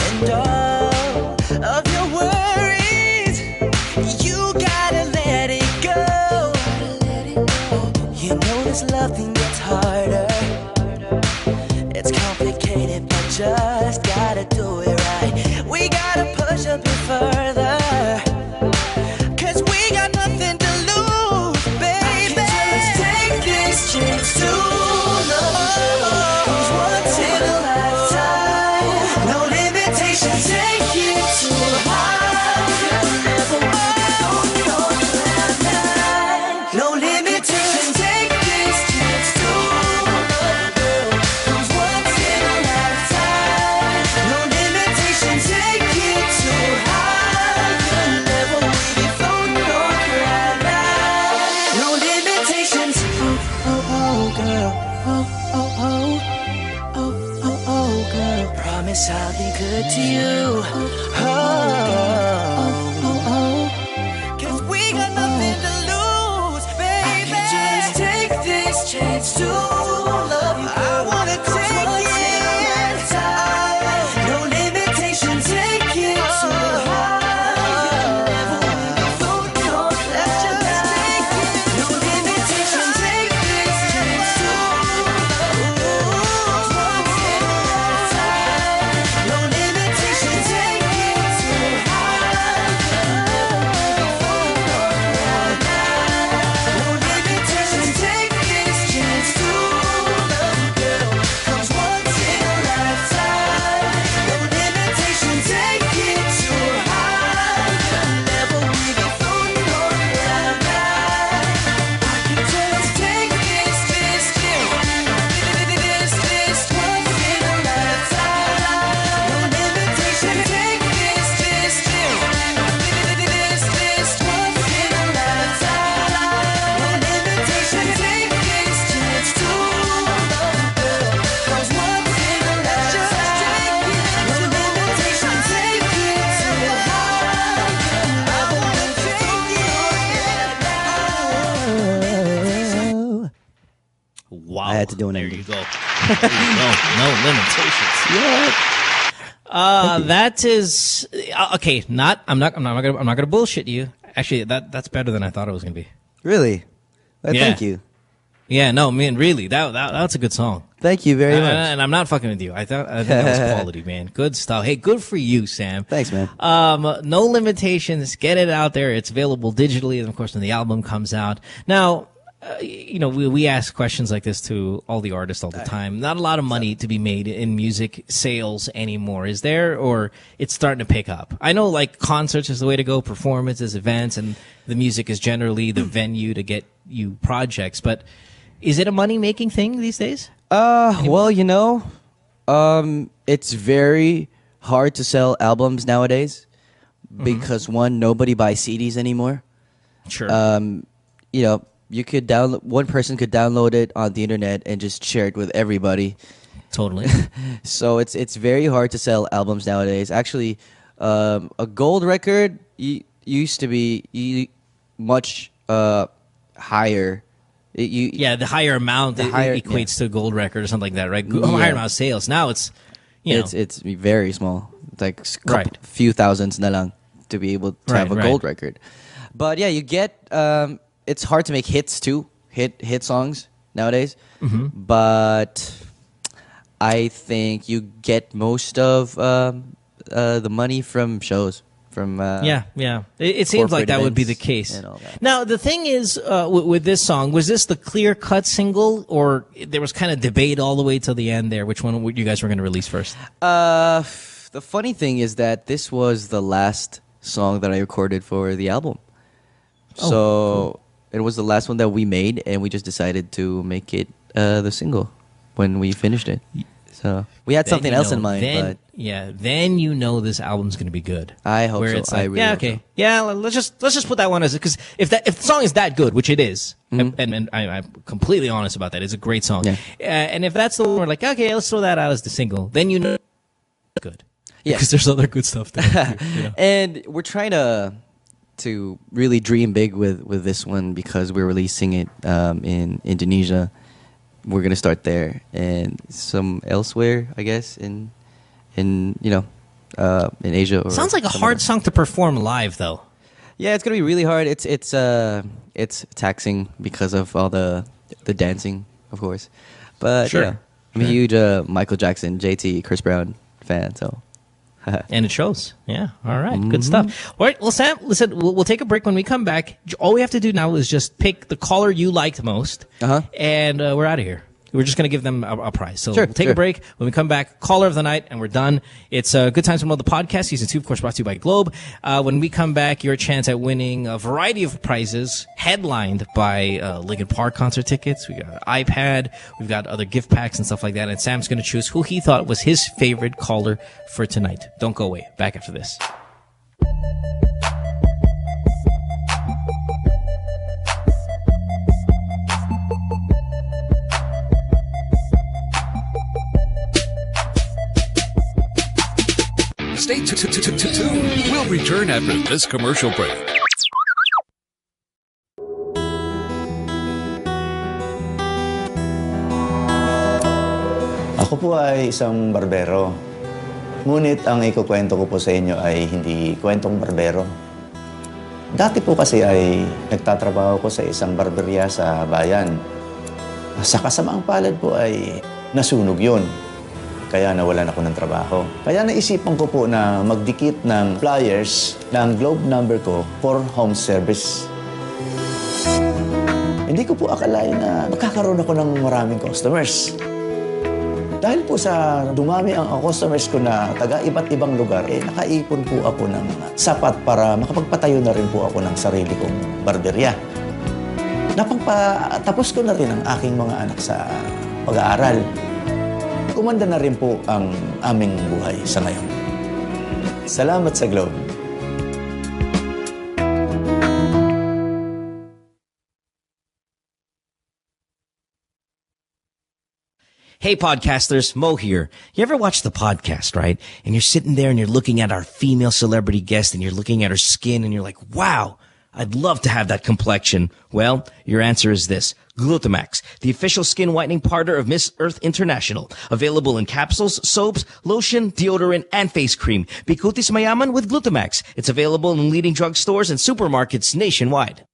And all of your worries, you gotta let it go. You know this love thing gets harder. It's complicated, but just gotta do it right. We gotta push a bit further. 'Cause we got nothing to lose, baby. Just take this chance to love. Comes once in a lifetime. No limitations, take it too high. Never want to go on cloud nine. No limitations, take this chance to love, girl. Comes once in a lifetime. No limitations, take it too high. Never will be floating on cloud nine. No limitations. Oh, girl. Oh, girl. Promise I'll be good to you. Oh. 'Cause we got nothing to lose, baby. Just take this chance to love you, girl. I wanna take it. No limitations, take it too high. Never will be floating on cloud nine. No limitations, take this chance to love you. Once in a lifetime. No limitations, take it too high. No limitations, take this chance to love you, girl. Comes once in a lifetime. No limitations, take it too high. Never will be floating on cloud nine. I can just take this once in a lifetime. No limitations, take this once in a lifetime. No limitations, take this chance to love you, girl. Comes once in a lifetime. No limitations, take it too high. I wanna take it. Wow. I had to do an There ending. you go. There you go. No limitations. That is okay. I'm not gonna bullshit you. Actually, that's better than I thought it was gonna be. Really? Yeah. Thank you. Yeah, no, man, really, that's a good song. Thank you very much. And I'm not fucking with you. I think that was quality, man. Good stuff. Hey, good for you, Sam. Thanks, man. No limitations. Get it out there. It's available digitally, and of course, when the album comes out. Now, we ask questions like this to all the artists all the time. Not a lot of money to be made in music sales anymore, is there? Or it's starting to pick up? I know, like, concerts is the way to go, performances, events, and the music is generally the venue to get you projects. But is it a money-making thing these days? Well, it's very hard to sell albums nowadays because one, nobody buys CDs anymore. Sure. You could one person could download it on the internet and just share it with everybody. Totally. So it's very hard to sell albums nowadays. Actually, a gold record used to be much higher. The higher amount equates to a gold record or something like that, right? Higher amount of sales. Now it's it's very small. It's like few thousands na lang to be able to have a gold record. But yeah, you get it's hard to make hits too, hit songs nowadays. Mm-hmm. But I think you get most of the money from shows. From it seems like that would be the case. Now the thing is, with this song, was this the clear-cut single, or there was kind of debate all the way till the end there? Which one you guys were going to release first? The funny thing is that this was the last song that I recorded for the album. Oh, So cool. it was the last one that we made, and we just decided to make it the single when we finished it. So we had something else in mind, but then you know this album's going to be good. I hope so. It's like, I really yeah, hope okay, yeah. Let's just put that one as because if the song is that good, which it is, and I'm completely honest about that, it's a great song. Yeah. And if that's the one we're like, okay, let's throw that out as the single, then you know it's good. Yeah. Because there's other good stuff there. Too, you know? And we're trying to really dream big with this one because we're releasing it in Indonesia. We're gonna start there and some elsewhere, I guess, in Asia. Or Sounds like a hard song to perform live, though. Yeah, it's gonna be really hard. It's taxing because of all the dancing, of course. But Sure. you know, I'm a huge Michael Jackson, JT, Chris Brown fan. So. And it shows. Yeah. All right. Good stuff. All right. Well, Sam, listen, we'll take a break. When we come back, all we have to do now is just pick the caller you liked most, and we're out of here. We're just going to give them a prize. So we'll take a break. When we come back, caller of the night, and we're done. It's Good Times with Mo, the podcast, season 2, of course, brought to you by Globe. When we come back, your chance at winning a variety of prizes, headlined by Linkin Park concert tickets. We got an iPad. We've got other gift packs and stuff like that. And Sam's going to choose who he thought was his favorite caller for tonight. Don't go away. Back after this. Stay tuned. We'll return after this commercial break. Ako po ay isang barbero. Ngunit ang ikukwento ko po sa inyo ay hindi kwentong barbero. Dati po kasi ay nagtatrabaho ko sa isang barberya sa bayan. Sa kasamaang palad po ay nasunog yun. Kaya nawalan ako ng trabaho. Kaya naisipan ko po na magdikit ng flyers ng Globe number ko for home service. Hindi ko po akalain na magkakaroon ako ng maraming customers. Dahil po sa dumami ang customers ko na taga iba't ibang lugar, nakaipon po ako ng sapat para makapagpatayo na rin po ako ng sarili kong barberya. Tapos ko na rin ang aking mga anak sa pag-aaral. Kumanda na rin po ang aming buhay sa ngayon. Salamat sa Globe. Hey podcasters, Mo here. You ever watch the podcast, right? And you're sitting there and you're looking at our female celebrity guest and you're looking at her skin and you're like, wow, I'd love to have that complexion. Well, your answer is this. Glutamax, the official skin whitening partner of Miss Earth International. Available in capsules, soaps, lotion, deodorant, and face cream. Bikutis Mayaman with Glutamax. It's available in leading drugstores and supermarkets nationwide.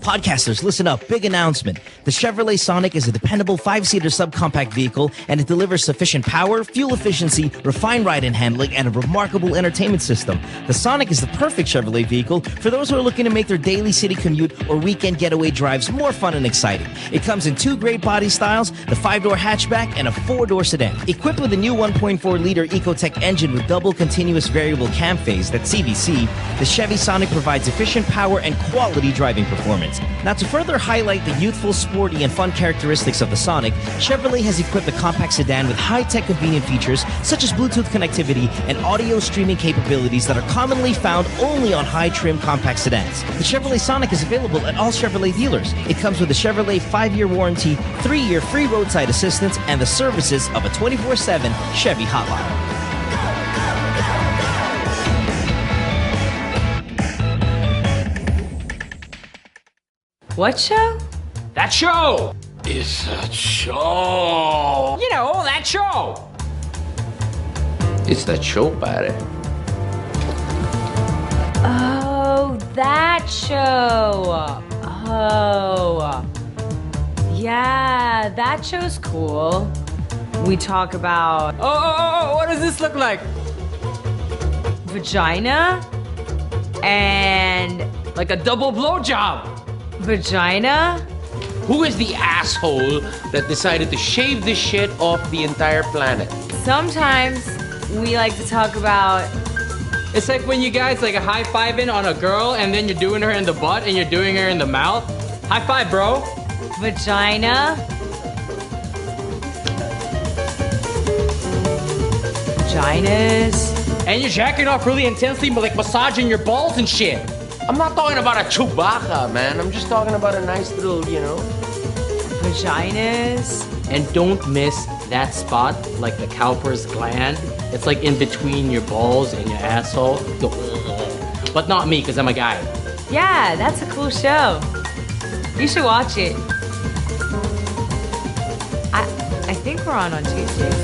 Podcasters, listen up. Big announcement. The Chevrolet Sonic is a dependable 5-seater subcompact vehicle, and it delivers sufficient power, fuel efficiency, refined ride and handling, and a remarkable entertainment system. The Sonic is the perfect Chevrolet vehicle for those who are looking to make their daily city commute or weekend getaway drives more fun and exciting. It comes in 2 great body styles, the 5-door hatchback and a 4-door sedan. Equipped with a new 1.4-liter Ecotec engine with double continuous variable cam phase, that's CVC, the Chevy Sonic provides efficient power and quality driving performance. Now, to further highlight the youthful, sporty, and fun characteristics of the Sonic, Chevrolet has equipped the compact sedan with high-tech convenient features such as Bluetooth connectivity and audio streaming capabilities that are commonly found only on high-trim compact sedans. The Chevrolet Sonic is available at all Chevrolet dealers. It comes with a Chevrolet 5-year warranty, 3-year free roadside assistance, and the services of a 24/7 Chevy hotline. What show? That show is a show. You know, that show. It's that show, pare. Oh, that show. Oh. Yeah, that show's cool. We talk about... Oh, what does this look like? Vagina? And... like a double blowjob. Vagina? Who is the asshole that decided to shave this shit off the entire planet? Sometimes we like to talk about It's like when you guys like high-fiving on a girl and then you're doing her in the butt and you're doing her in the mouth. High five, bro. Vagina. Vaginas. And you're jacking off really intensely, like massaging your balls and shit. I'm not talking about a Chewbacca, man. I'm just talking about a nice little, Vaginas. And don't miss that spot, like the cowper's gland. It's like in between your balls and your asshole. But not me, because I'm a guy. Yeah, that's a cool show. You should watch it. I think we're on Tuesdays.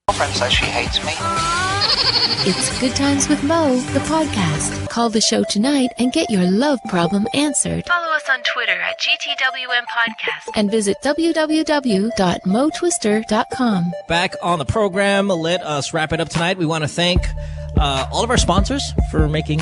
Girlfriend says she hates me. It's Good Times with Mo, the podcast. Call the show tonight and get your love problem answered. Follow us on Twitter at GTWM Podcast and visit www.motwister.com. Back on the program, let us wrap it up tonight. We want to thank all of our sponsors for making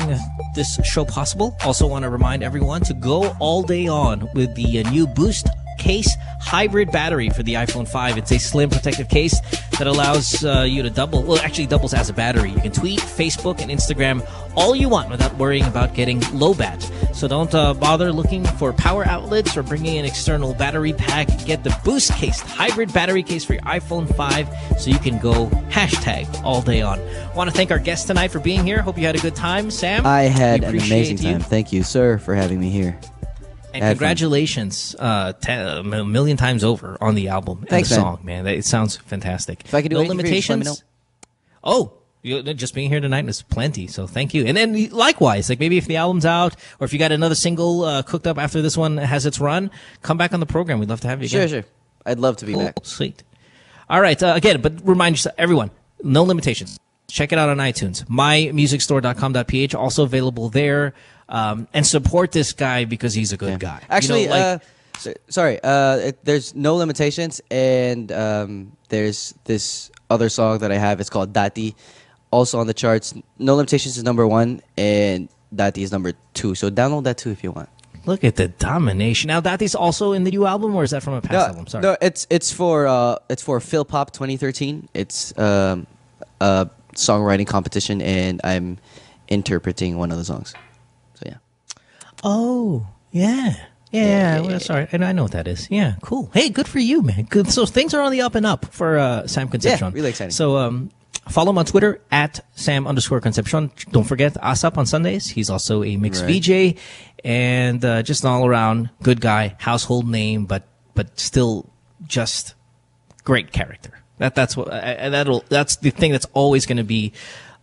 this show possible. Also want to remind everyone to go all day on with the new Boost Case hybrid battery for the iPhone 5. It's a slim protective case that allows you to actually doubles as a battery. You can tweet, Facebook, and Instagram all you want without worrying about getting low bat. So don't bother looking for power outlets or bringing an external battery pack. Get the Boost Case hybrid battery case for your iPhone 5 so you can go all day on. Want to thank our guests tonight for being here. Hope you had a good time. Sam? I had an amazing time. Thank you, sir, for having me here. And congratulations, a million times over on the album and the song, man. It sounds fantastic. If I could do no limitations. Just being here tonight is plenty. So thank you. And then likewise, like maybe if the album's out or if you got another single cooked up after this one has its run, come back on the program. We'd love to have you again. Sure. I'd love to be back. Sweet. All right. Again, but remind yourself, everyone, no limitations. Check it out on iTunes. mymusicstore.com.ph, also available there. And support this guy because he's a good guy. Actually, there's no limitations, and there's this other song that I have. It's called Dati, also on the charts. No Limitations is #1, and Dati is #2. So download that too if you want. Look at the domination. Now Dati's also in the new album, or is that from a past album? Sorry. No, it's for Phil Pop 2013. It's a songwriting competition, and I'm interpreting one of the songs. So yeah. Oh, yeah. Well, sorry. I know what that is. Yeah, cool. Hey, good for you, man. Good. So things are on the up and up for Sam Concepcion. Yeah, really exciting. So follow him on Twitter at Sam_Concepcion. Don't forget ASAP on Sundays. He's also a mixed VJ and just an all-around good guy, household name, but still just great character. That's the thing that's always going to be.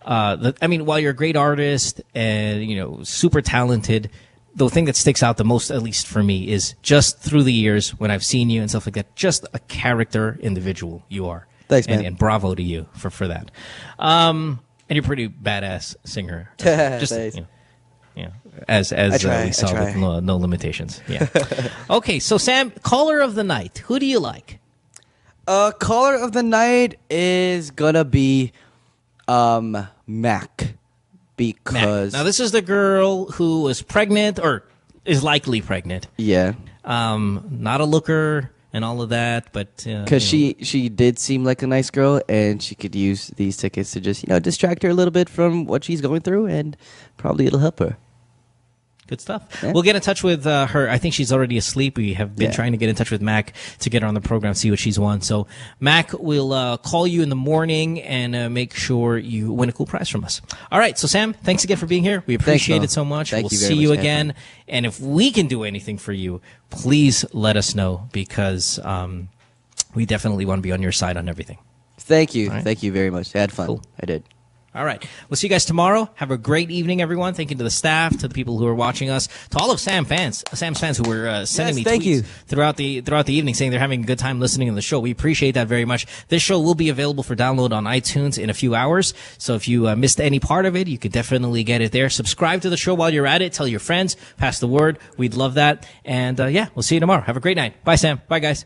While you're a great artist and super talented, the thing that sticks out the most, at least for me, is just through the years when I've seen you and stuff like that, just a character individual you are. Thanks, man. And bravo to you for that. And you're a pretty badass singer. Just as we saw with no Limitations. Yeah. Okay, so Sam, caller of the night. Who do you like? Caller of the night is gonna be Mac. Because now this is the girl who was pregnant or is likely pregnant. Yeah. Not a looker and all of that, but because she did seem like a nice girl, and she could use these tickets to just distract her a little bit from what she's going through, and probably it'll help her. Good stuff. Yeah. We'll get in touch with her. I think she's already asleep. We have been trying to get in touch with Mac to get her on the program, see what she's won. So Mac will call you in the morning and make sure you win a cool prize from us. All right. So Sam, thanks again for being here. We appreciate it so much. We'll see you again. And if we can do anything for you, please let us know, because we definitely want to be on your side on everything. Thank you. Right. Thank you very much. I had fun. Cool. I did. All right. We'll see you guys tomorrow. Have a great evening, everyone. Thank you to the staff, to the people who are watching us, to all of Sam's fans who were sending me tweets throughout the evening saying they're having a good time listening to the show. We appreciate that very much. This show will be available for download on iTunes in a few hours. So if you missed any part of it, you could definitely get it there. Subscribe to the show while you're at it. Tell your friends. Pass the word. We'd love that. And we'll see you tomorrow. Have a great night. Bye, Sam. Bye, guys.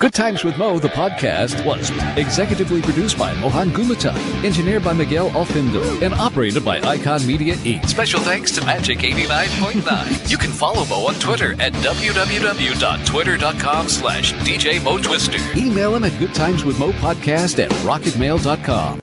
Good Times with Mo, the podcast, was executively produced by Mohan Gumata, engineered by Miguel Alfindo, and operated by Icon Media Inc. Special thanks to Magic 89.9. You can follow Mo on Twitter at www.twitter.com/DJ Mo Twister. Email him at goodtimeswithmopodcast@rocketmail.com.